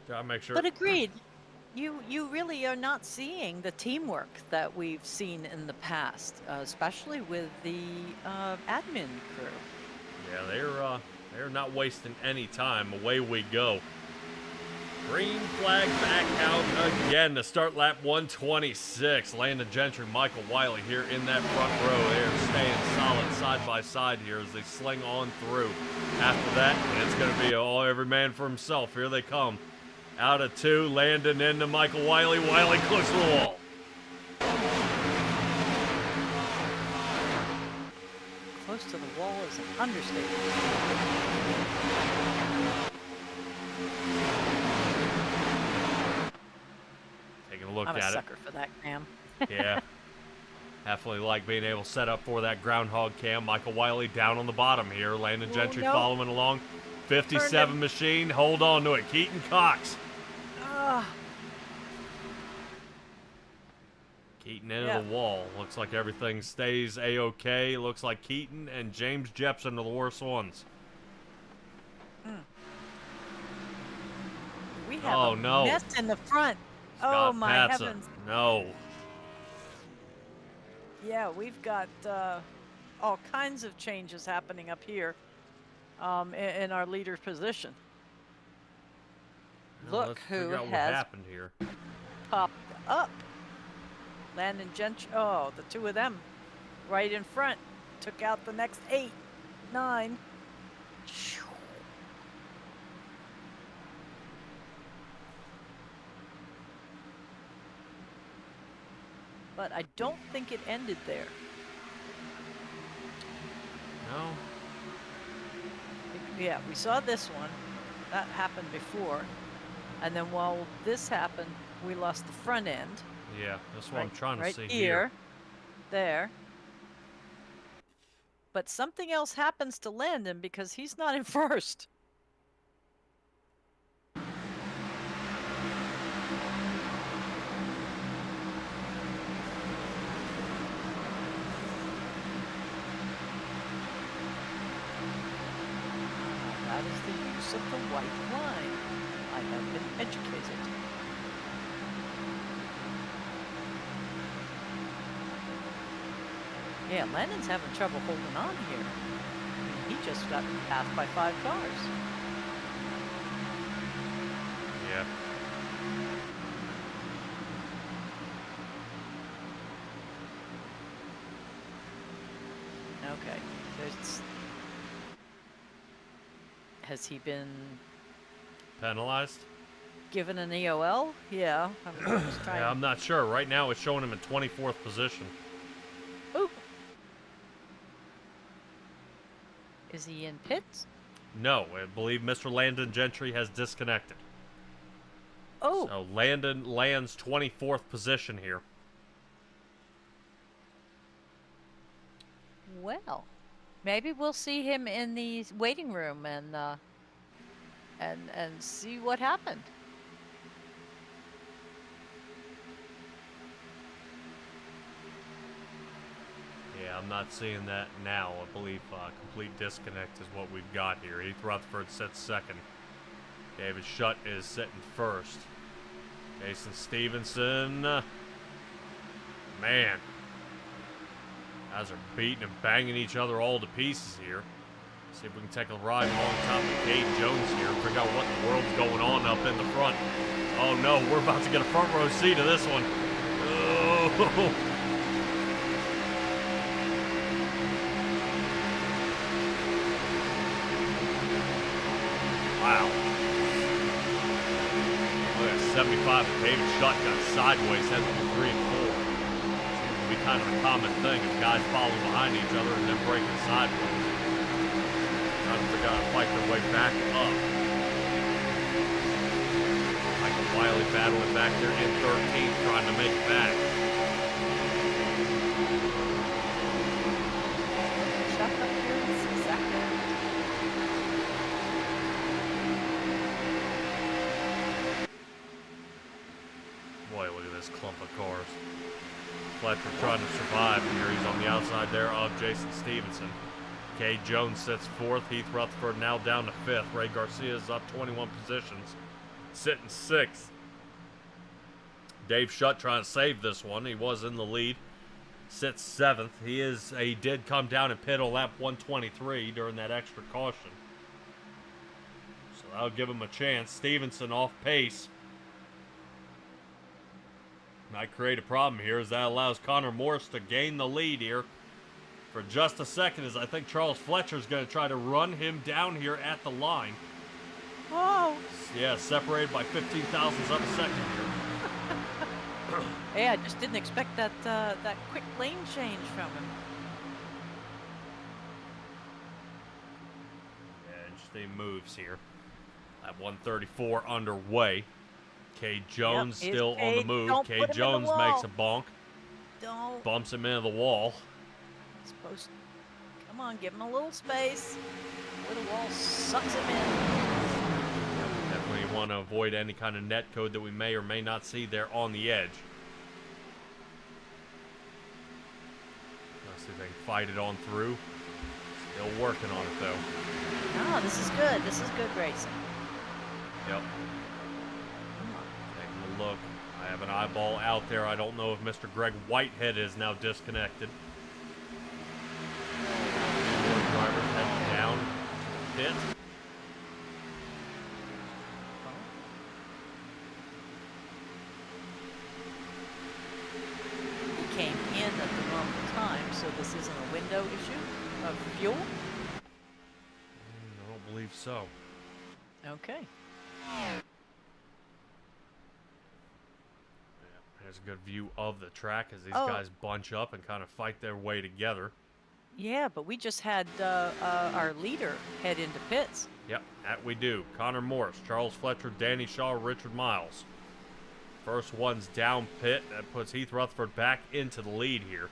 Gotta make sure. But agreed, you really are not seeing the teamwork that we've seen in the past, especially with the admin crew. Yeah, they're not wasting any time. Away we go. Green flag back out again to start lap 126. Landon Gentry, Michael Wiley here in that front row. They're staying solid side by side here as they sling on through. After that, it's going to be every man for himself. Here they come. Out of 2, Landon into Michael Wiley. Wiley close to the wall. Close to the wall is an understatement. Taking a look I'm at a it. sucker for that cam. Yeah. Definitely like being able to set up for that groundhog cam. Michael Wiley down on the bottom here. Landon Gentry no. following along. 57 machine. Hold on to it. Keaton Cox. Keaton into the wall. Looks like everything stays A-OK. Looks like Keaton and James Jepson are the worst ones. We have a no. mess in the front. Scott My Patsa. heavens. No. Yeah, we've got all kinds of changes happening up here in our leader position. Well, Look let's who figure out what has happened here. popped up. Landon Gentry, the 2 of them right in front. Took out the next 8, 9. But I don't think it ended there. No. Yeah, we saw this one. That happened before. And then while this happened, we lost the front end. Yeah, that's what I'm trying to right see here. There. But something else happens to Landon because he's not in first. of the white wine. I have been educated. Yeah, Landon's having trouble holding on here. I mean, he just got passed by 5 cars. Yeah. Okay, there's... Has he been Penalized? given an EOL? Yeah. I'm just trying. Yeah, I'm not sure. Right now it's showing him in 24th position. Ooh. Is he in pits? No, I believe Mr. Landon Gentry has disconnected. Oh. So Landon lands 24th position here. Well, maybe we'll see him in the waiting room and see what happened. Yeah, I'm not seeing that now. I believe complete disconnect is what we've got here. Heath Rutherford sits second. David Shutt is sitting first. Jason Stevenson. Man. Guys are beating and banging each other all to pieces here. See if we can take a ride along top of Cade Jones here and figure out what in the world's going on up in the front. Oh no, we're about to get a front row seat to this one. Oh. Wow. Look at 75 and David Shutt got sideways heading to 3 and 4. Seems to be kind of a common thing of guys following behind each other and then breaking sideways. Trying to figure out how to fight their way back up. Michael Wiley battling back there in 13th, trying to make it back. Shut up here in second. Boy, look at this clump of cars. Fletcher trying to survive here. He's on the outside there of Jason Stevenson. Cade Jones sits 4th. Heath Rutherford now down to 5th. Ray Garcia is up 21 positions, sitting 6th. Dave Shutt trying to save this one. He was in the lead. Sits 7th. He did come down and pit on lap 123 during that extra caution. So that'll give him a chance. Stevenson off pace. Might create a problem here as that allows Connor Morris to gain the lead here for just a second, as I think Charles Fletcher is going to try to run him down here at the line. Whoa! Yeah, separated by 15 thousandths of a second here. Hey, I just didn't expect that that quick lane change from him. Yeah, interesting moves here. At 134 underway. Cade Jones Yep, still on the move. Don't Cade put him in the Jones wall. makes a bonk. Don't. Bumps him into the wall. Supposed to. Come on, give him a little space. Or the wall sucks him in. Definitely want to avoid any kind of net code that we may or may not see there on the edge. Let's see if they can fight it on through. Still working on it though. Ah, this is good. This is good racing. Yep. Taking a look. I have an eyeball out there. I don't know if Mr. Greg Whitehead is now disconnected. More drivers heading down to the pit. He came in at the wrong time, so this isn't a window issue of fuel. I don't believe so. Okay. There's a good view of the track as these Oh. guys bunch up and kind of fight their way together. Yeah, but we just had our leader head into pits. Yep, that we do. Connor Morris, Charles Fletcher, Danny Shaw, Richard Miles. First one's down pit. That puts Heath Rutherford back into the lead here.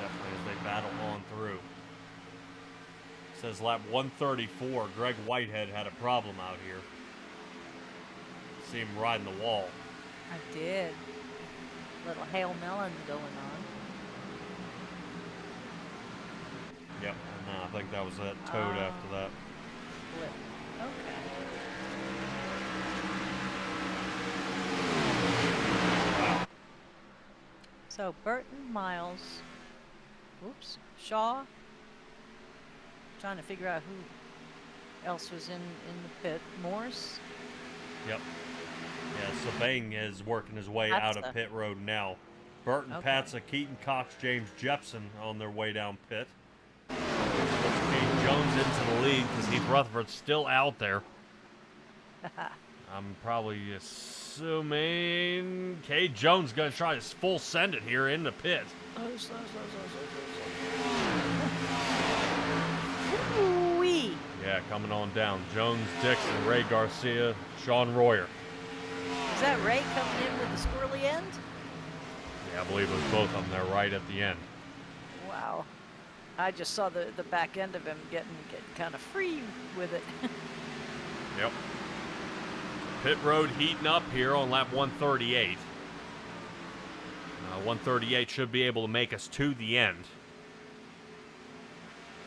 Definitely as they battle on through. Says lap 134, Greg Whitehead had a problem out here. See him riding the wall. I did. Little Hail Melon going on. Yep. No, I think that was that Toad after that. Flip. Okay. So Burton, Miles, oops, Shaw. Trying to figure out who else was in the pit. Morse. Yep. Yeah, Sabang is working his way out of Patsa. pit road now. Burton, Okay. Patsa, Keaton, Cox, James Jepson on their way down pit. Kate Jones into the lead because Heath Rutherford's still out there. I'm probably assuming Kate Jones going to try to full send it here in the pit. Ooh-wee. Yeah, coming on down. Jones, Dixon, Ray Garcia, Sean Royer. Is that Ray coming in with the squirrely end? Yeah, I believe it was both of them there right at the end. Wow. I just saw the back end of him getting kind of free with it. Yep. Pit road heating up here on lap 138. 138 should be able to make us to the end.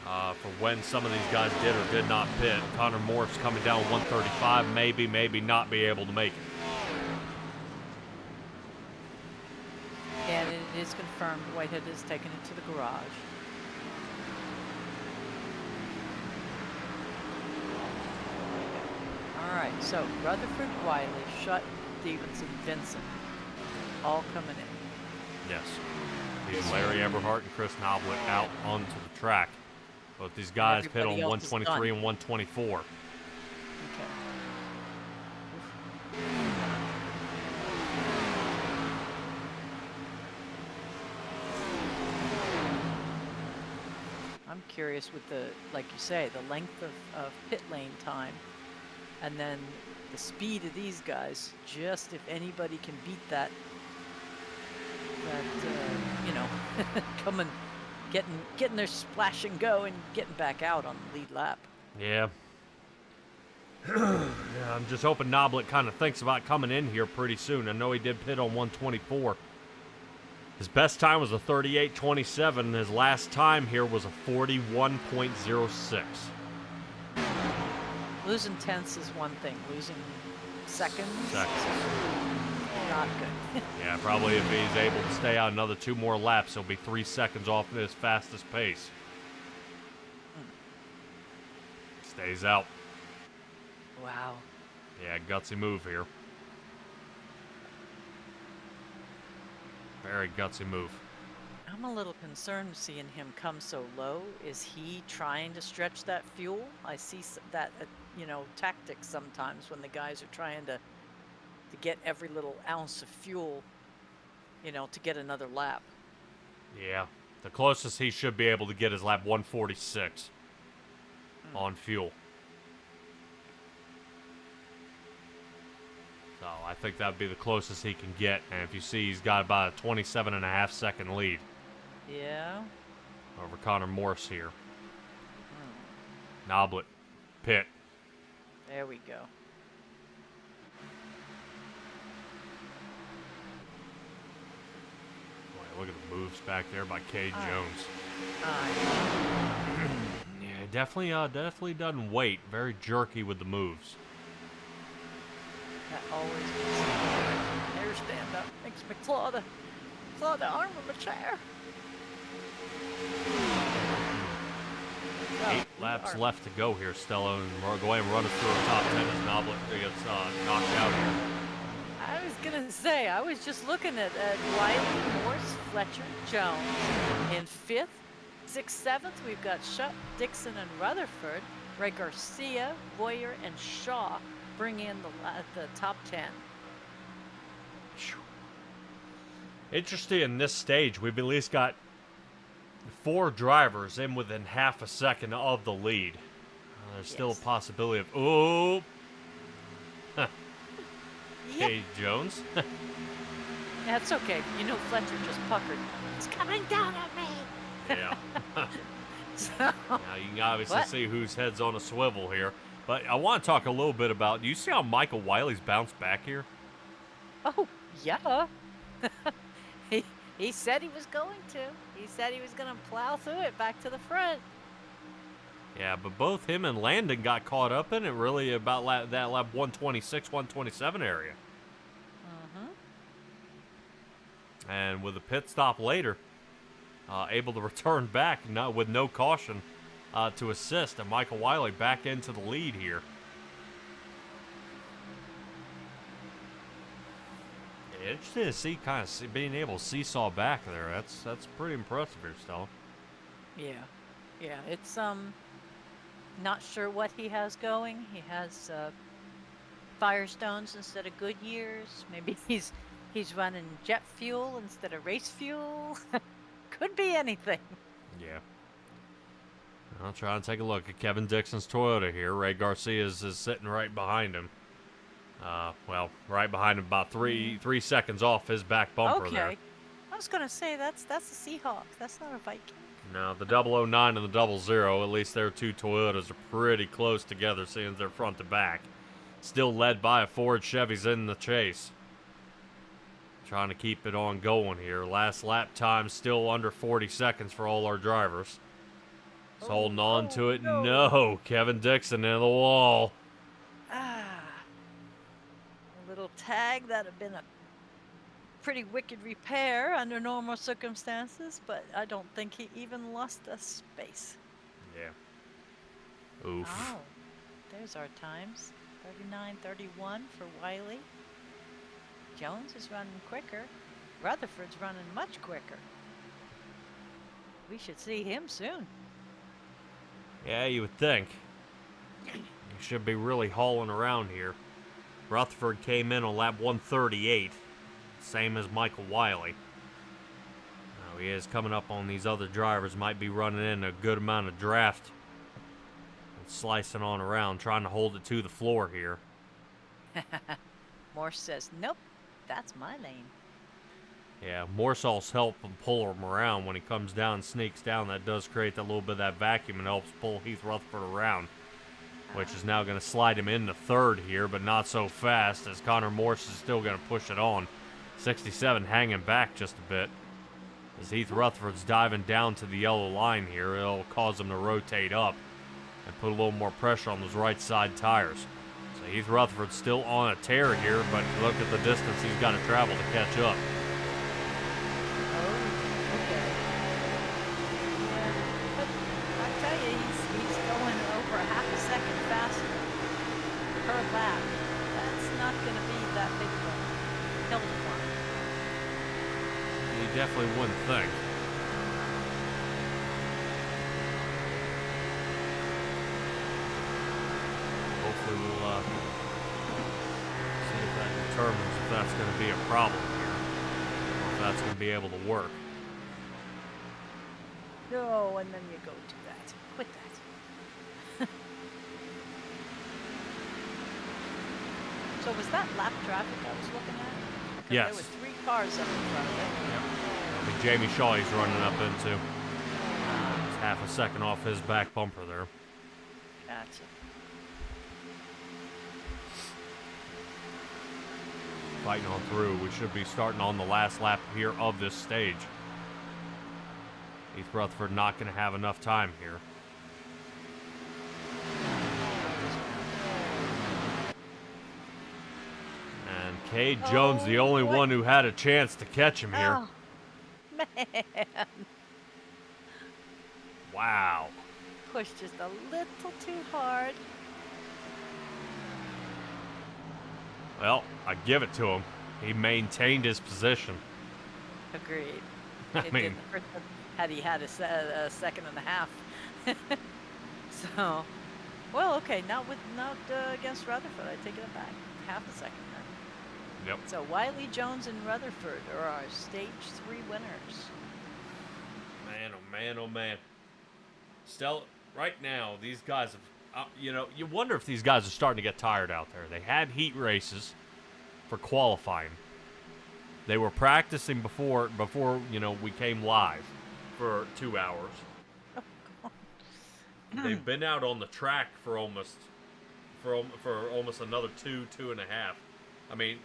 For when some of these guys did or did not pit. Connor Morse coming down 135, maybe not be able to make it. And it is confirmed Whitehead is taken into the garage. All right, so Rutherford, Wiley, Shutt, Stevenson, Vincent, all coming in. Yes. Leaving Larry Eberhardt and Chris Noblet out onto the track. Both these guys pit on Everybody else is 123 done. and 124. Okay. I'm curious with the, like you say, the length of pit lane time and then the speed of these guys, just if anybody can beat that you know, getting their splash and go and getting back out on the lead lap. Yeah. Yeah, I'm just hoping Noblet kind of thinks about coming in here pretty soon. I know he did pit on 124. His best time was a 38.27. His last time here was a 41.06. Losing tenths is one thing. Losing seconds. Not good. Yeah, probably if he's able to stay out another 2 more laps, he'll be 3 seconds off his fastest pace. Stays out. Wow. Yeah, gutsy move here. Very gutsy move. I'm a little concerned seeing him come so low. Is he trying to stretch that fuel? I see that, you know, tactics sometimes when the guys are trying to get every little ounce of fuel, you know, to get another lap. Yeah, the closest he should be able to get is lap 146 on fuel. So I think that would be the closest he can get. And if you see, he's got about a 27.5 second lead Yeah. over Connor Morse here. Noblet, pit. There we go. Boy, look at the moves back there by Kay Jones. Yeah, definitely doesn't wait. Very jerky with the moves. That always makes me hair stand up. Makes me claw the arm of a chair. 8 laps left to go here, Stella, and we're going to run us through our top 10 as Noblet gets knocked out here. I was gonna say, I was just looking at Wiley, Morse, Fletcher, Jones. In 5th, 6th, 7th, we've got Shutt, Dixon, and Rutherford. Ray Garcia, Boyer, and Shaw bring in the top 10. Interesting in this stage, we've at least got 4 drivers in within half a second of the lead. There's still a possibility of... Oh! Kay Jones. That's okay. You know Fletcher just puckered. It's coming down at me! Yeah. So, Now you can obviously see whose head's on a swivel here. But I want to talk a little bit about... Do you see how Michael Wiley's bounced back here? oh, yeah. He said he was going to. He said he was going to plow through it back to the front. Yeah, but both him and Landon got caught up in it really about that lap 126, 127 area. And with a pit stop later, able to return back with no caution to assist, and Michael Willey back into the lead here. Yeah, interesting to see being able to seesaw back there. That's pretty impressive here, Stella. Yeah, it's not sure what he has going. He has Firestones instead of Goodyears. Maybe he's running jet fuel instead of race fuel. Could be anything. Yeah. I'll try and take a look at Kevin Dixon's Toyota here. Ray Garcia is sitting right behind him. Well, right behind him, about three seconds off his back bumper there. Okay. I was gonna say that's the Seahawk. That's not a Viking. No, the 009 and the 00, at least their two Toyotas are pretty close together, seeing they're front to back. Still led by a Ford Chevy's in the chase. Trying to keep it on going here. Last lap time still under 40 seconds for all our drivers. Just holding on to it. No, Kevin Dixon into the wall. A little tag that had been a pretty wicked repair under normal circumstances, but I don't think he even lost a space. Yeah. Oof. Oh, there's our times. 39:31 for Willey. Jones is running quicker. Rutherford's running much quicker. We should see him soon. Yeah, you would think. He should be really hauling around here. Rutherford came in on lap 138, same as Michael Willey. Now he is coming up on these other drivers, might be running in a good amount of draft and slicing on around, trying to hold it to the floor here. Morse says, nope, that's my lane. Yeah, Morsall's help him pull him around when he comes down and sneaks down. That does create a little bit of that vacuum and helps pull Heath Rutherford around, which is now going to slide him into third here, but not so fast as Connor Morse is still going to push it on. 67 hanging back just a bit. As Heath Rutherford's diving down to the yellow line here, it'll cause him to rotate up and put a little more pressure on those right side tires. So Heath Rutherford's still on a tear here, but look at the distance he's got to travel to catch up. Lap. That's not going to be that big of a hill to climb. You definitely wouldn't think. Hopefully we'll see if that determines if that's going to be a problem here, or if that's going to be able to work. No, and then you go do that. Quit that. So was that lap traffic I was looking at? Because yes. There were 3 cars up in front of it. Yep. I mean, Jamie Shaw he's running up into. It's half a second off his back bumper there. Gotcha. Fighting on through. We should be starting on the last lap here of this stage. Heath Rutherford not going to have enough time here. And Cade Jones, the only one who had a chance to catch him here. Oh, man. Wow. Pushed just a little too hard. Well, I give it to him. He maintained his position. Agreed. I It mean, didn't hurt him had he had a second and a half. So, well, okay, not against Rutherford. I take it back. Half a second then. Yep. So Willey, Jones, and Rutherford are our stage 3 winners. Man, oh man, oh man. Stella, right now, these guys have, you wonder if these guys are starting to get tired out there. They had heat races for qualifying. They were practicing before we came live for 2 hours. They've been out on the track for almost another 2.5. I mean,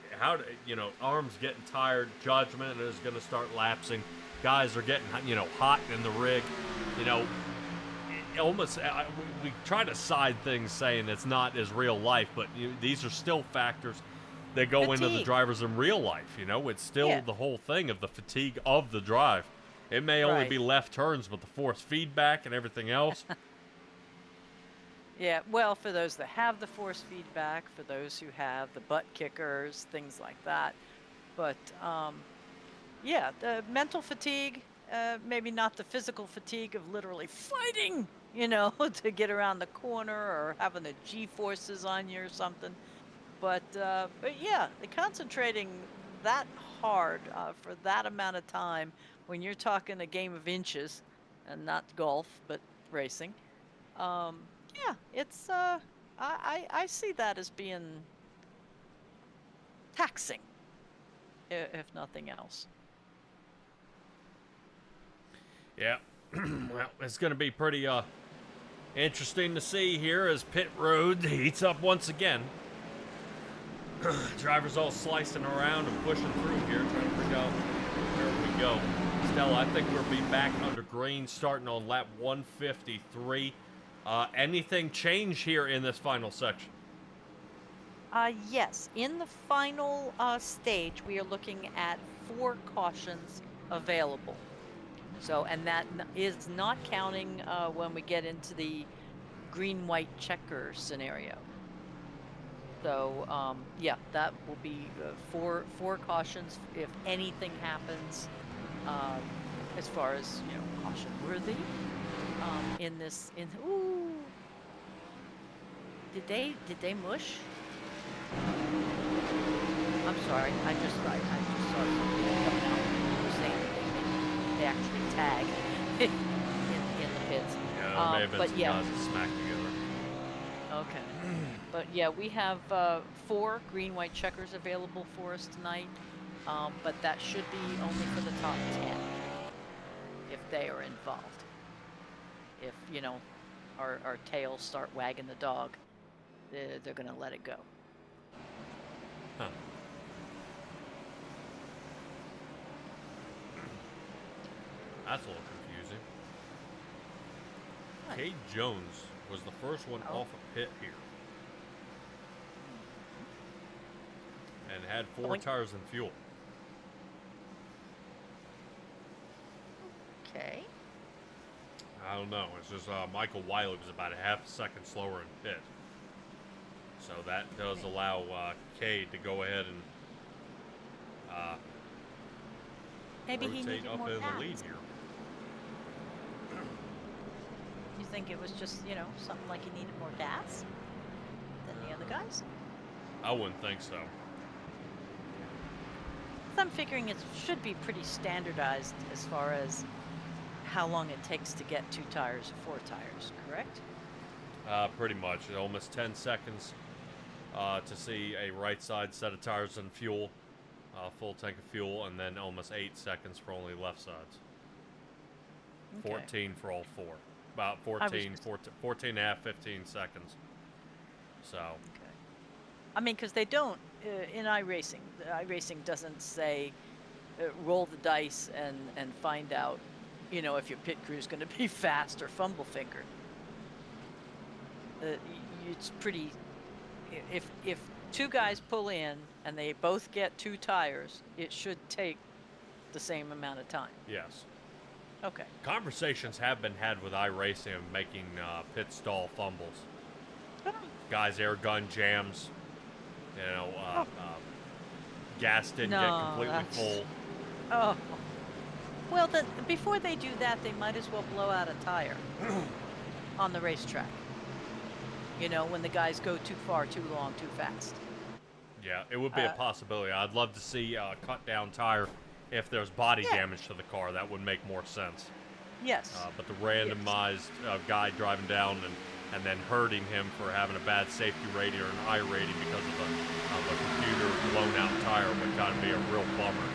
arms getting tired, judgment is going to start lapsing. Guys are getting, hot in the rig. almost we try to side things saying it's not as real life, but these are still factors that go into the Fatigue. drivers in real life. It's still Yeah. the whole thing of the fatigue of the drive. It may only Right. be left turns, but the force feedback and everything else. Yeah, well, for those that have the force feedback, for those who have the butt kickers, things like that. But yeah, the mental fatigue, maybe not the physical fatigue of literally fighting, to get around the corner or having the G-forces on you or something. But yeah, concentrating that hard for that amount of time when you're talking a game of inches, and not golf, but racing. Yeah, it's I see that as being taxing, if nothing else. Yeah. Well, it's going to be pretty interesting to see here as pit road heats up once again. Drivers all slicing around and pushing through here, trying to figure out where we go. Stella, I think we'll be back under green starting on lap 153. Anything change here in this final section? Yes, in the final stage, we are looking at 4 cautions available. So, and that is not counting when we get into the green-white checker scenario. So, yeah, that will be 4 cautions if anything happens, as far as caution worthy. In this, ooh, did they mush? I'm sorry, I just saw something coming out saying that they actually tag in the pits. Yeah, there may have been but some yeah. guys that smacked together. Okay. But yeah, we have 4 green-white checkers available for us tonight, but that should be only for the top 10 if they are involved. If our tails start wagging the dog, they're gonna let it go. Huh. That's a little confusing. What? Cade Jones was the first one off a pit here. And had 4 Boink. tires and fuel. Okay. I don't know. It's just Michael Willey was about a half a second slower in pit. So that does allow Cade to go ahead and Maybe he rotate needed up more in the gas. lead here. You think it was just something like he needed more gas than the other guys? I wouldn't think so. So I'm figuring it should be pretty standardized as far as how long it takes to get 2 tires or 4 tires, correct? Pretty much. Almost 10 seconds to see a right side set of tires and fuel, full tank of fuel, and then almost 8 seconds for only left sides. Okay. 14 for all 4. About 14 and a half, 15 seconds. So. Okay. I mean, because they don't, in iRacing, the iRacing doesn't say roll the dice and find out, if your pit crew is going to be fast or fumble fingered. It's pretty, if 2 guys pull in and they both get 2 tires, it should take the same amount of time. Yes. Okay. Conversations have been had with iRacing of making pit stall fumbles. Guys air gun jams. Gas didn't get completely full. Oh. Well, then before they do that, they might as well blow out a tire on the racetrack. When the guys go too far, too long, too fast. Yeah, it would be a possibility. I'd love to see a cut down tire if there's body damage to the car. That would make more sense. Yes. But the randomized guy driving down and then hurting him for having a bad safety rating or an I rating because of a computer blown out tire would kind of be a real bummer.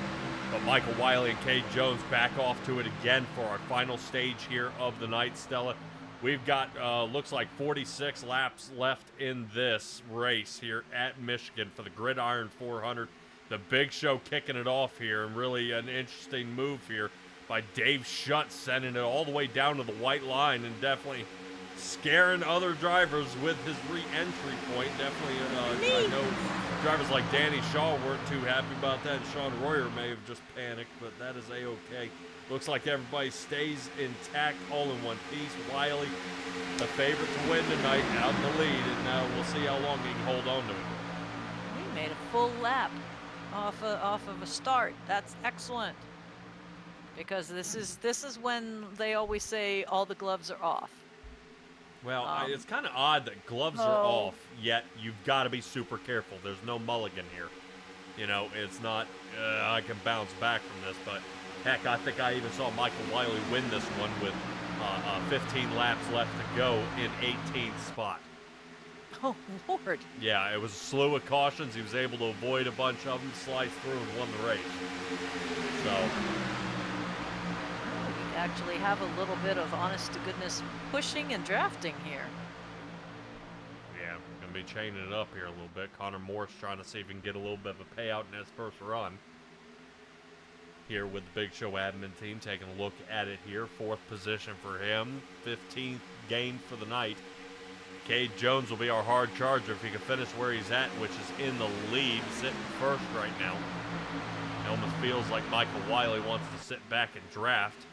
But Michael Willey and Cade Jones back off to it again for our final stage here of the night, Stella. We've got, looks like 46 laps left in this race here at Michigan for the Gridiron 400. The Big Show kicking it off here, and really an interesting move here by Dave Shutt, sending it all the way down to the white line, and definitely scaring other drivers with his re-entry point. Definitely, I know drivers like Danny Shaw weren't too happy about that. Sean Royer may have just panicked, but that is A-okay. Looks like everybody stays intact, all in one piece. Wiley, the favorite to win tonight, out in the lead, and we'll see how long he can hold on to it. He made a full lap off of a start. That's excellent. Because this is when they always say all the gloves are off. Well, it's kind of odd that gloves are off, yet you've got to be super careful. There's no mulligan here. You know, it's not, I can bounce back from this, but heck, I think I even saw Michael Wiley win this one with 15 laps left to go in 18th spot. Oh, Lord. Yeah, it was a slew of cautions. He was able to avoid a bunch of them, slice through, and won the race. So... actually have a little bit of honest to goodness pushing and drafting here. Yeah, gonna be chaining it up here a little bit. Connor Morris trying to see if he can get a little bit of a payout in his first run. Here with the Big Show admin team taking a look at it here. 4th position for him. 15th gain for the night. Cade Jones will be our hard charger if he can finish where he's at, which is in the lead, sitting first right now. It almost feels like Michael Wiley wants to sit back and draft.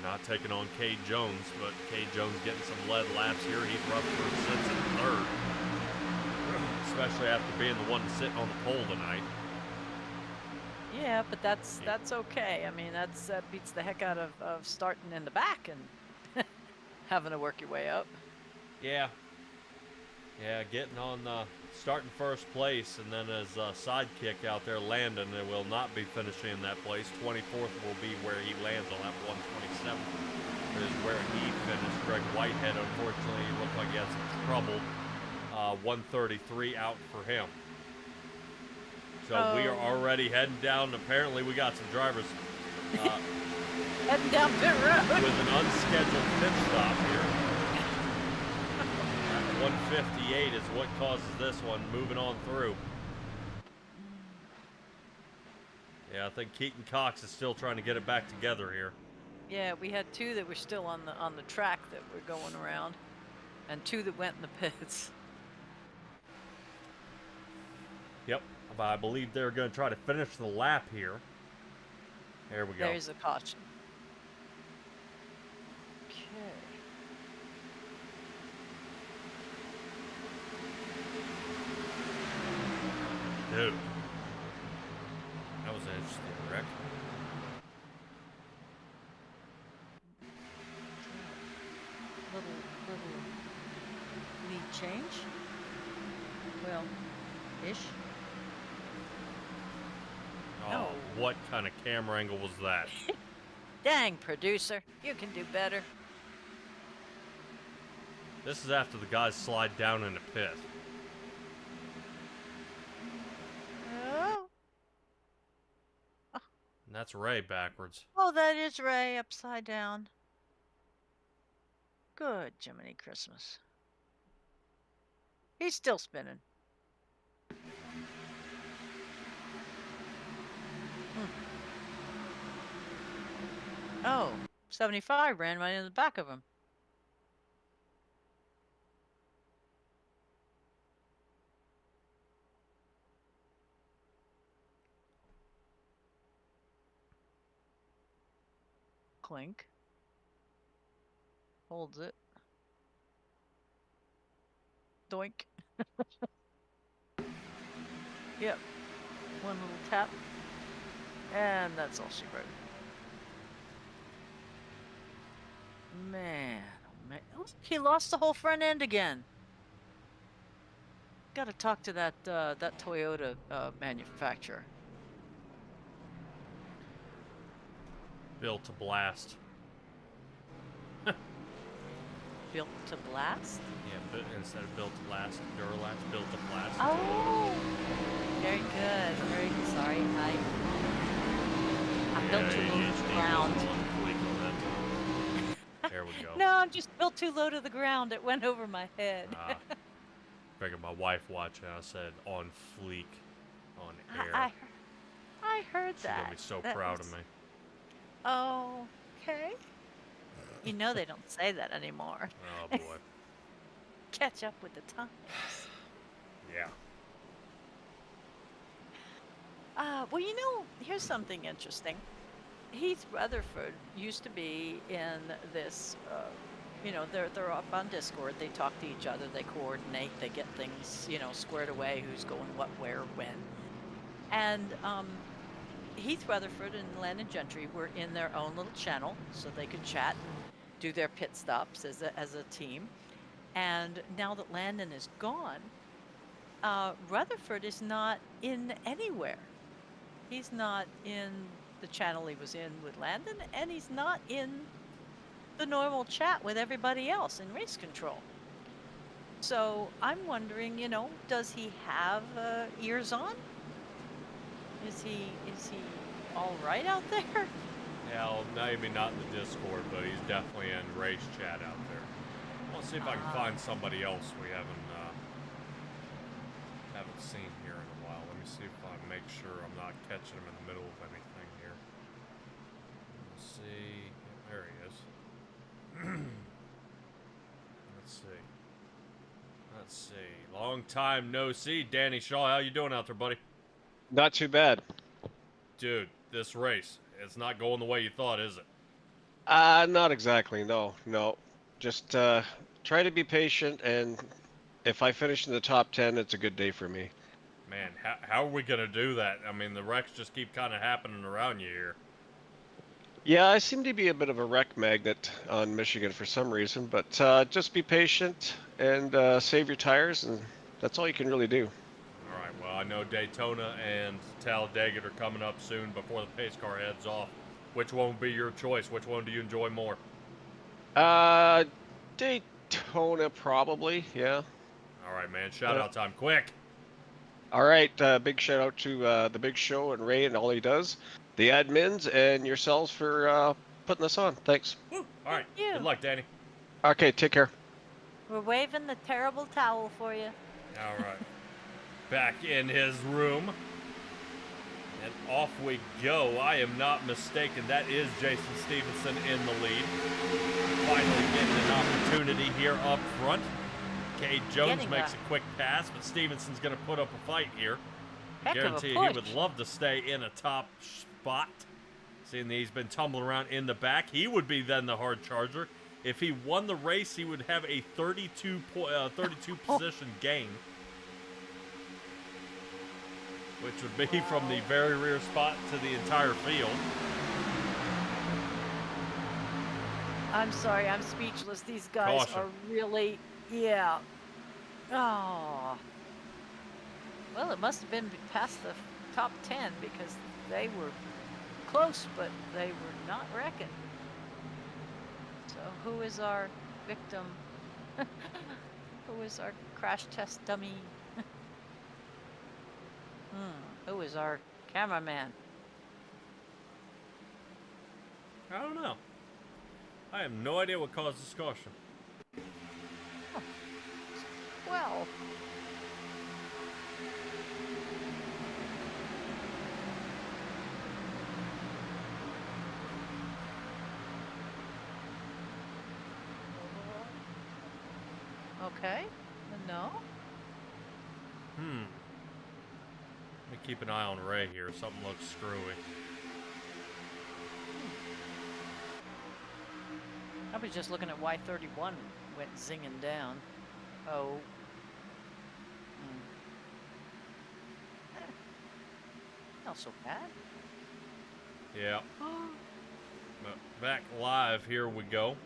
Not taking on Cade Jones, but Cade Jones getting some lead laps here. Heath Rutherford sits in 3rd, especially after being the one sitting on the pole tonight. Yeah, but that's okay. I mean, that beats the heck out of starting in the back and having to work your way up. Yeah, getting on starting first place, and then his sidekick out there, Landon, will not be finishing in that place. 24th will be where he lands on that 127. Is where he finished. Greg Whitehead, unfortunately, looked like he had some trouble. 133 out for him. So we are already heading down. Apparently, we got some drivers heading down pit road with an unscheduled pit stop here. 158 is what causes this one, moving on through. Yeah, I think Keaton Cox is still trying to get it back together here. Yeah, we had 2 that were still on the track that were going around, and 2 that went in the pits. Yep, I believe they're going to try to finish the lap here. There we go. There's a caution. Okay. Dude, that was an interesting wreck. Little lead change. Well, ish. Oh, No. what kind of camera angle was that? Dang, producer, you can do better. This is after the guys slide down in the pit. Oh. And that's Ray backwards. Oh, that is Ray upside down. Good Jiminy Christmas. He's still spinning. Oh, 75 ran right in the back of him. Clink. Holds it. Doink. Yep. One little tap. And that's all she wrote. Man, oh man. Look, he lost the whole front end again. Gotta talk to that that Toyota manufacturer. Built to blast. Built to blast? Yeah, instead of built to last, Duralast, built to blast. Oh! Very good. Very good. Sorry. I built too low to the ground. There we go. No, I'm just built too low to the ground. It went over my head. Figured my wife watching, I said on fleek, on air. I heard She's that. gonna be so That proud was- of me. Okay. You know they don't say that anymore. Oh boy. Catch up with the times. Yeah. Well, you know, here's something interesting. Heath Rutherford used to be in this, you know, they're up on Discord. They talk to each other. They coordinate. They get things, you know, squared away. Who's going what, where, when. And Heath Rutherford and Landon Gentry were in their own little channel, so they could chat and do their pit stops as a team. And now that Landon is gone, Rutherford is not in anywhere. He's not in the channel he was in with Landon, and he's not in the normal chat with everybody else in race control. So I'm wondering, you know, does he have ears on? Is he all right out there? Yeah, well, maybe not in the Discord, but he's definitely in race chat out there. I'll see if I can find somebody else we haven't seen here in a while. Let me see if I make sure I'm not catching him in the middle of anything here. Let's see. Yeah, there he is. Let's see. Long time no see. Danny Shaw, how you doing out there, buddy? Not too bad. Dude, this race, it's not going the way you thought, is it? Not exactly. No. Just try to be patient, and if I finish in the top 10, it's a good day for me. Man, how are we going to do that? I mean, the wrecks just keep kind of happening around you here. Yeah, I seem to be a bit of a wreck magnet on Michigan for some reason, but just be patient and save your tires, and that's all you can really do. All right, well, I know Daytona and Talladega are coming up soon before the pace car heads off. Which one would be your choice? Which one do you enjoy more? Daytona probably, yeah. All right, man, shout out time, quick. All right, big shout out to the Big Show and Ray and all he does, the admins, and yourselves for putting this on. Thanks. Woo. All right, Thank you. good luck, Danny. Okay, take care. We're waving the terrible towel for you. All right, back in his room, and off we go. I am not mistaken. That is Jason Stevenson in the lead. Finally getting an opportunity here up front. Cade Jones makes a quick pass, but Stevenson's going to put up a fight here. Guarantee he would love to stay in a top spot. Seeing that he's been tumbling around in the back, he would be then the hard charger. If he won the race, he would have a 32 position gain, which would be from the very rear spot to the entire field. I'm sorry, I'm speechless. These guys are really, yeah. Oh. Well, it must have been past the top 10 because they were close, but they were not wrecking. So who is our victim? Who is our crash test dummy? Who is our cameraman? I don't know. I have no idea what caused this caution. Huh. Well. Okay. No. Let me keep an eye on Ray here. Something looks screwy. I was just looking at why 31 went zinging down. Oh. Not so bad. Yeah. But back live, here we go.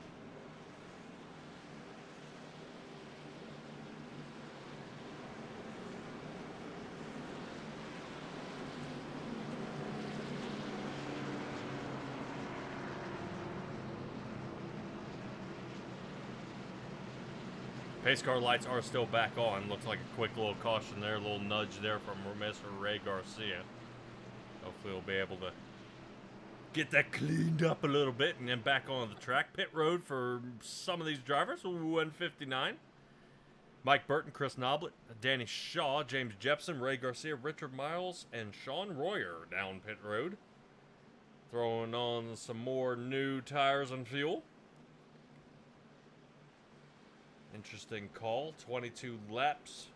Pace car lights are still back on. Looks like a quick little caution there, a little nudge there from Mr. Ray Garcia. Hopefully we'll be able to get that cleaned up a little bit and then back on the track. Pit road for some of these drivers, 159. Mike Burton, Chris Noblet, Danny Shaw, James Jepson, Ray Garcia, Richard Miles, and Sean Royer down pit road. Throwing on some more new tires and fuel. Interesting call. 22 laps.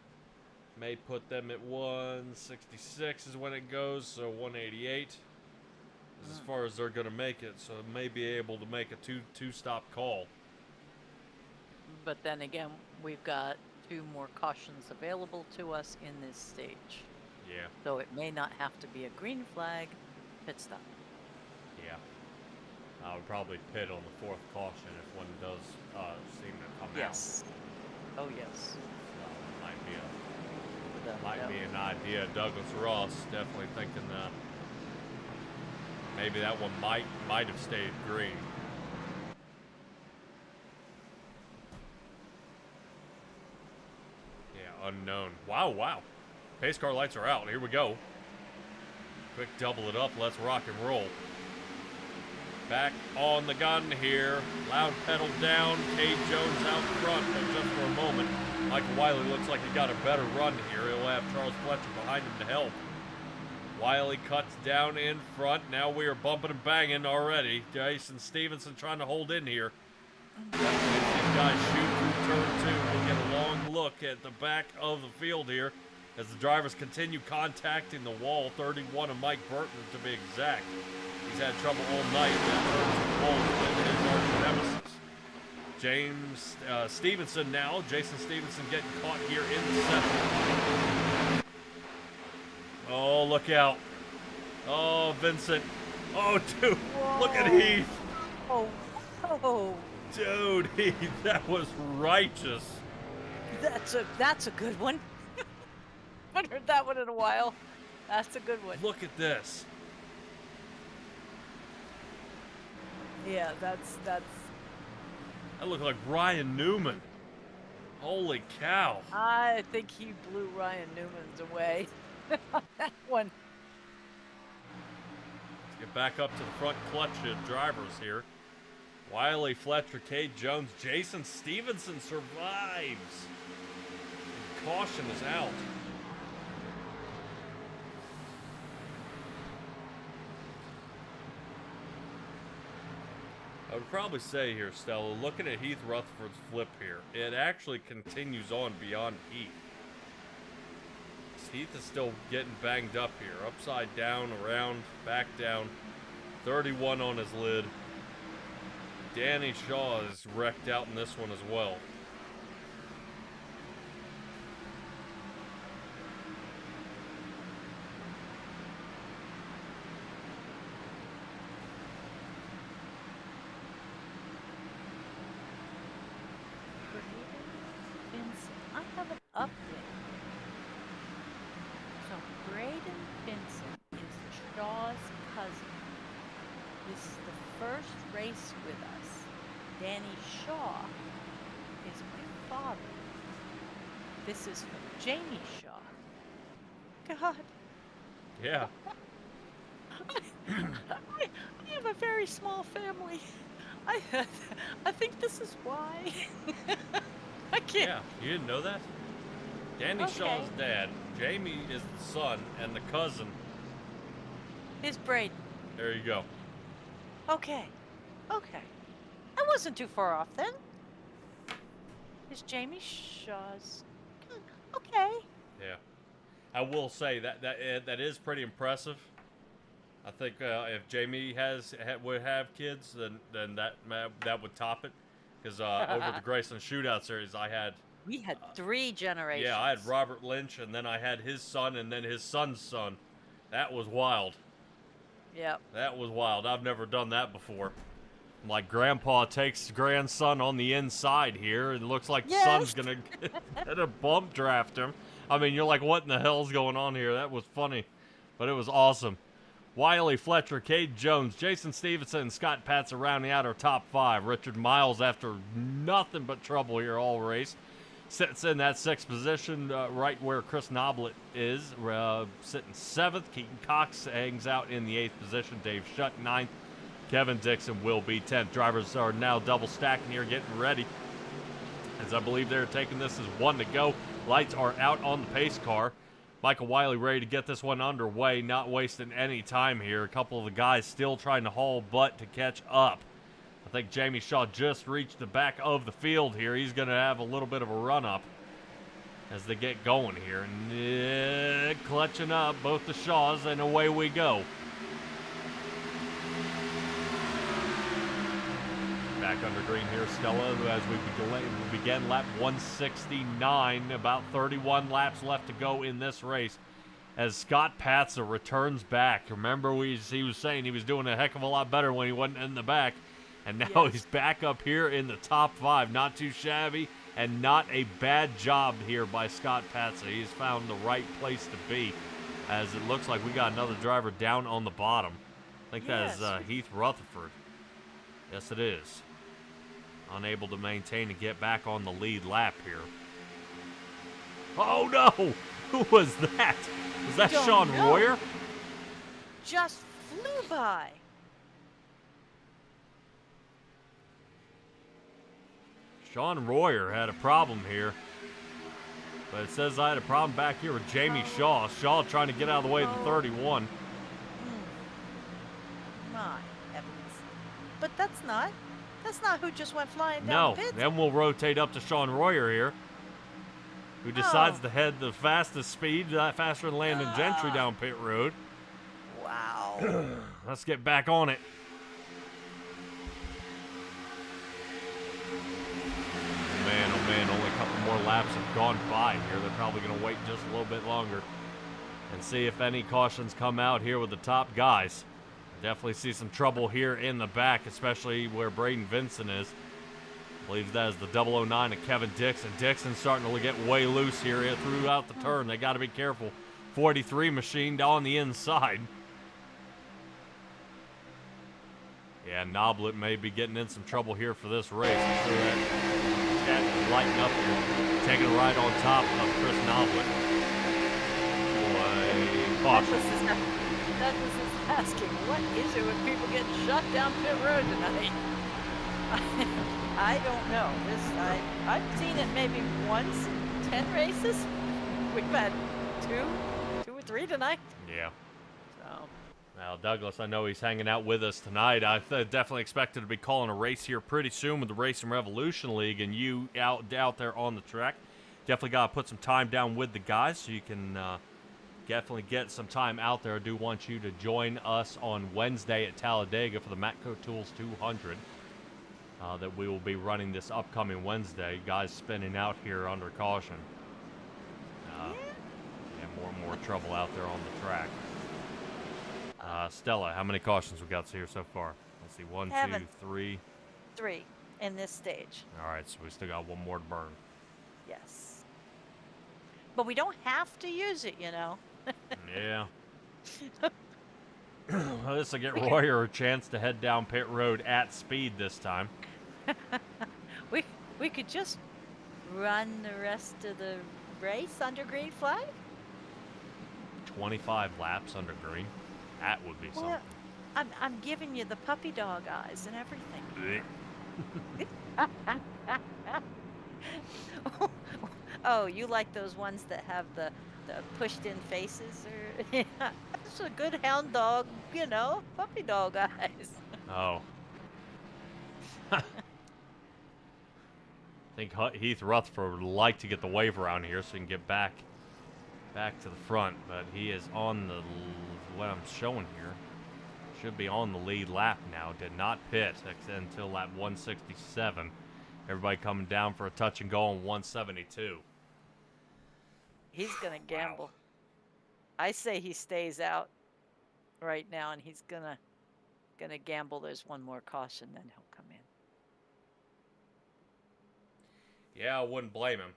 May put them at 166 is when it goes, so 188 is as far as they're going to make it. So may be able to make a two-stop call. But then again, we've got 2 more cautions available to us in this stage. Yeah. So it may not have to be a green flag pit stop. Yeah. I would probably pit on the 4th caution if one does seem to come Yes. Oh, yes. out. Might be No. be an idea. Douglas Ross definitely thinking that maybe that one might have stayed green. Yeah, unknown. Wow. Pace car lights are out. Here we go. Quick double it up. Let's rock and roll. Back on the gun here. Loud pedal down. Cade Jones out front, but just for a moment. Michael Willey looks like he got a better run here. He'll have Charles Fletcher behind him to help. Willey cuts down in front. Now we are bumping and banging already. Jason Stevenson trying to hold in here. Definitely these guys shoot through turn 2. We'll get a long look at the back of the field here as the drivers continue contacting the wall. 31 of Mike Burton to be exact. He's had trouble all night. That his arch nemesis. James Stevenson now. Jason Stevenson getting caught here in the center. Oh, look out. Oh, Vincent. Oh, dude. Whoa. Look at Heath. Oh. Dude, Heath, that was righteous. That's a good one. Haven't heard that one in a while. That's a good one. Look at this. Yeah, that's. That looked like Ryan Newman. Holy cow. I think he blew Ryan Newman's away on that one. Let's get back up to the front clutch of drivers here. Willey, Fletcher, Cade Jones, Jason Stevenson survives. And caution is out. I would probably say here, Stella, looking at Heath Rutherford's flip here, it actually continues on beyond Heath. Heath is still getting banged up here. Upside down, around, back down. 31 on his lid. Danny Shaw is wrecked out in this one as well. I have an update. So Braden Vincent is Shaw's cousin. This is the first race with us. Danny Shaw is my father. This is from Jamie Shaw. God. Yeah. I have a very small family. I think this is why. I can't. Yeah, you didn't know that? Danny Shaw's dad, Jamie is the son, and the cousin. Is Braden. There you go. Okay. I wasn't too far off then. Is Jamie Shaw's. Okay. Yeah. I will say that is pretty impressive. I think if Jamie would have kids, then that would top it. Because over the Grayson Shootout Series, We had 3 generations. Yeah, I had Robert Lynch, and then I had his son, and then his son's son. That was wild. Yep. That was wild. I've never done that before. Like, Grandpa takes grandson on the inside here, and it looks like the son's gonna bump draft him. I mean, you're like, what in the hell's going on here? That was funny, but it was awesome. Willey, Fletcher, Cade Jones, Jason Stevenson, and Scott Patz are rounding out our top 5. Richard Miles, after nothing but trouble here all race, sits in that 6th position, right where Chris Noblet is, sitting 7th. Keaton Cox hangs out in the 8th position. Dave Shutt 9th. Kevin Dixon will be 10th. Drivers are now double stacking here, getting ready, as I believe they're taking this as 1 to go. Lights are out on the pace car. Michael Willey ready to get this one underway, not wasting any time here. A couple of the guys still trying to haul butt to catch up. think Jamie Shaw just reached the back of the field here. He's going to have a little bit of a run up as they get going here. And clutching up both the Shaws, and away we go. Back under green here, Stella, as we begin lap 169. About 31 laps left to go in this race as Scott Patza returns back. Remember, he was saying he was doing a heck of a lot better when he wasn't in the back. And now he's back up here in the top 5. Not too shabby, and not a bad job here by Scott Patza. He's found the right place to be, as it looks like we got another driver down on the bottom. I think that is Heath Rutherford. Yes, it is. Unable to maintain and get back on the lead lap here. Oh, no! Who was that? Was that Sean Royer? Just flew by. Sean Royer had a problem here. But it says I had a problem back here with Jamie Shaw. Shaw trying to get out of the way of the 31. My heavens. But that's not who just went flying down No, the pits. then we'll rotate up to Sean Royer here, who decides to head the fastest speed, faster than Landon Gentry down pit road. Wow. Let's get back on it. Oh man, only a couple more laps have gone by here. They're probably going to wait just a little bit longer and see if any cautions come out here with the top guys. Definitely see some trouble here in the back, especially where Braden Vincent is. I believe that is the 009 of Kevin Dixon. Dixon's starting to get way loose here throughout the turn. They got to be careful. 43 machined on the inside. Yeah, Noblet may be getting in some trouble here for this race. I'm sure that chat is lighting up here. Taking a ride on top of Chris Noblet. Boy, caution. Douglas is asking, what is it with people getting shut down pit road tonight? I don't know. I've seen it maybe once in 10 races. We've had two or three tonight. Yeah. So. Now, Douglas, I know he's hanging out with us tonight. I definitely expected to be calling a race here pretty soon with the Racing Revolution League, and you out there on the track. Definitely got to put some time down with the guys so you can definitely get some time out there. I do want you to join us on Wednesday at Talladega for the Matco Tools 200 that we will be running this upcoming Wednesday. Guys spinning out here under caution. And more trouble out there on the track. Stella, how many cautions we got here so far? Let's see, 1, 2, 3. 3 in this stage. All right, so we still got one more to burn. Yes. But we don't have to use it, you know. Yeah. Well, this will get Royer a chance to head down pit road at speed this time. we could just run the rest of the race under green flag. 25 laps under green. That would be something. I'm giving you the puppy dog eyes and everything. Oh, you like those ones that have the pushed in faces? Or it's a good hound dog, you know, puppy dog eyes. Oh. I think Heath Rutherford would like to get the wave around here so he can get back to the front, but he is on the, what I'm showing here, should be on the lead lap now. Did not pit until lap 167. Everybody coming down for a touch and go on 172. He's gonna gamble. I say he stays out right now, and he's gonna gamble. There's one more caution, then he'll come in. Yeah, I wouldn't blame him.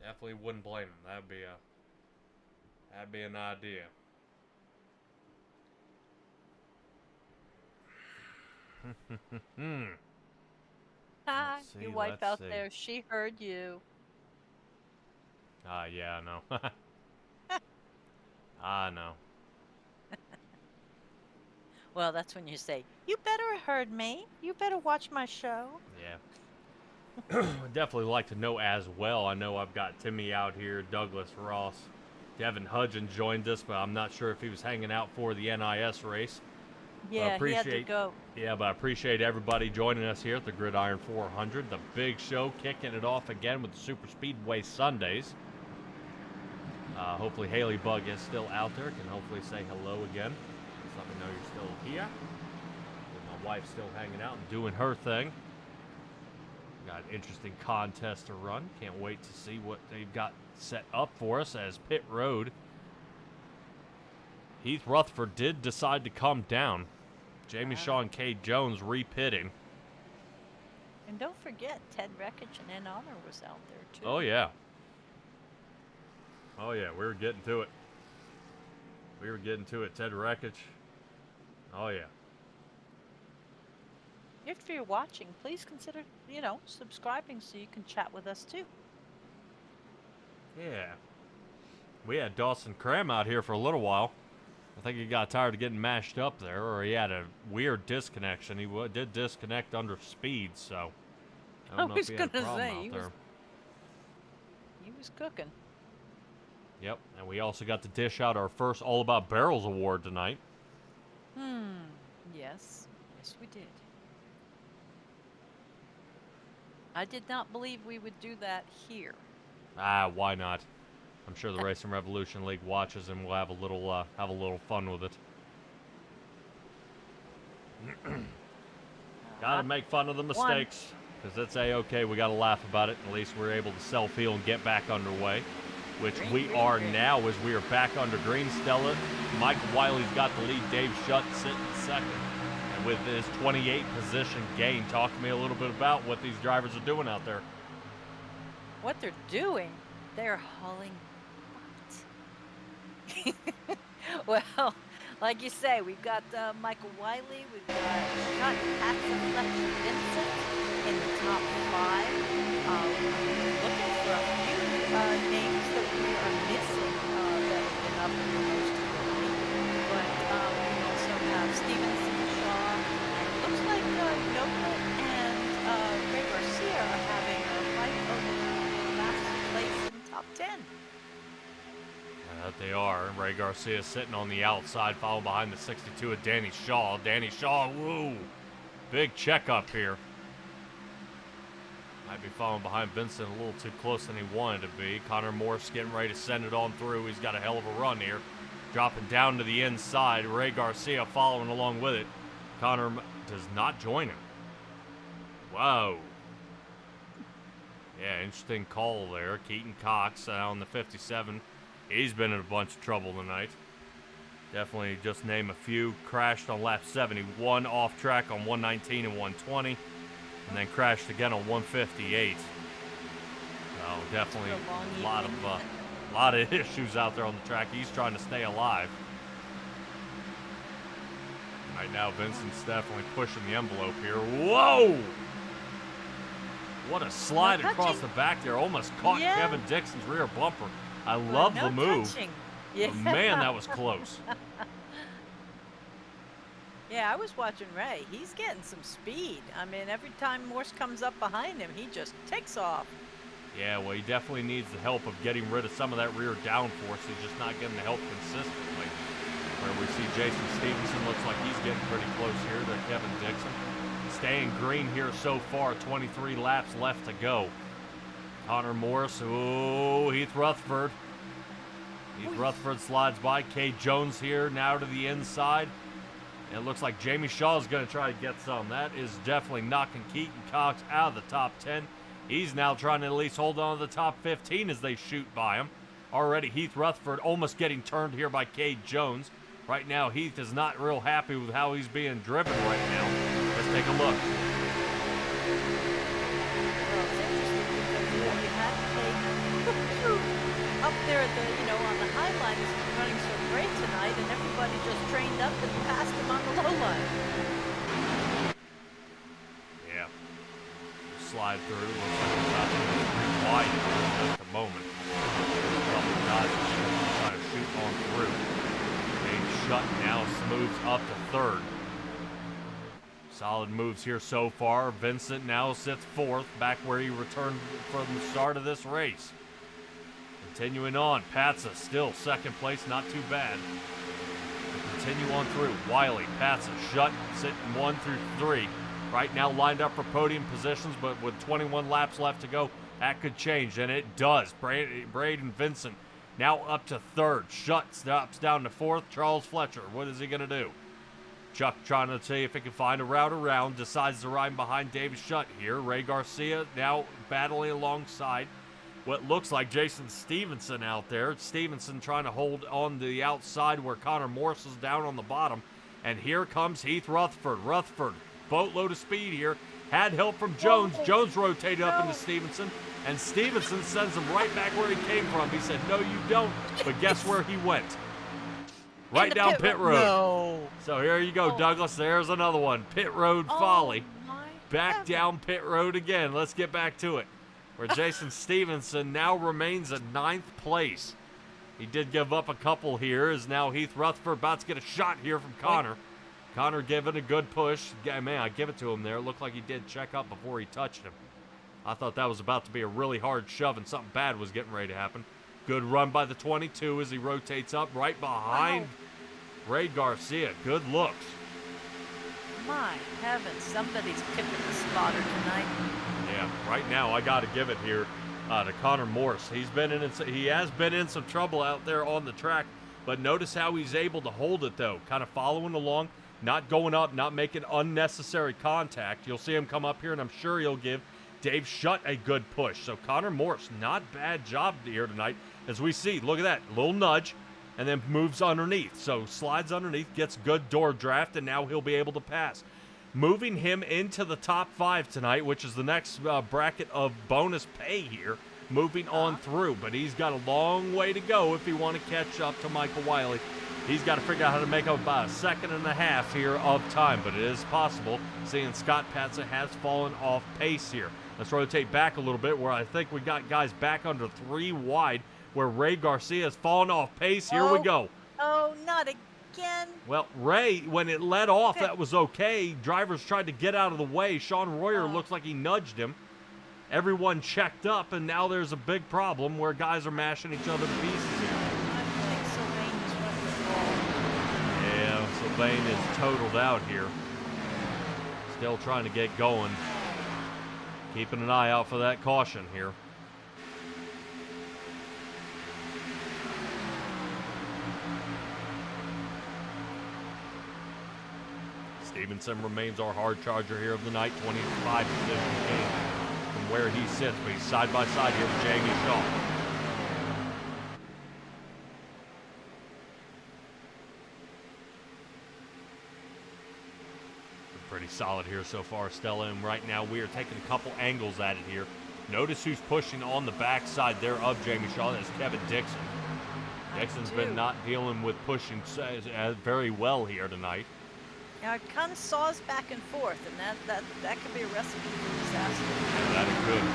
Definitely wouldn't blame him. That'd be an idea. You wipe out there. She heard you. Yeah, I know. I know. Well, that's when you say, you better have heard me. You better watch my show. Yeah. Definitely like to know as well. I know I've got Timmy out here, Douglas Ross, Devin Hudgens joined us, but I'm not sure if he was hanging out for the NIS race. Yeah, he had to go. Yeah, but I appreciate everybody joining us here at the Gridiron 400. The big show, kicking it off again with the Super Speedway Sundays. Hopefully Haley Bug is still out there. Can hopefully say hello again. Just let me know you're still here. With my wife still hanging out and doing her thing. Got an interesting contest to run. Can't wait to see what they've got set up for us as pit road. Heath Rutherford did decide to come down. Jamie Shaw and Kay Jones repitting. And don't forget, Ted Wreckage and Ann Honor was out there too. Oh, yeah. Oh, yeah, we were getting to it. We were getting to it, Ted Wreckage. Oh, yeah. If you're watching, please consider, subscribing so you can chat with us too. Yeah. We had Dawson Cram out here for a little while. I think he got tired of getting mashed up there, or he had a weird disconnection. He did disconnect under speed, so I don't know if he had a problem out there. He was cooking. Yep, and we also got to dish out our first All About Barrels award tonight. Yes. Yes, we did. I did not believe we would do that here. Why not? I'm sure the Racing Revolution League watches, and we'll have a little fun with it. Gotta make fun of the mistakes, because it's a-okay. We gotta laugh about it. At least we're able to self-heal and get back underway, which we are now, as we are back under green. Stella, Michael Wiley's got the lead. Dave Shutt sitting second. And with his 28 position gain, talk to me a little bit about what these drivers are doing out there. What they're doing? They're hauling butt. Well, like you say, we've got Michael Wiley, we've got Scott Patson, Fletcher Vincent in the top 5. Looking for a few names that we are missing that have been up in the most recently. But we also have Stevenson, Shaw, and it looks like Nova and Ray Garcia are having a fight over last place in top 10. They are. Ray Garcia sitting on the outside, followed behind the 62 of Danny Shaw. Danny Shaw, whoa, big checkup here. Might be falling behind Vincent a little too close than he wanted to be. Connor Morse getting ready to send it on through. He's got a hell of a run here. Dropping down to the inside. Ray Garcia following along with it. Connor does not join him. Whoa. Yeah, interesting call there. Keaton Cox on the 57. He's been in a bunch of trouble tonight. Definitely just name a few. Crashed on lap 71, off track on 119 and 120, and then crashed again on 158. So definitely a lot of issues out there on the track. He's trying to stay alive. Right now, Vincent's definitely pushing the envelope here. Whoa! What a slide across the back there. Almost caught Kevin Dixon's rear bumper. I love the move. Yeah. But man, that was close. Yeah, I was watching Ray. He's getting some speed. I mean, every time Morse comes up behind him, he just takes off. Yeah, well, he definitely needs the help of getting rid of some of that rear downforce. He's just not getting the help consistently. Where we see Jason Stevenson, looks like he's getting pretty close here to Kevin Dixon. Staying green here so far, 23 laps left to go. Connor Morris, oh, Heath Rutherford. Heath Rutherford slides by. Kay Jones here now to the inside. And it looks like Jamie Shaw is going to try to get some. That is definitely knocking Keaton Cox out of the top 10. He's now trying to at least hold on to the top 15 as they shoot by him. Already Heath Rutherford almost getting turned here by Kay Jones. Right now, Heath is not real happy with how he's being driven right now. Let's take a look. Up there at the, on the high line, he's been running so great tonight, and everybody just trained up and passed him on the low line. Yeah. Slide through. Looks like it's about to be wide in just a moment. Couple of guys trying to shoot on through. Being shut now, moves up to third. Solid moves here so far. Vincent now sits fourth, back where he returned from the start of this race. Continuing on, Patsa still second place, not too bad. Continue on through. Willey, Patsa, Shutt, sitting 1 through 3. Right now lined up for podium positions, but with 21 laps left to go, that could change, and it does. Braden Vincent now up to 3rd. Shutt stops down to 4th. Charles Fletcher, what is he going to do? Chuck trying to see if he can find a route around, decides to ride behind David Shutt here. Ray Garcia now battling alongside what looks like Jason Stevenson out there. Stevenson trying to hold on the outside where Connor Morse is down on the bottom. And here comes Heath Rutherford. Rutherford, boatload of speed here. Had help from Jones. Jones rotated up into Stevenson. And Stevenson sends him right back where he came from. He said, no, you don't. But guess where he went? Right down pit road. No. So here you go, Douglas. There's another one. Pit road folly. Back down pit road again. Let's get back to it. Where Jason Stevenson now remains in 9th place. He did give up a couple here. Is now Heath Rutherford about to get a shot here from Connor. Connor giving a good push. Man, I give it to him there. Looked like he did check up before he touched him. I thought that was about to be a really hard shove and something bad was getting ready to happen. Good run by the 22 as he rotates up right behind Ray Garcia. Good looks. My heavens, somebody's picking the spotter tonight. Yeah, right now I got to give it here to Connor Morse. He has been in some trouble out there on the track, but notice how he's able to hold it though, kind of following along, not going up, not making unnecessary contact. You'll see him come up here, and I'm sure he'll give Dave Shutt a good push. So Connor Morse, not bad job here tonight. As we see, look at that, little nudge, and then moves underneath. So slides underneath, gets good door draft, and now he'll be able to pass. Moving him into the top 5 tonight, which is the next bracket of bonus pay here, moving on through. But he's got a long way to go if he want to catch up to Michael Willey. He's got to figure out how to make up about 1.5 seconds here of time, but it is possible, seeing Scott Patsa has fallen off pace here. Let's rotate back a little bit where I think we got guys back under 3 wide, where Ray Garcia has fallen off pace. Here we go. Oh, not again. Well, Ray, when it let off, that was okay. Drivers tried to get out of the way. Sean Royer looks like he nudged him. Everyone checked up, and now there's a big problem where guys are mashing each other to pieces here. I think Sylvain is running the ball. Yeah, Sylvain is totaled out here. Still trying to get going. Keeping an eye out for that caution here. Stevenson remains our hard charger here of the night, 25 position gain from where he sits, but he's side by side here with Jamie Shaw. Pretty solid here so far, Stella, and right now we are taking a couple angles at it here. Notice who's pushing on the backside there of Jamie Shaw. That's Kevin Dixon. Dixon's been not dealing with pushing very well here tonight. Now it kind of saws back and forth, and that could be a recipe for disaster. Yeah, that it could.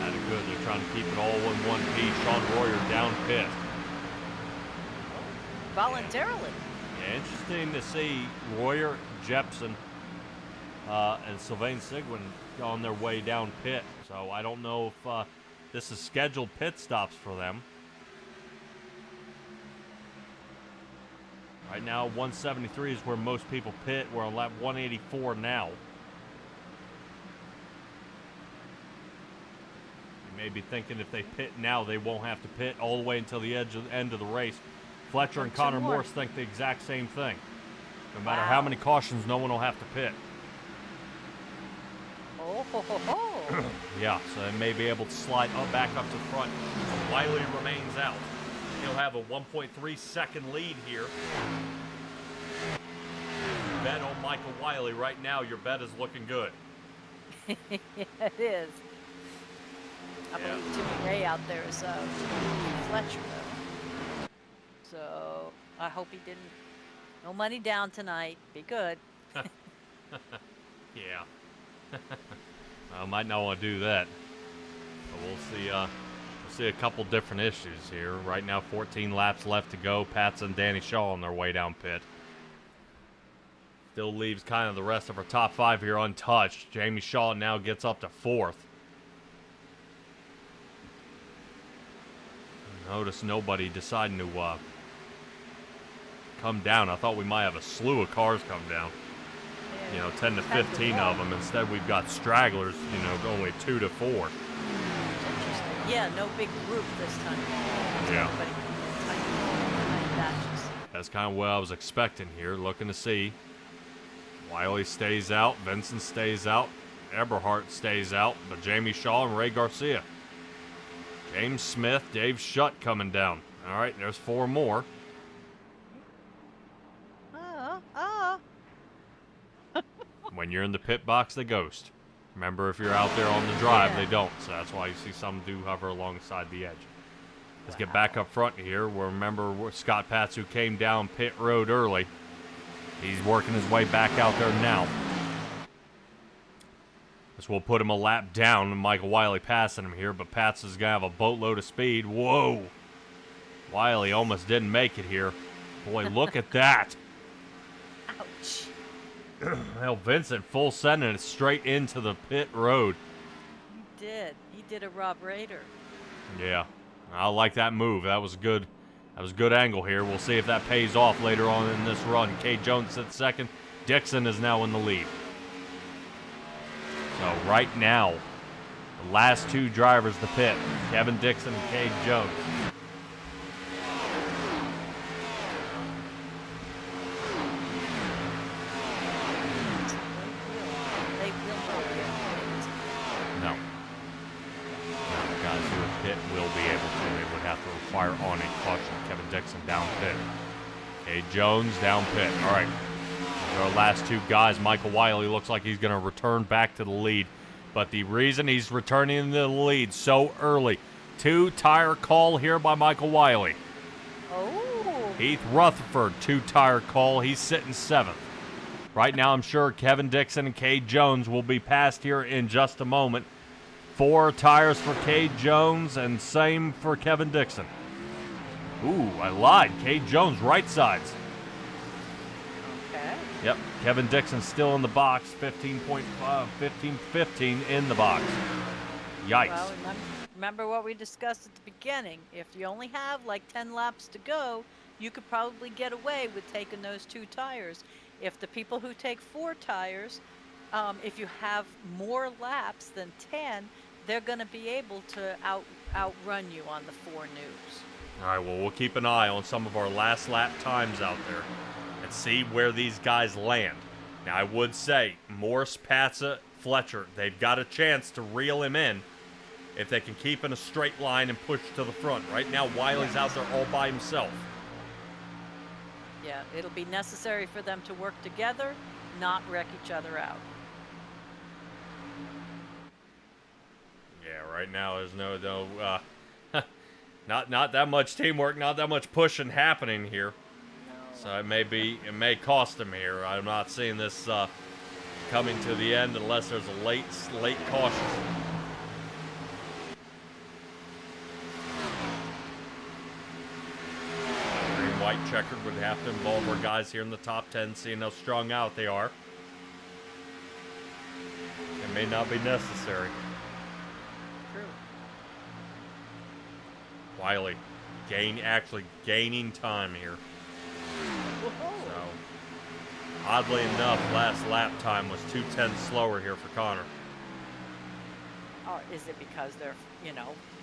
That it could. They're trying to keep it all in one piece. Sean Royer down pit. Voluntarily. Yeah, interesting to see Royer, Jepson, and Sylvain Sigwin on their way down pit. So I don't know if this is scheduled pit stops for them. Right now, 173 is where most people pit. We're on lap 184 now. You may be thinking if they pit now, they won't have to pit all the way until the end of the race. Fletcher and Connor Morse think the exact same thing. No matter how many cautions, no one will have to pit. Oh, ho, ho, ho. Yeah, so they may be able to slide back up to front. Willey remains out. He'll have a 1.3 second lead here. Bet on Michael Willey right now. Your bet is looking good. Yeah, it is. I believe Jimmy Ray out there is Fletcher, though. So I hope he didn't. No money down tonight. Be good. Yeah. I might not want to do that. But we'll see. We'll see a couple different issues here. Right now, 14 laps left to go. Pats and Danny Shaw on their way down pit. Still leaves kind of the rest of our top 5 here untouched. Jamie Shaw now gets up to 4th. Notice nobody deciding to come down. I thought we might have a slew of cars come down. You know, 10 to 15 of them. Instead, we've got stragglers, you know, only 2 to 4. Interesting. Yeah, no big group this time. Yeah. Everybody in tiny batches. That's kind of what I was expecting here. Looking to see. Wiley stays out. Vincent stays out. Eberhardt stays out. But Jamie Shaw and Ray Garcia. James Smith, Dave Shutt coming down. All right, there's 4 more. When you're in the pit box, they ghost. Remember, if you're out there on the drive, they don't. So that's why you see some do hover alongside the edge. Let's get back up front here. We'll remember Scott Patz, who came down pit road early. He's working his way back out there now. This will put him a lap down, and Michael Wiley passing him here, but Patz is going to have a boatload of speed. Whoa! Wiley almost didn't make it here. Boy, look at that. Ouch. Well, Vincent full sending it straight into the pit road. He did. He did a Rob Raider. Yeah, I like that move. That was good. That was a good angle here. We'll see if that pays off later on in this run. Cade Jones sits second. Dixon is now in the lead. So right now, the last 2 drivers to pit, Kevin Dixon and Cade Jones. No. No, the guys who are pit will be able to. They would have to require on a caution. Kevin Dixon down pit. Cade Jones down pit. All right. Those are our last 2 guys. Michael Wiley looks like he's going to return back to the lead. But the reason he's returning to the lead so early, 2 tire call here by Michael Wiley. Oh. Heath Rutherford, 2 tire call. He's sitting 7th. Right now, I'm sure Kevin Dixon and Cade Jones will be passed here in just a moment. 4 tires for Cade Jones and same for Kevin Dixon. Ooh, I lied. Cade Jones, right sides. Okay. Yep, Kevin Dixon still in the box. 15 in the box. Yikes. Well, remember what we discussed at the beginning. If you only have like 10 laps to go, you could probably get away with taking those 2 tires. If the people who take 4 tires, if you have more laps than 10, they're going to be able to outrun you on the 4 news. All right, well, we'll keep an eye on some of our last lap times out there and see where these guys land. Now, I would say Morse, Patza, Fletcher, they've got a chance to reel him in if they can keep in a straight line and push to the front. Right now, Wiley's out there all by himself. Yeah, it'll be necessary for them to work together, not wreck each other out. Yeah, right now there's no not that much teamwork, not that much pushing happening here. So it may cost him here. I'm not seeing this coming to the end unless there's a late caution. Green white checkered would have to involve our guys here in the top 10, seeing how strung out they are. It may not be necessary. Wiley actually gaining time here. So, oddly enough, last lap time was 2/10 slower here for Connor. Or is it because they're,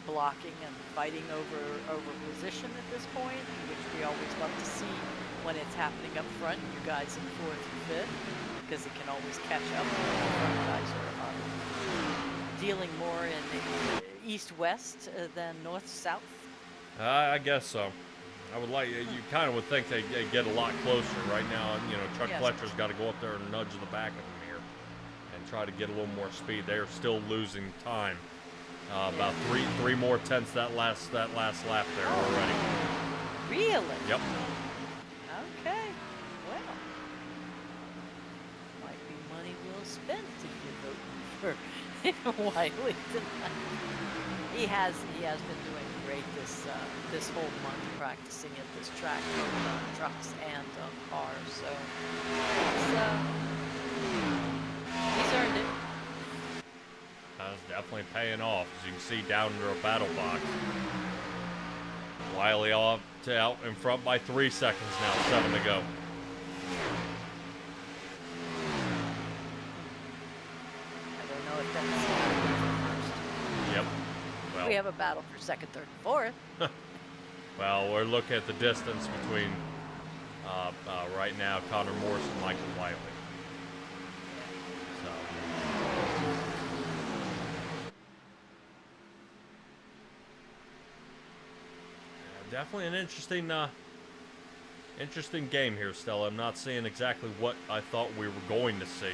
blocking and fighting over position at this point, which we always love to see when it's happening up front, you guys in 4th and 5th, because it can always catch up. The front guys are dealing more in east-west than north-south. I guess so. I would like, you kind of would think they get a lot closer right now. Chuck Fletcher's got to go up there and nudge the back of him here and try to get a little more speed. They are still losing time. About three more tenths that last lap there already. Really? Yep. Okay. Well, might be money well spent if you're voting for Wiley tonight. He has been doing great this whole month practicing at this track, both on trucks and on cars. So he's earned it. That's definitely paying off, as you can see down into a battle box. Wiley out in front by 3 seconds now, 7 to go. I don't know if that's first. Yep. Well, We have a battle for second, third, and fourth. well, we're looking at the distance between right now Connor Morse and Michael Wiley. So. Definitely an interesting game here, Stella. I'm not seeing exactly what I thought we were going to see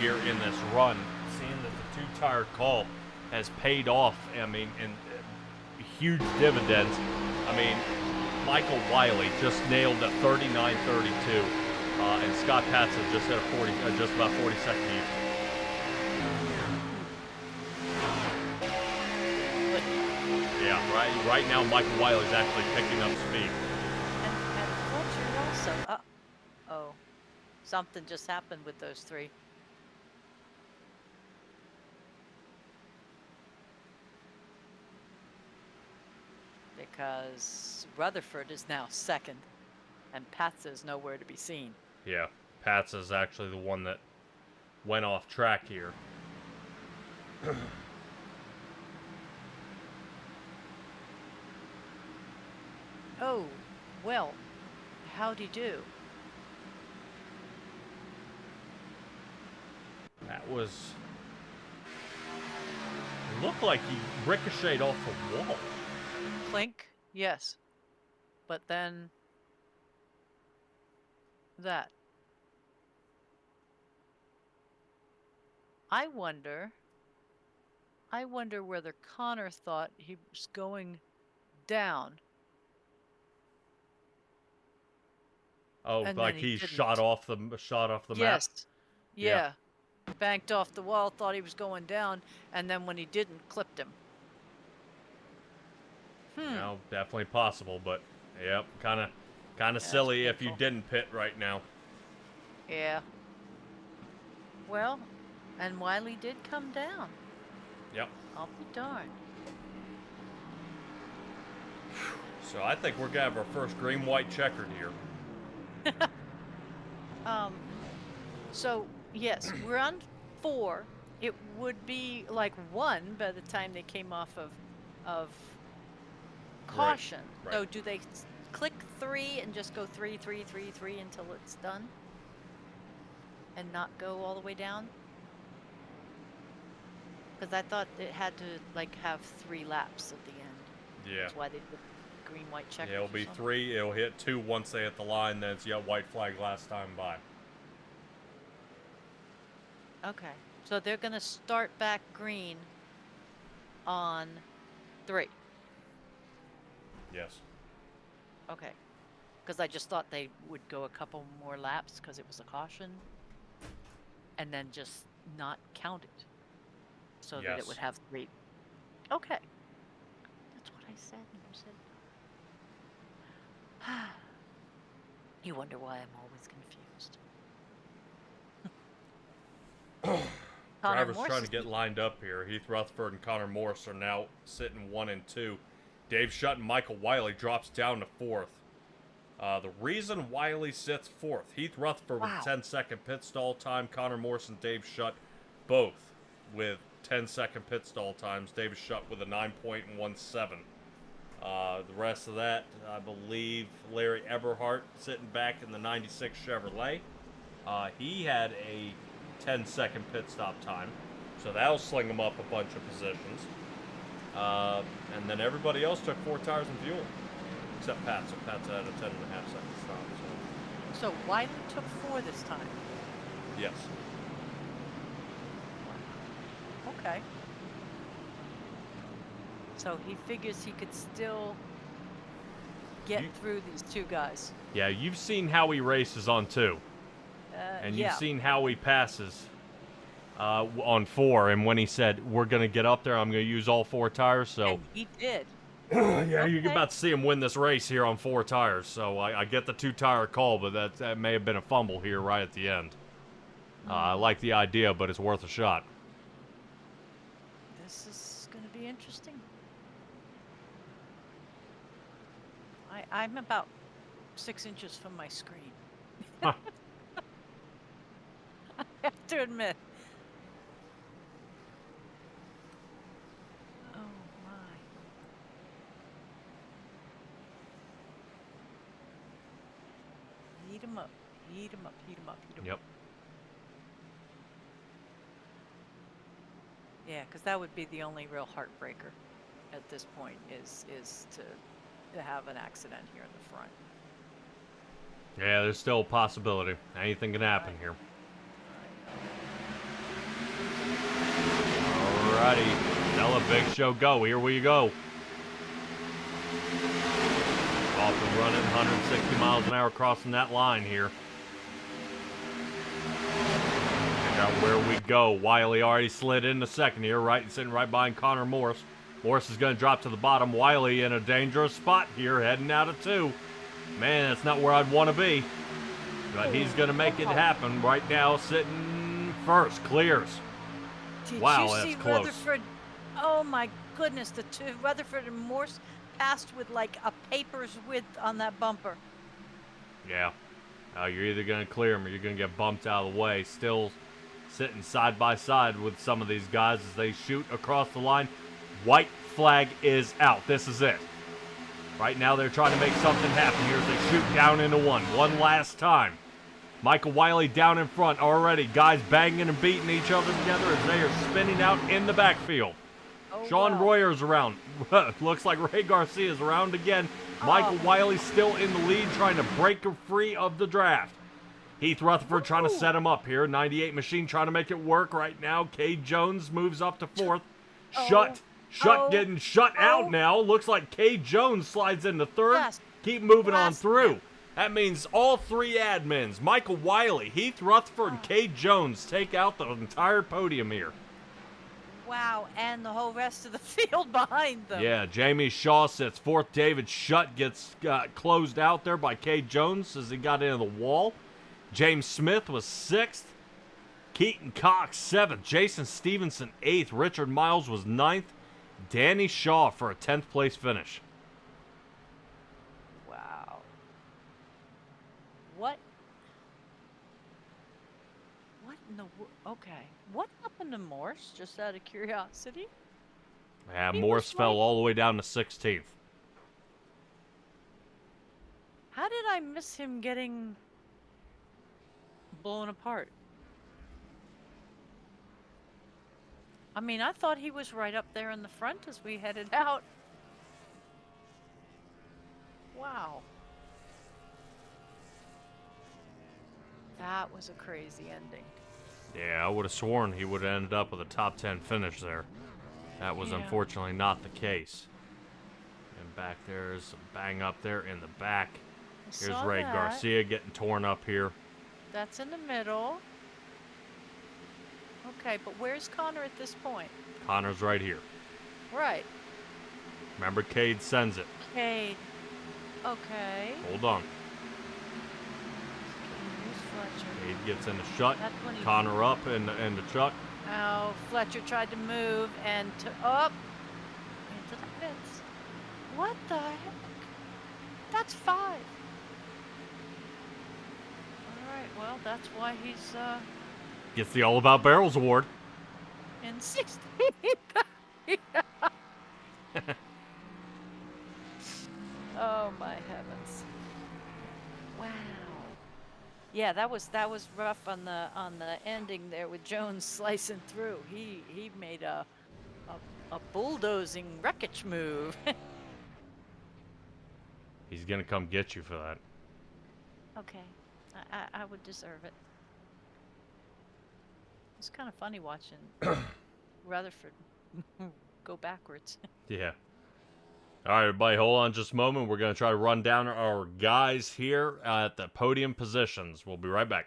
here in this run. Seeing that the two-tire call has paid off, I mean, in huge dividends. I mean, Michael Wiley just nailed a 39.32, and Scott Patson just hit a just about 42nd heat. Yeah, right now Michael Wiley's actually picking up speed. And Fletcher also. Uh-oh. Something just happened with those three. Because Rutherford is now second, and Pat's is nowhere to be seen. Yeah, Pat's is actually the one that went off track here. Oh, well, howdy do. That was... It looked like he ricocheted off the wall. Clink, yes. But then... that. I wonder whether Connor thought he was going down. Oh, And like then he he didn't. shot off the map? Yes. Yeah. Yeah. Banked off the wall, thought he was going down, and then when he didn't, clipped him. Well, definitely possible, but yep, kind of silly if you painful. didn't pit right now. Yeah. Well, and Wiley did come down. Yep. I'll be darned. So I think we're gonna have our first green-white checkered here. So yes, we're on 4. It would be like 1 by the time they came off of caution. right. So do they click 3 and just go 3, 3, 3, 3 until it's done? And not go all the way down? Because I thought it had to like have 3 laps at the end. Yeah. That's why they did green, white checkers. Yeah, it'll be 3. It'll hit 2 once they hit the line. Then it's white flag last time by. Okay, so they're gonna start back green on 3. Yes. Okay, because I just thought they would go a couple more laps because it was a caution, and then just not count it, so that it Yes. would have 3. Okay, that's what I said. You said. You wonder why I'm always confused. Drivers trying to get lined up here. Heath Rutherford and Connor Morse are now sitting 1 and 2. Dave Shutt and Michael Wiley drops down to 4th. The reason Wiley sits 4th, Heath Rutherford with a 10-second pit stall time. Connor Morse and Dave Shutt both with 10-second pit stall times. Dave Shutt with a 9.17. The rest of that, I believe, Larry Eberhardt sitting back in the 96 Chevrolet. He had a 10-second pit stop time, so that'll sling him up a bunch of positions. And then everybody else took 4 tires and fuel, except Pat. So Pat's at a 10.5-second stop. So Wiley took 4 this time. Yes. Okay. So he figures he could still get through these 2 guys. Yeah, you've seen how he races on 2. And you've seen how he passes on 4. And when he said, we're going to get up there, I'm going to use all 4 tires. So And he did. yeah, you're about to see him win this race here on 4 tires. So I get the 2-tire call, but that may have been a fumble here right at the end. I like the idea, but it's worth a shot. This is going to be interesting. I'm about 6 inches from my screen. Huh. I have to admit. Oh my. Heat 'em up. Heat 'em up. Heat 'em up. Heat 'em Yep. up. Yeah, because that would be the only real heartbreaker at this point is to have an accident here in the front. Yeah, there's still a possibility. Anything can happen here. Alrighty. Now let Big Show go. Here we go. Off and running 160 miles an hour crossing that line here. Check out where we go. Willey already slid into second here, sitting right behind Connor Morse. Morse is going to drop to the bottom. Willey in a dangerous spot here, heading out of 2. Man, that's not where I'd want to be. But he's going to make it happen right now, sitting first. Clears. Did Wow, you that's see close. Rutherford? Oh my goodness, the two Rutherford and Morse passed with like a paper's width on that bumper. Yeah. You're either going to clear them or you're going to get bumped out of the way. Still sitting side by side with some of these guys as they shoot across the line. White flag is out. This is it. Right now they're trying to make something happen here as they shoot down into one last time. Michael Willey down in front already. Guys banging and beating each other together as they are spinning out in the backfield. Oh, Sean wow. Royer's around. Looks like Ray Garcia is around again. Michael Willey still in the lead, trying to break her free of the draft. Heath Rutherford trying to set him up here. 98 Machine trying to make it work right now. Cade Jones moves up to 4th. Getting shut out now. Looks like Cade Jones slides into 3rd. Yes. Keep moving on Last through. That means all 3 admins, Michael Willey, Heath Rutherford, and Cade Jones, take out the entire podium here. Wow, and the whole rest of the field behind them. Yeah, Jamie Shaw sits 4th. David Shutt gets closed out there by Cade Jones as he got into the wall. James Smith was 6th. Keaton Cox 7th. Jason Stevenson 8th. Richard Miles was 9th. Danny Shaw for a 10th place finish. Wow. What in the okay. What happened to Morse, just out of curiosity? Yeah, He Morse was fell like- all the way down to 16th. How did I miss him getting blown apart? I mean, I thought he was right up there in the front as we headed out. Wow. That was a crazy ending. Yeah, I would have sworn he would have ended up with a top 10 finish there. That was Yeah. unfortunately not the case. And back there is some bang up there in the back. I Here's saw Ray that. Garcia getting torn up here. That's in the middle. Okay, but where's Connor at this point? Connor's right here. Right. Remember, Cade sends it. Cade. Okay. Hold on. Here's Fletcher. Cade gets in the shut. That's when he- Connor up in the chuck. Oh, Fletcher tried to move and up into the pits. What the heck? That's 5. All right, well, that's why he's Gets the All About Barrels award. in 16th. Oh my heavens! Wow. Yeah, that was rough on the ending there with Jones slicing through. He made a bulldozing wreckage move. He's gonna come get you for that. Okay, I would deserve it. It's kind of funny watching Rutherford go backwards. Yeah. All right, everybody, hold on just a moment. We're going to try to run down our guys here at the podium positions. We'll be right back.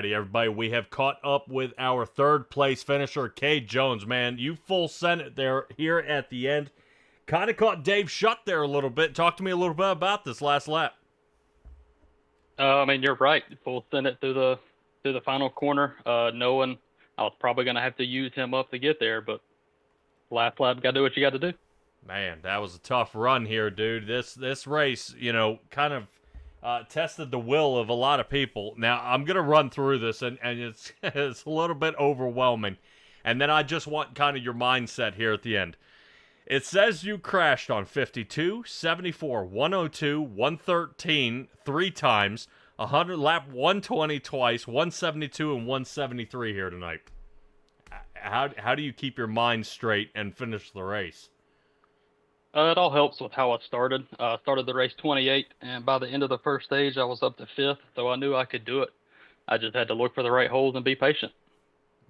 righty, everybody. We have caught up with our third place finisher, Cade Jones. Man, you full sent it there here at the end. Kind of caught Dave shut there a little bit. Talk to me a little bit about this last lap. I mean, you're right. Full send it through the final corner, knowing I was probably going to have to use him up to get there, but last lap, got to do what you got to do. Man, that was a tough run here, dude. This race, kind of tested the will of a lot of people. Now, I'm going to run through this, and it's, it's a little bit overwhelming. And then I just want kind of your mindset here at the end. It says you crashed on 52, 74, 102, 113 three times, 100 lap 120 twice, 172 and 173 here tonight. How do you keep your mind straight and finish the race? It all helps with how I started. I started the race 28, and by the end of the first stage, I was up to 5th, so I knew I could do it. I just had to look for the right holes and be patient.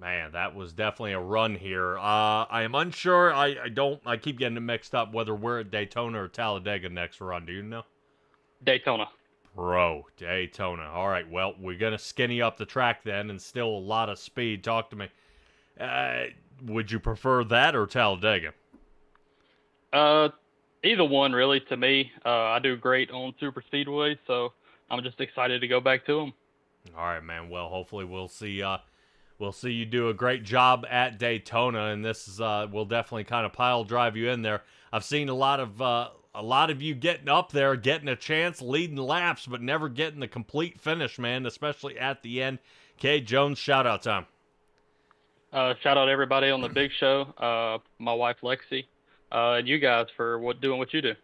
Man, that was definitely a run here. I am unsure. I keep getting it mixed up whether we're at Daytona or Talladega next run. Do you know? Daytona. Bro, Daytona. All right, well, we're going to skinny up the track then, and still a lot of speed. Talk to me. Would you prefer that or Talladega? Either one, really, to me. I do great on super speedway, so I'm just excited to go back to them. All right, man. Well, hopefully we'll see you do a great job at Daytona, and this is we'll definitely kind of pile drive you in there. I've seen a lot of you getting up there, getting a chance, leading laps, but never getting the complete finish, man, especially at the end. Cade Jones, shout-out time. Shout out everybody on the big show, my wife Lexi, and you guys for doing what you do.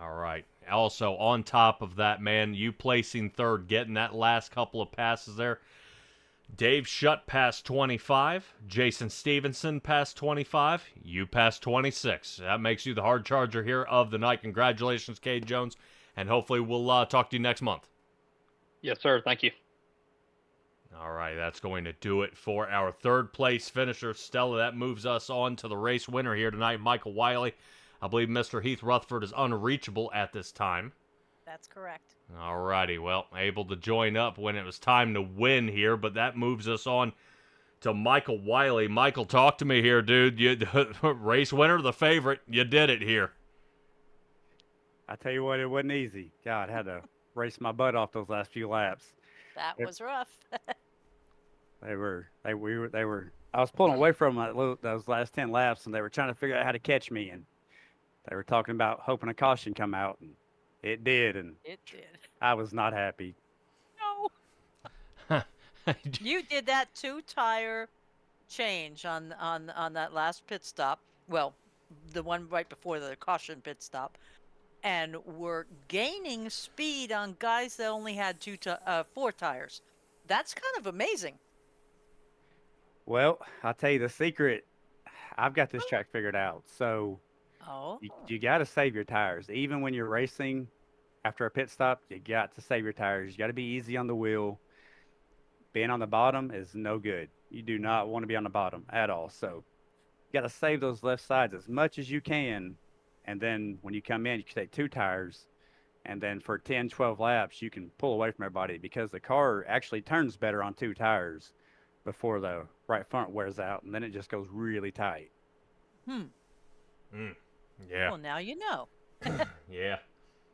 All right. Also, on top of that, man, you placing third, getting that last couple of passes there. Dave Shutt passed 25. Jason Stevenson passed 25. You passed 26. That makes you the hard charger here of the night. Congratulations, Cade Jones, and hopefully we'll talk to you next month. Yes, sir. Thank you. All right, that's going to do it for our third place finisher, Stella. That moves us on to the race winner here tonight, Michael Willey. I believe Mr. Heath Rutherford is unreachable at this time. That's correct. All righty, well, able to join up when it was time to win here, but that moves us on to Michael Willey. Michael, talk to me here, dude. You race winner, the favorite. You did it here. I tell you what, it wasn't easy. God, I had to race my butt off those last few laps. That was rough. They were. I was pulling away from them those last 10 laps, and they were trying to figure out how to catch me, and they were talking about hoping a caution come out, and it did, and It did. I was not happy. No. You did that 2-tire change on that last pit stop. Well, the one right before the caution pit stop, and were gaining speed on guys that only had 4 tires. That's kind of amazing. Well, I'll tell you the secret. I've got this track figured out. So Oh. you got to save your tires. Even when you're racing after a pit stop, you got to save your tires. You got to be easy on the wheel. Being on the bottom is no good. You do not want to be on the bottom at all. So you got to save those left sides as much as you can. And then when you come in, you can take 2 tires. And then for 10, 12 laps, you can pull away from everybody because the car actually turns better on 2 tires before the right front wears out. And then it just goes really tight. Yeah. Well, now you know. Yeah.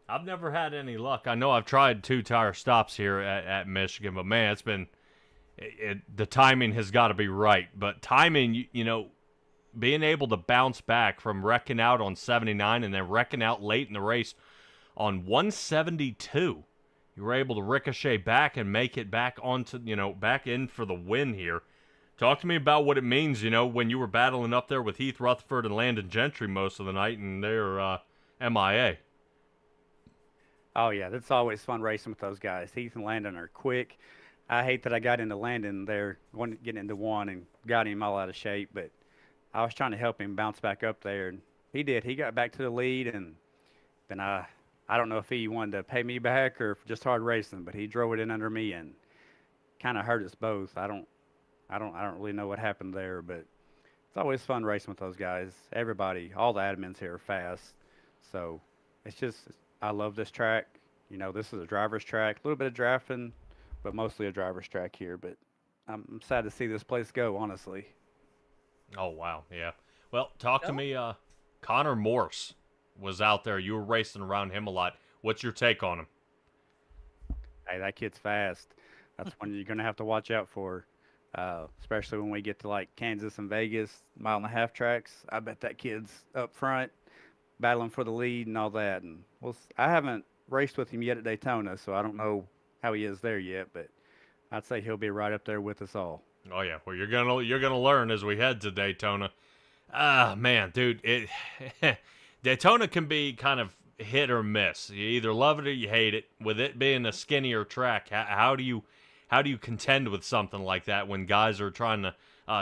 I've never had any luck. I know I've tried 2-tire stops here at Michigan, but man, it's been the timing has got to be right. But timing, being able to bounce back from wrecking out on 79 and then wrecking out late in the race on 172, you were able to ricochet back and make it back onto, back in for the win here. Talk to me about what it means, when you were battling up there with Heath Rutherford and Landon Gentry most of the night and they're MIA. Oh, yeah, that's always fun racing with those guys. Heath and Landon are quick. I hate that I got into Landon there, getting into one and got him all out of shape, but I was trying to help him bounce back up there, and he did. He got back to the lead, and then I don't know if he wanted to pay me back or just hard racing, but he drove it in under me and kind of hurt us both. I don't really know what happened there, but it's always fun racing with those guys. Everybody, all the admins here are fast, so I love this track. This is a driver's track, a little bit of drafting, but mostly a driver's track here. But I'm sad to see this place go, honestly. Oh, wow. Yeah. Well, talk to me. Connor Morse was out there. You were racing around him a lot. What's your take on him? Hey, that kid's fast. That's one you're going to have to watch out for, especially when we get to like Kansas and Vegas, 1.5-mile tracks. I bet that kid's up front, battling for the lead and all that. And I haven't raced with him yet at Daytona, so I don't know how he is there yet, but I'd say he'll be right up there with us all. Oh yeah, well you're gonna learn as we head to Daytona. Ah man, dude, Daytona can be kind of hit or miss. You either love it or you hate it. With it being a skinnier track, how do you contend with something like that when guys are trying to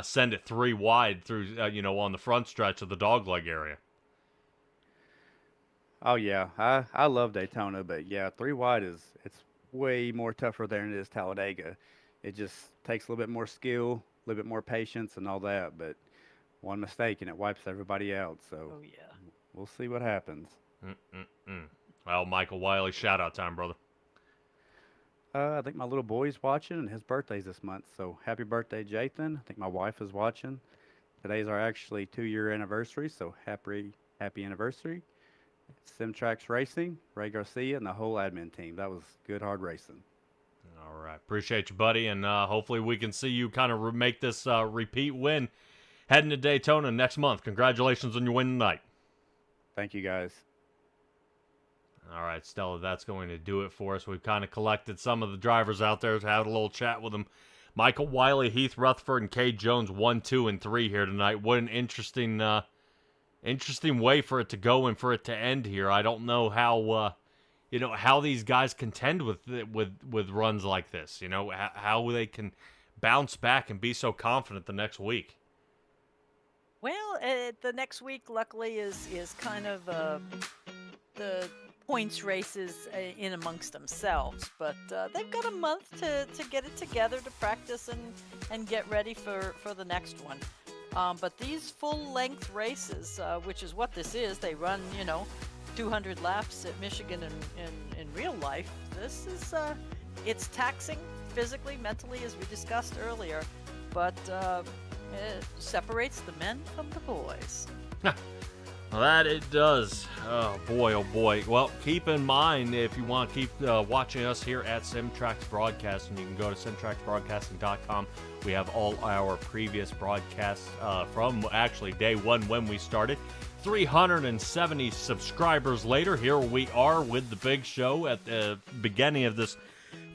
send it 3 wide through on the front stretch of the dogleg area? Oh yeah, I love Daytona, but yeah, 3 wide it's way more tougher there than it is Talladega. It just takes a little bit more skill, a little bit more patience, and all that. But one mistake and it wipes everybody out. So we'll see what happens. Well, Michael Willey, shout out time, brother. I think my little boy's watching, and his birthday's this month. So happy birthday, Jathan. I think my wife is watching. Today's our actually 2-year anniversary, so happy anniversary. Simtrax Racing, Ray Garcia, and the whole admin team. That was good, hard racing. All right. Appreciate you, buddy, and hopefully we can see you kind of make this repeat win heading to Daytona next month. Congratulations on your win tonight. Thank you, guys. All right, Stella, that's going to do it for us. We've kind of collected some of the drivers out there to have a little chat with them. Michael Willey, Heath Rutherford, and Cade Jones 1, 2, and 3 here tonight. What an interesting way for it to go and for it to end here. I don't know how how these guys contend with runs like this. How they can bounce back and be so confident the next week. Well, the next week, luckily, is kind of the points races in amongst themselves. But they've got a month to get it together, to practice and get ready for the next one. But these full-length races, which is what this is, they run, 200 laps at Michigan in real life. This is, it's taxing physically, mentally, as we discussed earlier, but it separates the men from the boys. Well, that it does. Oh boy. Well, keep in mind, if you want to keep watching us here at Simtrax Broadcasting, you can go to simtraxbroadcasting.com. We have all our previous broadcasts from actually day one when we started. 370 subscribers later, here we are with the big show at the beginning of this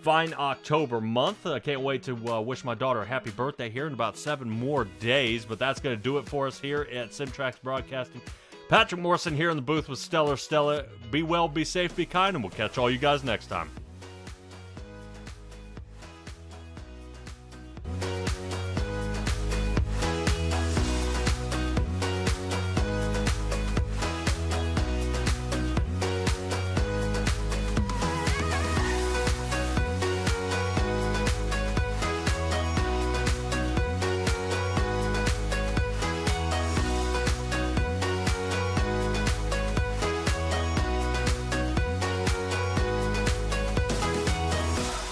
fine October month. I can't wait to wish my daughter a happy birthday here in about 7 more days, but that's going to do it for us here at Simtrax Broadcasting. Patrick Morrison here in the booth with Stella. Be well, be safe, be kind, and we'll catch all you guys next time.